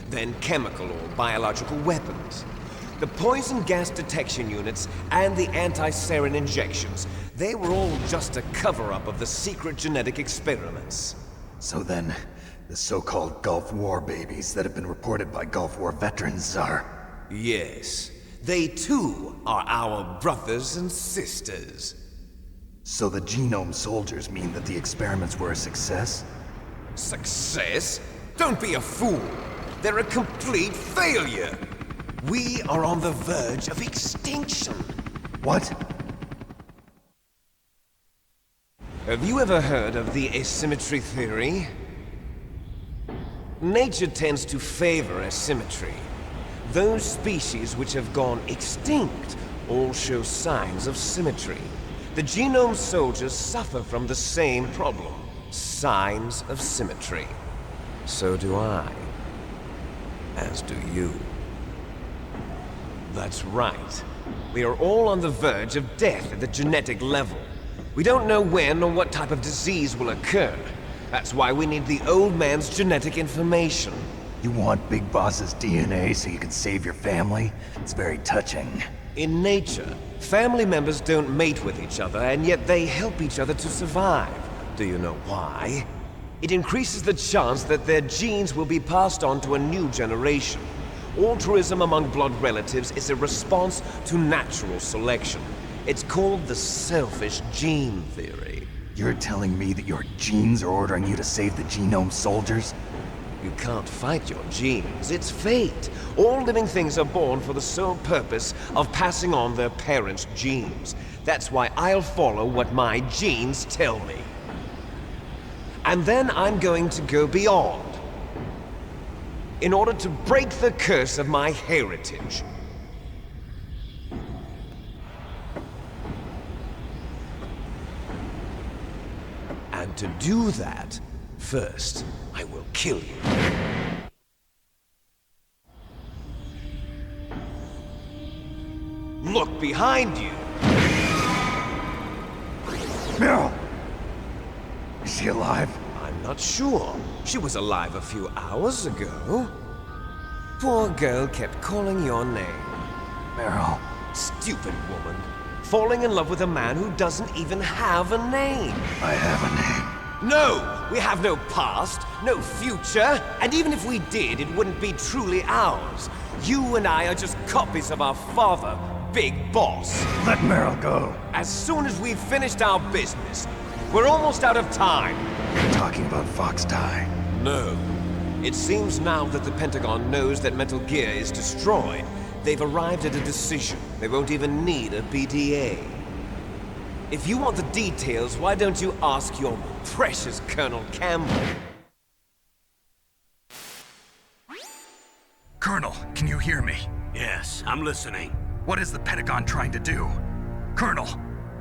then chemical or biological weapons. The poison gas detection units and the anti-sarin injections, they were all just a cover-up of the secret genetic experiments. So then, the so-called Gulf War babies that have been reported by Gulf War veterans are... Yes. They too are our brothers and sisters. So the Genome Soldiers mean that the experiments were a success? Success? Don't be a fool! They're a complete failure! We are on the verge of extinction. What? Have you ever heard of the asymmetry theory? Nature tends to favor asymmetry. Those species which have gone extinct all show signs of symmetry. The Genome Soldiers suffer from the same problem. Signs of symmetry. So do I. As do you. That's right. We are all on the verge of death at the genetic level. We don't know when or what type of disease will occur. That's why we need the old man's genetic information. You want Big Boss's DNA so you can save your family? It's very touching. In nature, family members don't mate with each other, and yet they help each other to survive. Do you know why? It increases the chance that their genes will be passed on to a new generation. Altruism among blood relatives is a response to natural selection. It's called the selfish gene theory. You're telling me that your genes are ordering you to save the Genome Soldiers? You can't fight your genes. It's fate. All living things are born for the sole purpose of passing on their parents' genes. That's why I'll follow what my genes tell me. And then I'm going to go beyond. In order to break the curse of my heritage. And to do that, first, I will kill you. Look behind you! Meryl! Is she alive? I'm not sure. She was alive a few hours ago. Poor girl kept calling your name. Meryl. Stupid woman. Falling in love with a man who doesn't even have a name. I have a name. No! We have no past, no future, and even if we did, it wouldn't be truly ours. You and I are just copies of our father, Big Boss. Let Meryl go. As soon as we've finished our business, we're almost out of time. You're talking about Fox Die. No. It seems now that the Pentagon knows that Metal Gear is destroyed, they've arrived at a decision. They won't even need a BDA. If you want the details, why don't you ask your precious Colonel Campbell? Colonel, can you hear me? Yes, I'm listening. What is the Pentagon trying to do? Colonel,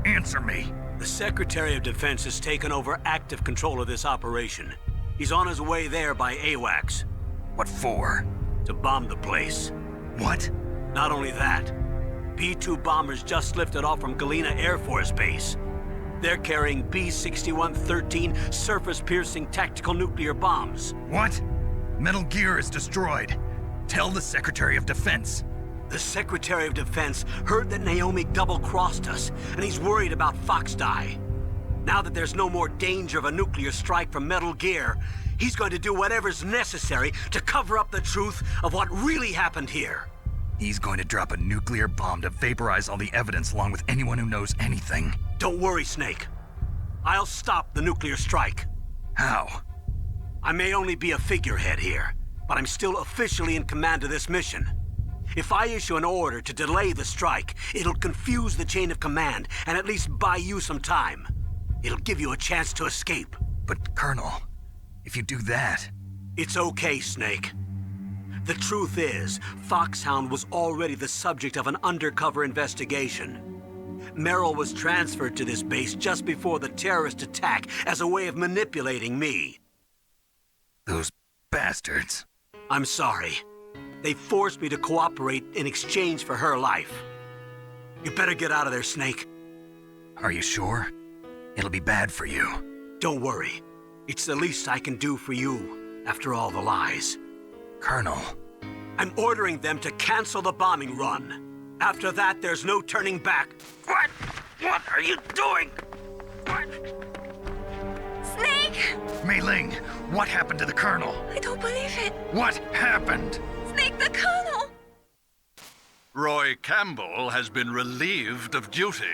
answer me. The Secretary of Defense has taken over active control of this operation. He's on his way there by AWACS. What for? To bomb the place. What? Not only that, B-2 bombers just lifted off from Galena Air Force Base. They're carrying B-6113 surface-piercing tactical nuclear bombs. What? Metal Gear is destroyed. Tell the Secretary of Defense. The Secretary of Defense heard that Naomi double-crossed us, and he's worried about Fox Die. Now that there's no more danger of a nuclear strike from Metal Gear, he's going to do whatever's necessary to cover up the truth of what really happened here. He's going to drop a nuclear bomb to vaporize all the evidence along with anyone who knows anything. Don't worry, Snake. I'll stop the nuclear strike. How? I may only be a figurehead here, but I'm still officially in command of this mission. If I issue an order to delay the strike, it'll confuse the chain of command and at least buy you some time. It'll give you a chance to escape. But, Colonel, if you do that... It's okay, Snake. The truth is, Foxhound was already the subject of an undercover investigation. Meryl was transferred to this base just before the terrorist attack as a way of manipulating me. Those bastards. I'm sorry. They forced me to cooperate in exchange for her life. You better get out of there, Snake. Are you sure? It'll be bad for you. Don't worry. It's the least I can do for you, after all the lies. Colonel. I'm ordering them to cancel the bombing run. After that, there's no turning back. What? What are you doing? What? Snake! Mei Ling, what happened to the Colonel? I don't believe it. What happened? Snake, the Colonel! Roy Campbell has been relieved of duty.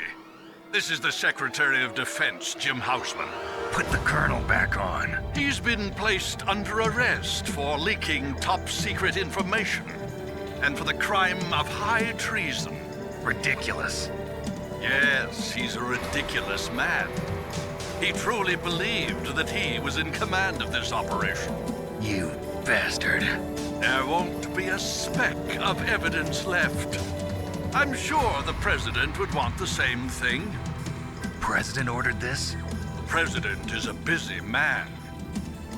This is the Secretary of Defense, Jim Houseman. Put the Colonel back on. He's been placed under arrest for leaking top-secret information and for the crime of high treason. Ridiculous. Yes, he's a ridiculous man. He truly believed that he was in command of this operation. You bastard. There won't be a speck of evidence left. I'm sure the President would want the same thing. President ordered this? President is a busy man.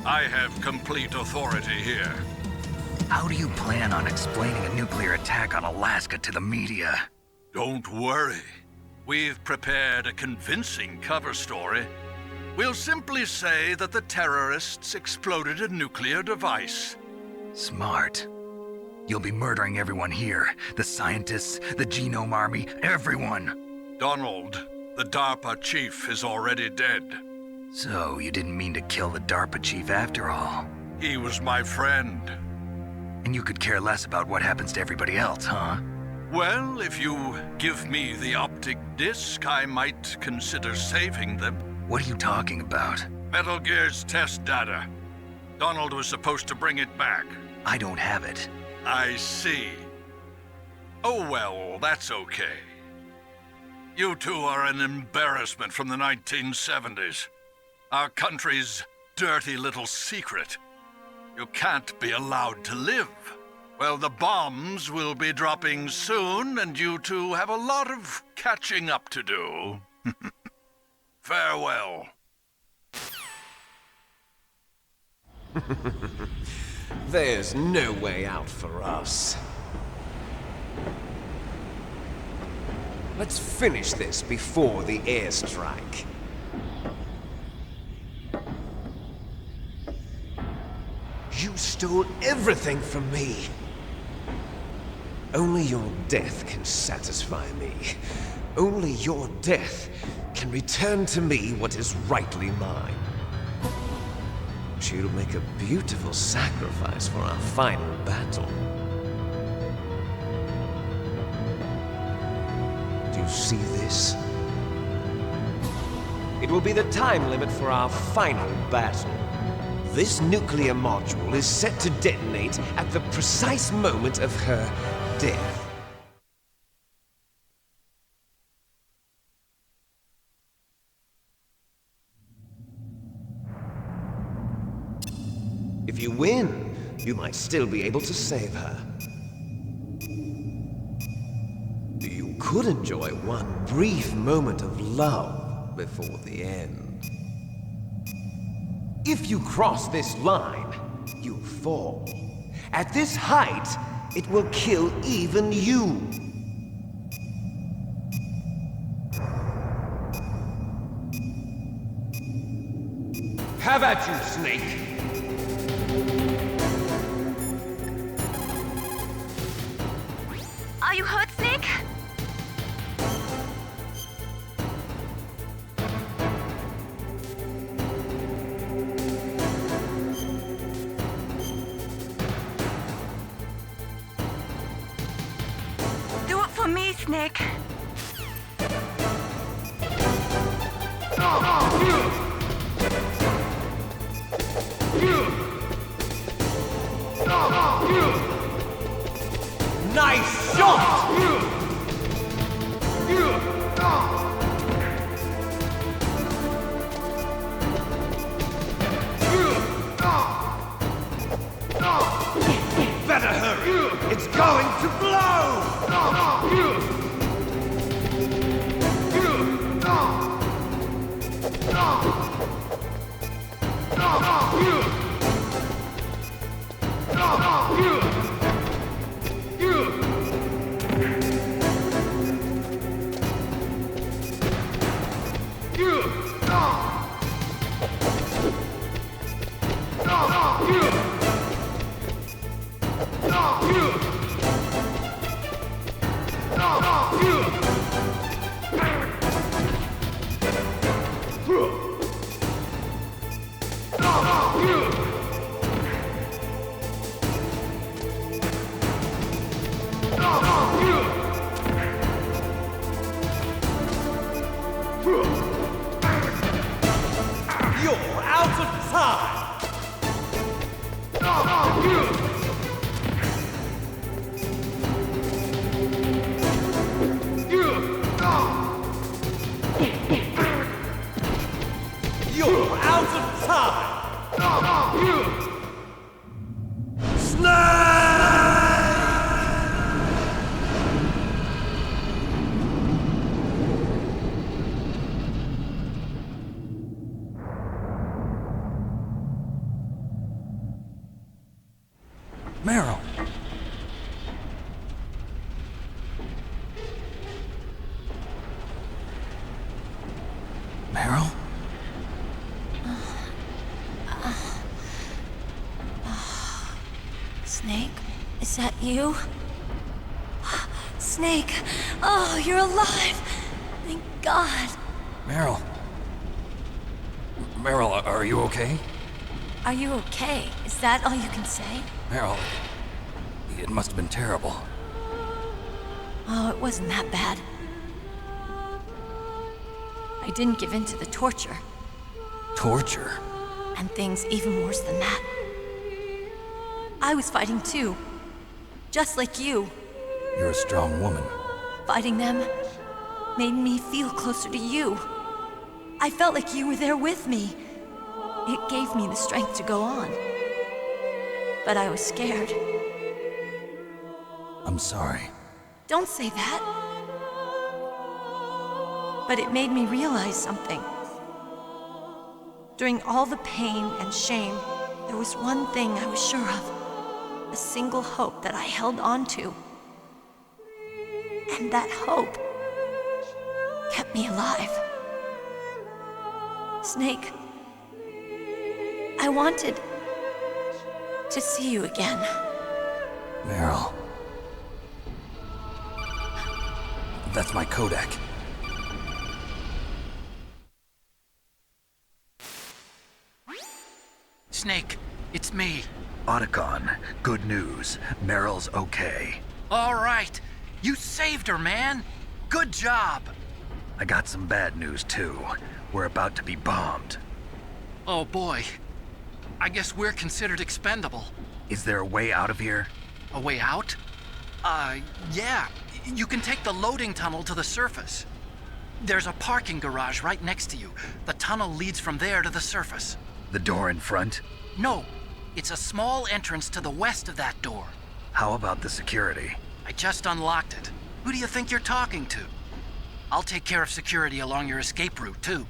I have complete authority here. How do you plan on explaining a nuclear attack on Alaska to the media? Don't worry. We've prepared a convincing cover story. We'll simply say that the terrorists exploded a nuclear device. Smart. You'll be murdering everyone here. The scientists, the Genome Army, everyone. Donald, the DARPA chief, is already dead. So, you didn't mean to kill the DARPA chief after all? He was my friend. And you could care less about what happens to everybody else, huh? Well, if you give me the optic disc, I might consider saving them. What are you talking about? Metal Gear's test data. Donald was supposed to bring it back. I don't have it. I see. Oh well, that's okay. You two are an embarrassment from the 1970s. Our country's dirty little secret. You can't be allowed to live. Well, the bombs will be dropping soon, and you two have a lot of catching up to do. Farewell. There's no way out for us. Let's finish this before the airstrike. You stole everything from me. Only your death can satisfy me. Only your death can return to me what is rightly mine. She'll make a beautiful sacrifice for our final battle. Do you see this? It will be the time limit for our final battle. This nuclear module is set to detonate at the precise moment of her death. If you win, you might still be able to save her. You could enjoy one brief moment of love before the end. If you cross this line, you'll fall. At this height, it will kill even you. Have at you, Snake! Are you hurt, Snake? Do it for me, Snake. Nice shot! Better hurry! It's going to blow! You're out of time! You're out of time! Meryl! Meryl? Snake, is that you? Snake, oh, you're alive! Thank God. Meryl? Meryl, are you okay? Are you okay? Is that all you can say? Meryl, it must have been terrible. Oh, it wasn't that bad. I didn't give in to the torture. Torture? And things even worse than that. I was fighting too. Just like you. You're a strong woman. Fighting them made me feel closer to you. I felt like you were there with me. It gave me the strength to go on. But I was scared. I'm sorry. Don't say that. But it made me realize something. During all the pain and shame, there was one thing I was sure of. A single hope that I held on to. And that hope kept me alive. Snake, I wanted to see you again. Meryl. That's my Kodak. Snake, it's me. Otacon, good news. Meryl's okay. All right. You saved her, man. Good job. I got some bad news, too. We're about to be bombed. Oh, boy. I guess we're considered expendable. Is there a way out of here? A way out? Yeah. You can take the loading tunnel to the surface. There's a parking garage right next to you. The tunnel leads from there to the surface. The door in front? No. It's a small entrance to the west of that door. How about the security? I just unlocked it. Who do you think you're talking to? I'll take care of security along your escape route, too.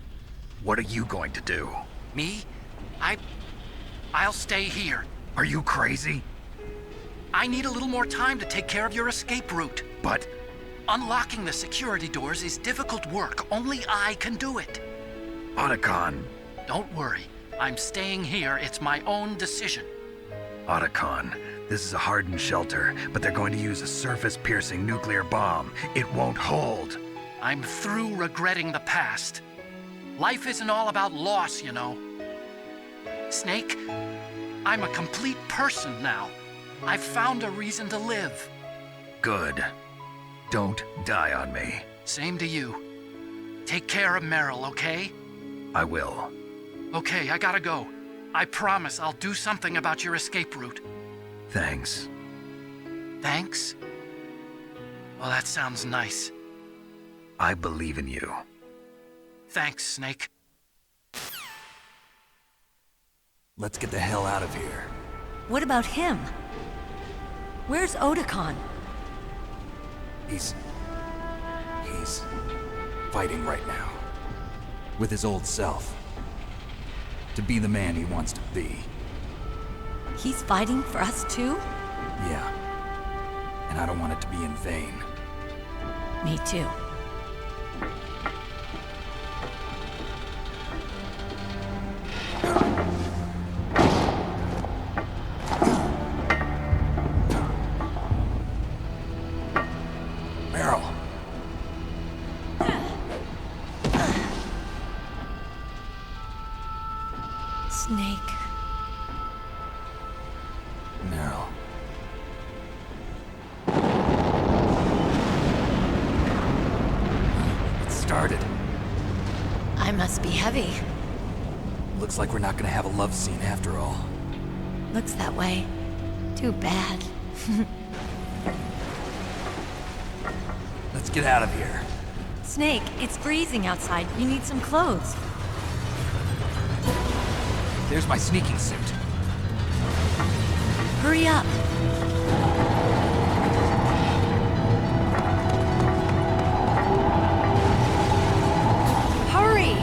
What are you going to do? Me? I'll stay here. Are you crazy? I need a little more time to take care of your escape route. But... Unlocking the security doors is difficult work. Only I can do it. Otacon. Don't worry. I'm staying here. It's my own decision. Otacon, this is a hardened shelter, but they're going to use a surface-piercing nuclear bomb. It won't hold. I'm through regretting the past. Life isn't all about loss, you know. Snake, I'm a complete person now. I've found a reason to live. Good. Don't die on me. Same to you. Take care of Meryl, okay? I will. Okay, I gotta go. I promise I'll do something about your escape route. Thanks. Thanks? Well, that sounds nice. I believe in you. Thanks, Snake. Let's get the hell out of here. What about him? Where's Otacon? He's fighting right now. With his old self. To be the man he wants to be. He's fighting for us too? Yeah. And I don't want it to be in vain. Me too. Meryl. Snake. Meryl. It started. I must be heavy. Looks like we're not gonna have a love scene after all. Looks that way. Too bad. Let's get out of here. Snake, it's freezing outside. You need some clothes. There's my sneaking suit. Hurry up. Hurry!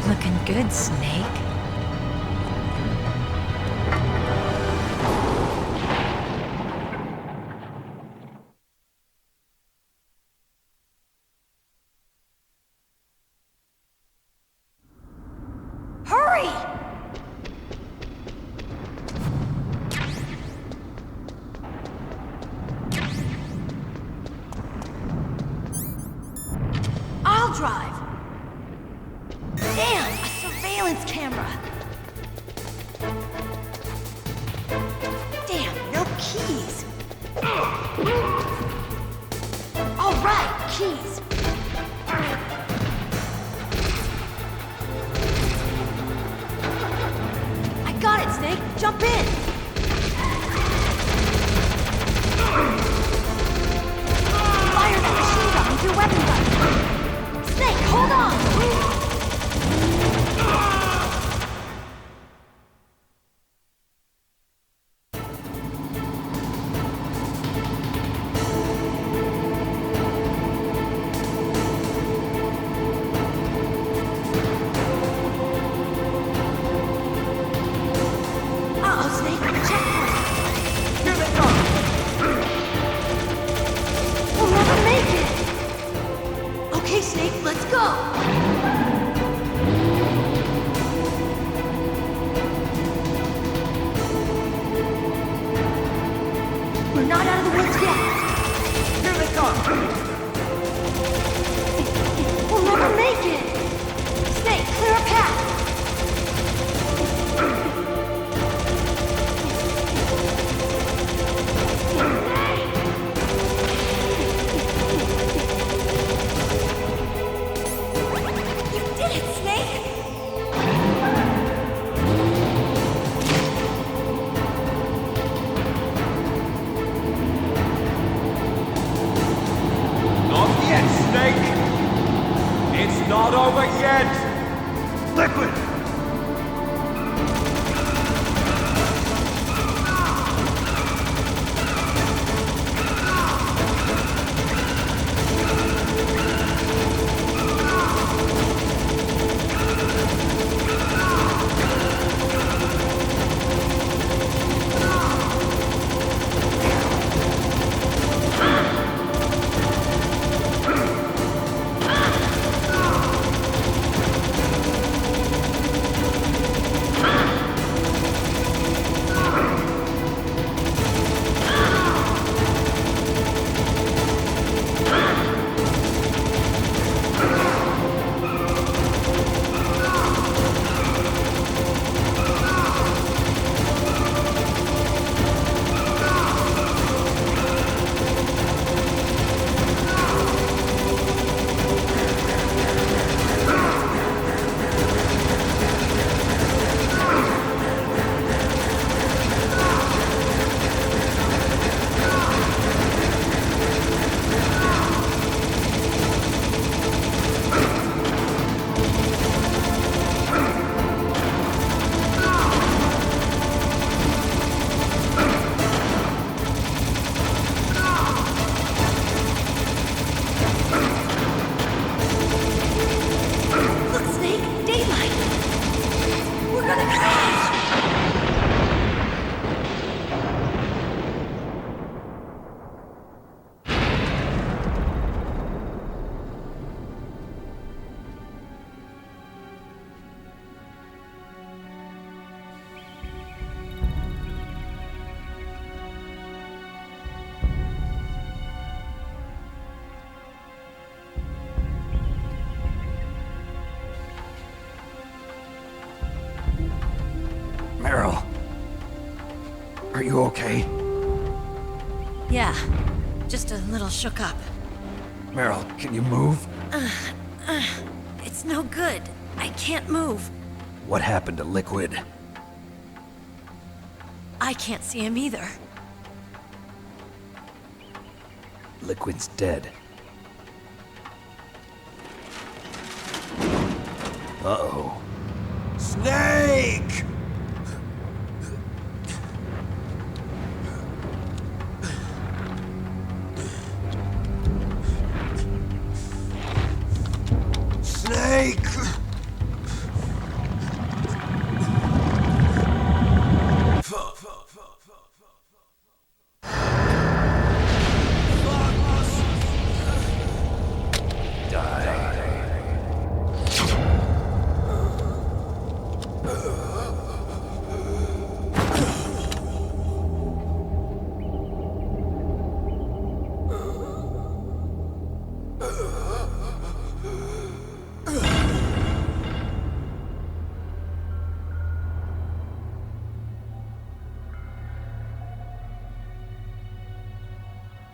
Looking good, Snake. Hurry! I'll drive. Damn, a surveillance camera. Damn, no keys. All right, keys. I got it, Snake. Jump in. Fire that machine gun with your weapon gun. Snake, hold on. Uh-oh, Snake. Checkpoint. Here they come! We'll never make it. Okay, Snake, let's go. We're not out of the woods yet. Here they come! We'll never make it. Snake, clear a path! You did it, Snake! Not yet, Snake! It's not over yet! Liquid! Look, Snake! Daylight! We're gonna crash! Meryl. Are you okay? Yeah, just a little shook up. Meryl, can you move? It's no good. I can't move. What happened to Liquid? I can't see him either. Liquid's dead. Uh-oh. Snake! Snake!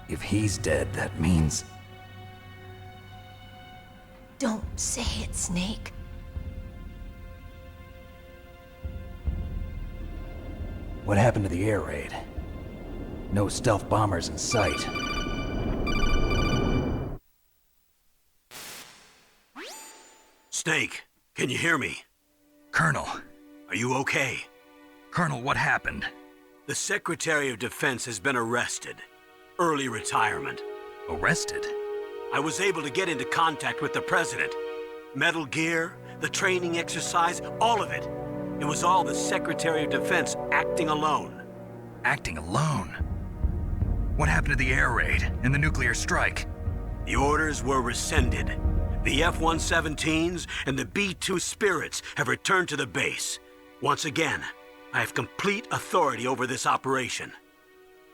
If he's dead, that means... Don't say it, Snake. What happened to the air raid? No stealth bombers in sight. Snake, can you hear me? Colonel. Are you okay? Colonel, what happened? The Secretary of Defense has been arrested. Early retirement. Arrested? I was able to get into contact with the President. Metal Gear, the training exercise, all of it. It was all the Secretary of Defense acting alone. Acting alone? What happened to the air raid and the nuclear strike? The orders were rescinded. The F-117s and the B-2 Spirits have returned to the base. Once again, I have complete authority over this operation.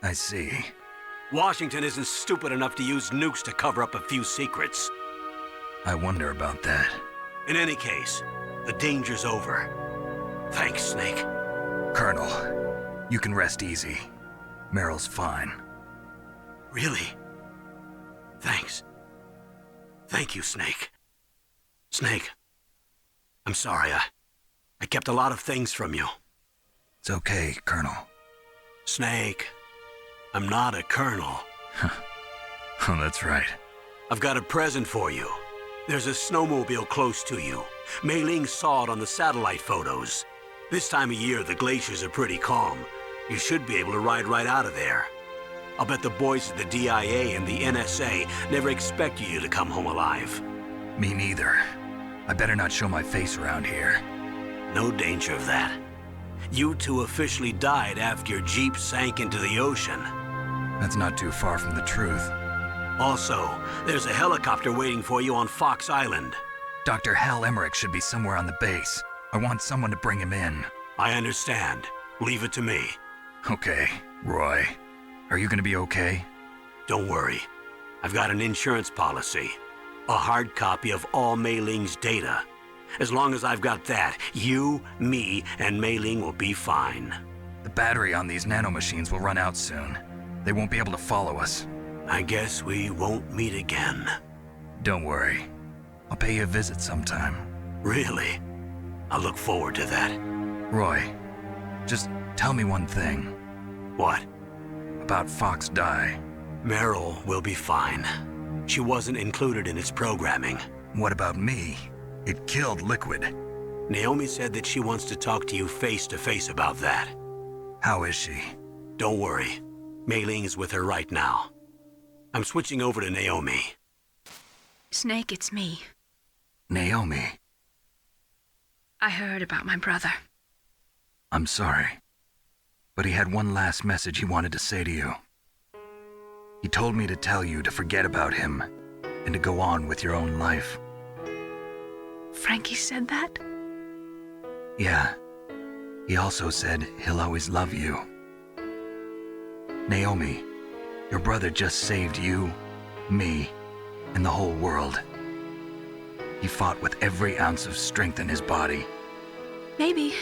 I see. Washington isn't stupid enough to use nukes to cover up a few secrets. I wonder about that. In any case, the danger's over. Thanks, Snake. Colonel, you can rest easy. Meryl's fine. Really? Thanks. Thank you, Snake. Snake, I'm sorry, I kept a lot of things from you. It's okay, Colonel. Snake, I'm not a colonel. Oh, that's right. I've got a present for you. There's a snowmobile close to you. Mei Ling saw it on the satellite photos. This time of year, the glaciers are pretty calm. You should be able to ride right out of there. I'll bet the boys at the DIA and the NSA never expected you to come home alive. Me neither. I better not show my face around here. No danger of that. You two officially died after your Jeep sank into the ocean. That's not too far from the truth. Also, there's a helicopter waiting for you on Fox Island. Dr. Hal Emmerich should be somewhere on the base. I want someone to bring him in. I understand. Leave it to me. Okay, Roy. Are you gonna be okay? Don't worry. I've got an insurance policy. A hard copy of all Mei Ling's data. As long as I've got that, you, me, and Mei Ling will be fine. The battery on these nanomachines will run out soon. They won't be able to follow us. I guess we won't meet again. Don't worry. I'll pay you a visit sometime. Really? I'll look forward to that. Roy, just tell me one thing. What? About Fox Die. Meryl will be fine. She wasn't included in its programming. What about me? It killed Liquid. Naomi said that she wants to talk to you face to face about that. How is she? Don't worry. Mei Ling is with her right now. I'm switching over to Naomi. Snake, it's me. Naomi. I heard about my brother. I'm sorry. But he had one last message he wanted to say to you. He told me to tell you to forget about him and to go on with your own life. Frankie said that? Yeah. He also said he'll always love you. Naomi, your brother just saved you, me, and the whole world. He fought with every ounce of strength in his body. Maybe.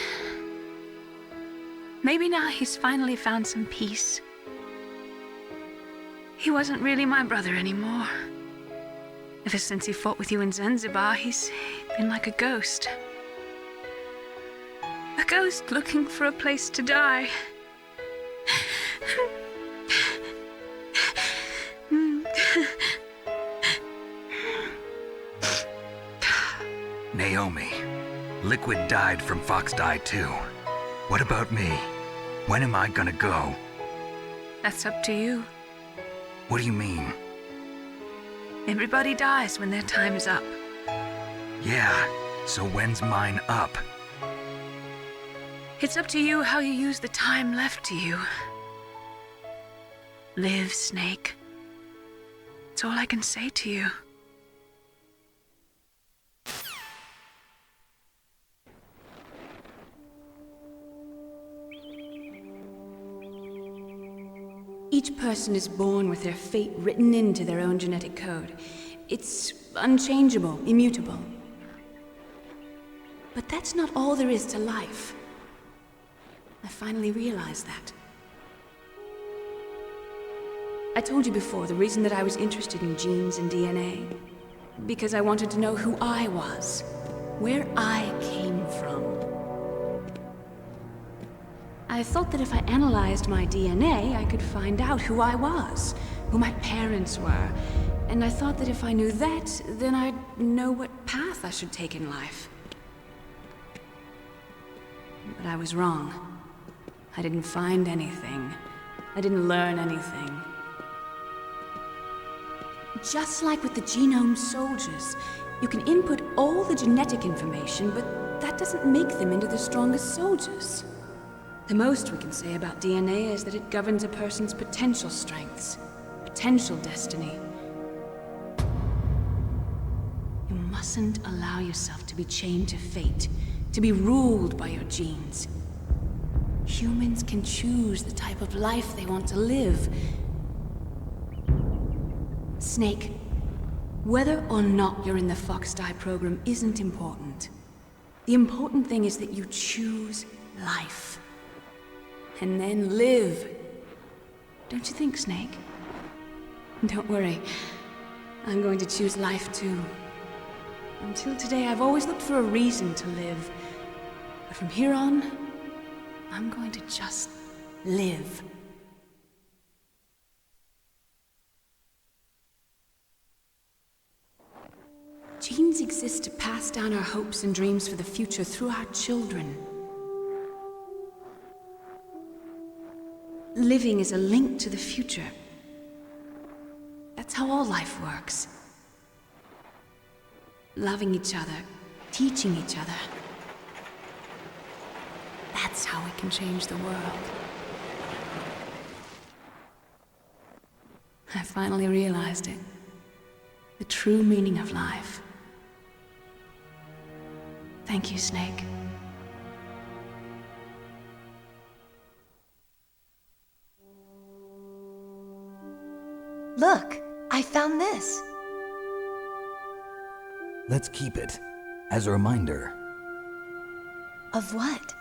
Maybe now he's finally found some peace. He wasn't really my brother anymore. Ever since he fought with you in Zanzibar, he's been like a ghost. A ghost looking for a place to die. Naomi, Liquid died from Fox Die too. What about me? When am I gonna go? That's up to you. What do you mean? Everybody dies when their time is up. Yeah, so when's mine up? It's up to you how you use the time left to you. Live, Snake. That's all I can say to you. Each person is born with their fate written into their own genetic code. It's unchangeable, immutable. But that's not all there is to life. I finally realized that. I told you before the reason that I was interested in genes and DNA. Because I wanted to know who I was, where I came from. I thought that if I analyzed my DNA, I could find out who I was, who my parents were. And I thought that if I knew that, then I'd know what path I should take in life. But I was wrong. I didn't find anything. I didn't learn anything. Just like with the genome soldiers, you can input all the genetic information, but that doesn't make them into the strongest soldiers. The most we can say about DNA is that it governs a person's potential strengths, potential destiny. You mustn't allow yourself to be chained to fate, to be ruled by your genes. Humans can choose the type of life they want to live. Snake, Whether or not you're in the Fox-Die program isn't important. The important thing is that you choose life. And then live. Don't you think, Snake? Don't worry. I'm going to choose life too. Until today, I've always looked for a reason to live. But from here on, I'm going to just live. Genes exist to pass down our hopes and dreams for the future through our children. Living is a link to the future. That's how all life works. Loving each other, teaching each other. That's how we can change the world. I finally realized it. The true meaning of life. Thank you, Snake. Look, I found this. Let's keep it as a reminder. Of what?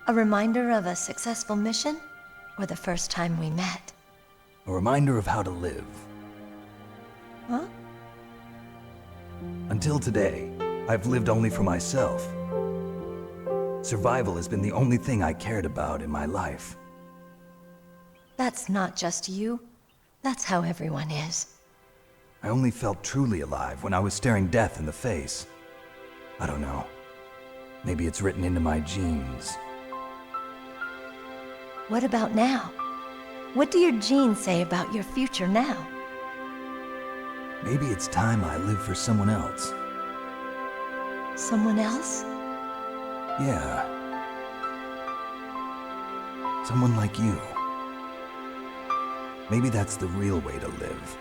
A reminder of a successful mission? Or the first time we met? A reminder of how to live. Huh? Until today, I've lived only for myself. Survival has been the only thing I cared about in my life. That's not just you. That's how everyone is. I only felt truly alive when I was staring death in the face. I don't know. Maybe it's written into my genes. What about now? What do your genes say about your future now? Maybe it's time I live for someone else. Someone else? Yeah. Someone like you. Maybe that's the real way to live.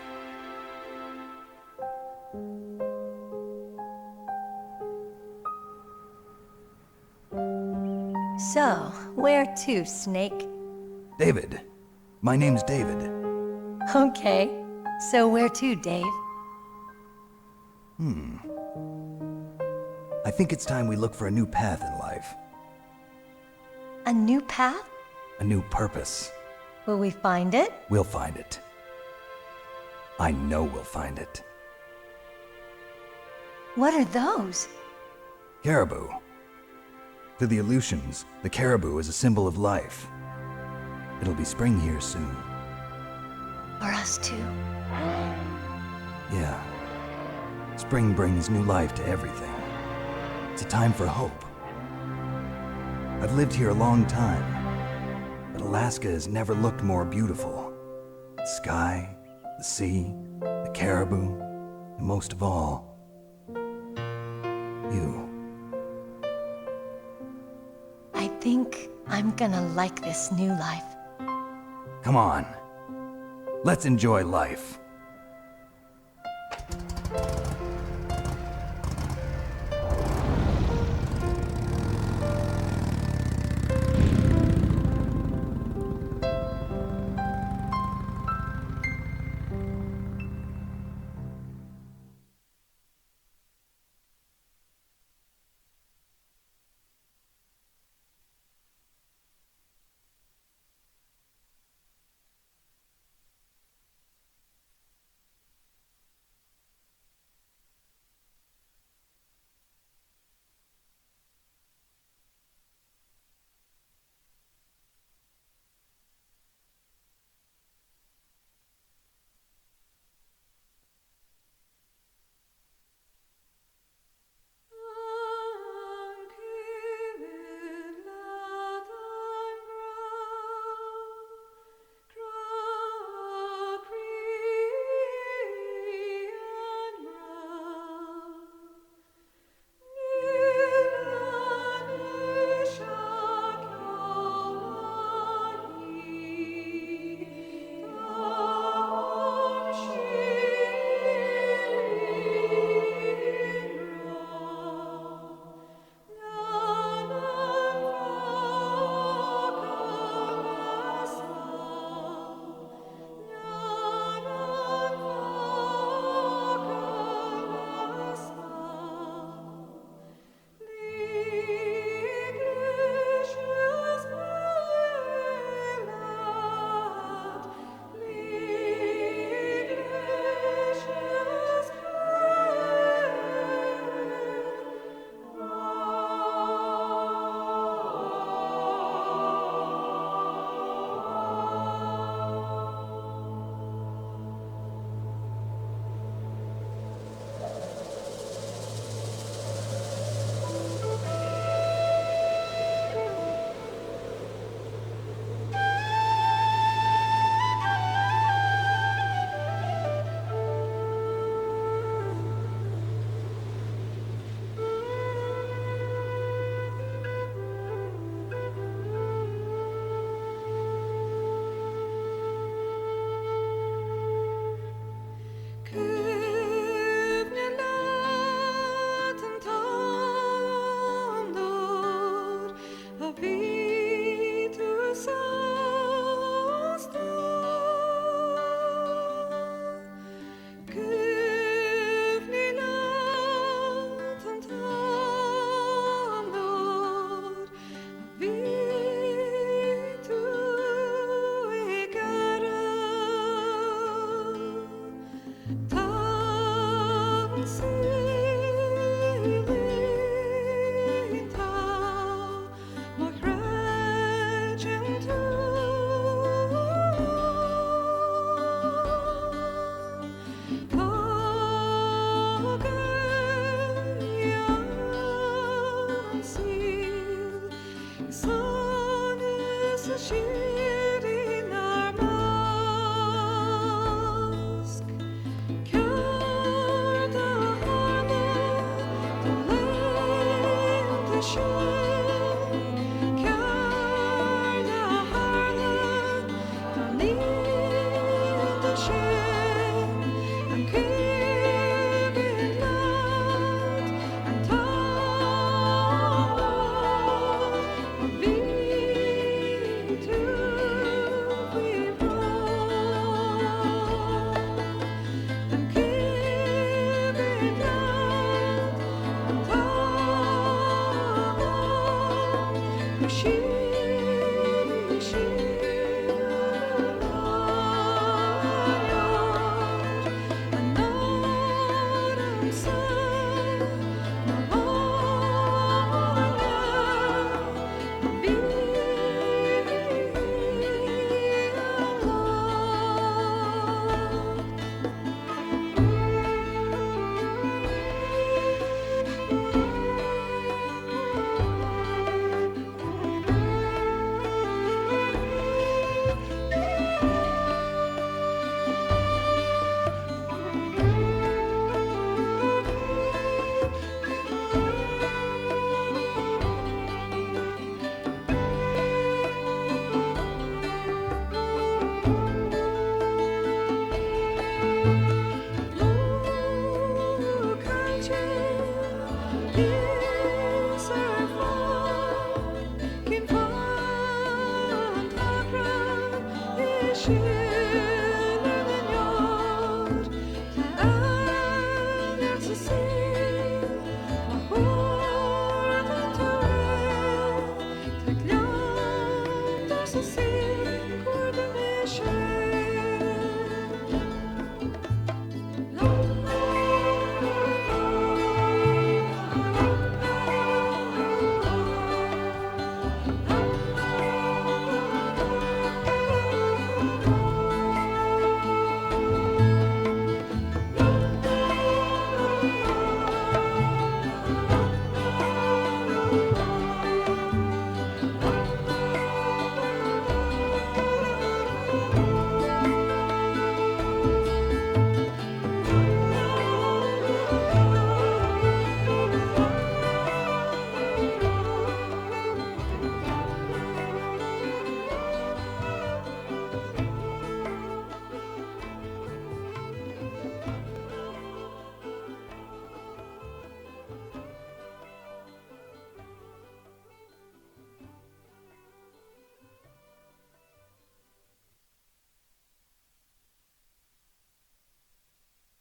So, where to, Snake? David. My name's David. Okay. So where to, Dave? I think it's time we look for a new path in life. A new path? A new purpose. Will we find it? We'll find it. I know we'll find it. What are those? Caribou. To the Aleutians, the caribou is a symbol of life. It'll be spring here soon. For us too. Yeah. Spring brings new life to everything. It's a time for hope. I've lived here a long time, but Alaska has never looked more beautiful. The sky, the sea, the caribou, and most of all, you. I think I'm gonna like this new life. Come on. Let's enjoy life.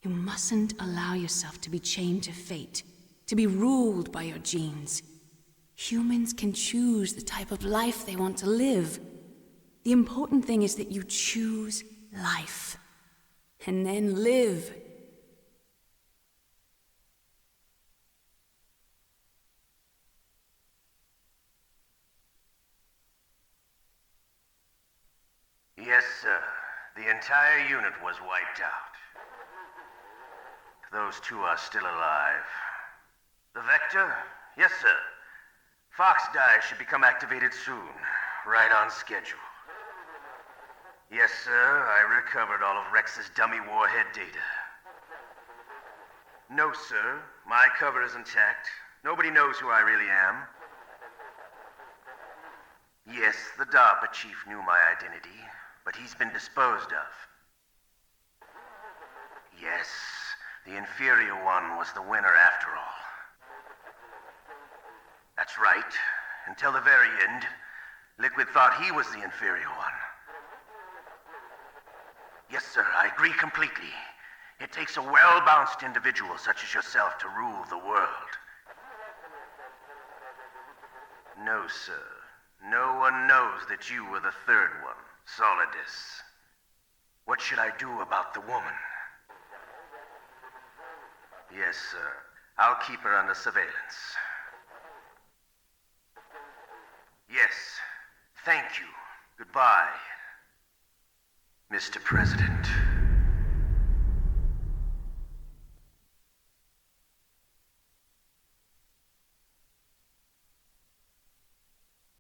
You mustn't allow yourself to be chained to fate, to be ruled by your genes. Humans can choose the type of life they want to live. The important thing is that you choose life, and then live. Yes, sir. The entire unit was wiped out. Those two are still alive. The Vector? Yes, sir. Fox die should become activated soon. Right on schedule. Yes, sir. I recovered all of Rex's dummy warhead data. No, sir. My cover is intact. Nobody knows who I really am. Yes, the DARPA chief knew my identity, but he's been disposed of. Yes, the inferior one was the winner after all. That's right. Until the very end, Liquid thought he was the inferior one. Yes, sir, I agree completely. It takes a well-balanced individual such as yourself to rule the world. No, sir. No one knows that you were the third one, Solidus. What should I do about the woman? Yes, sir. I'll keep her under surveillance. Yes. Thank you. Goodbye, Mr. President.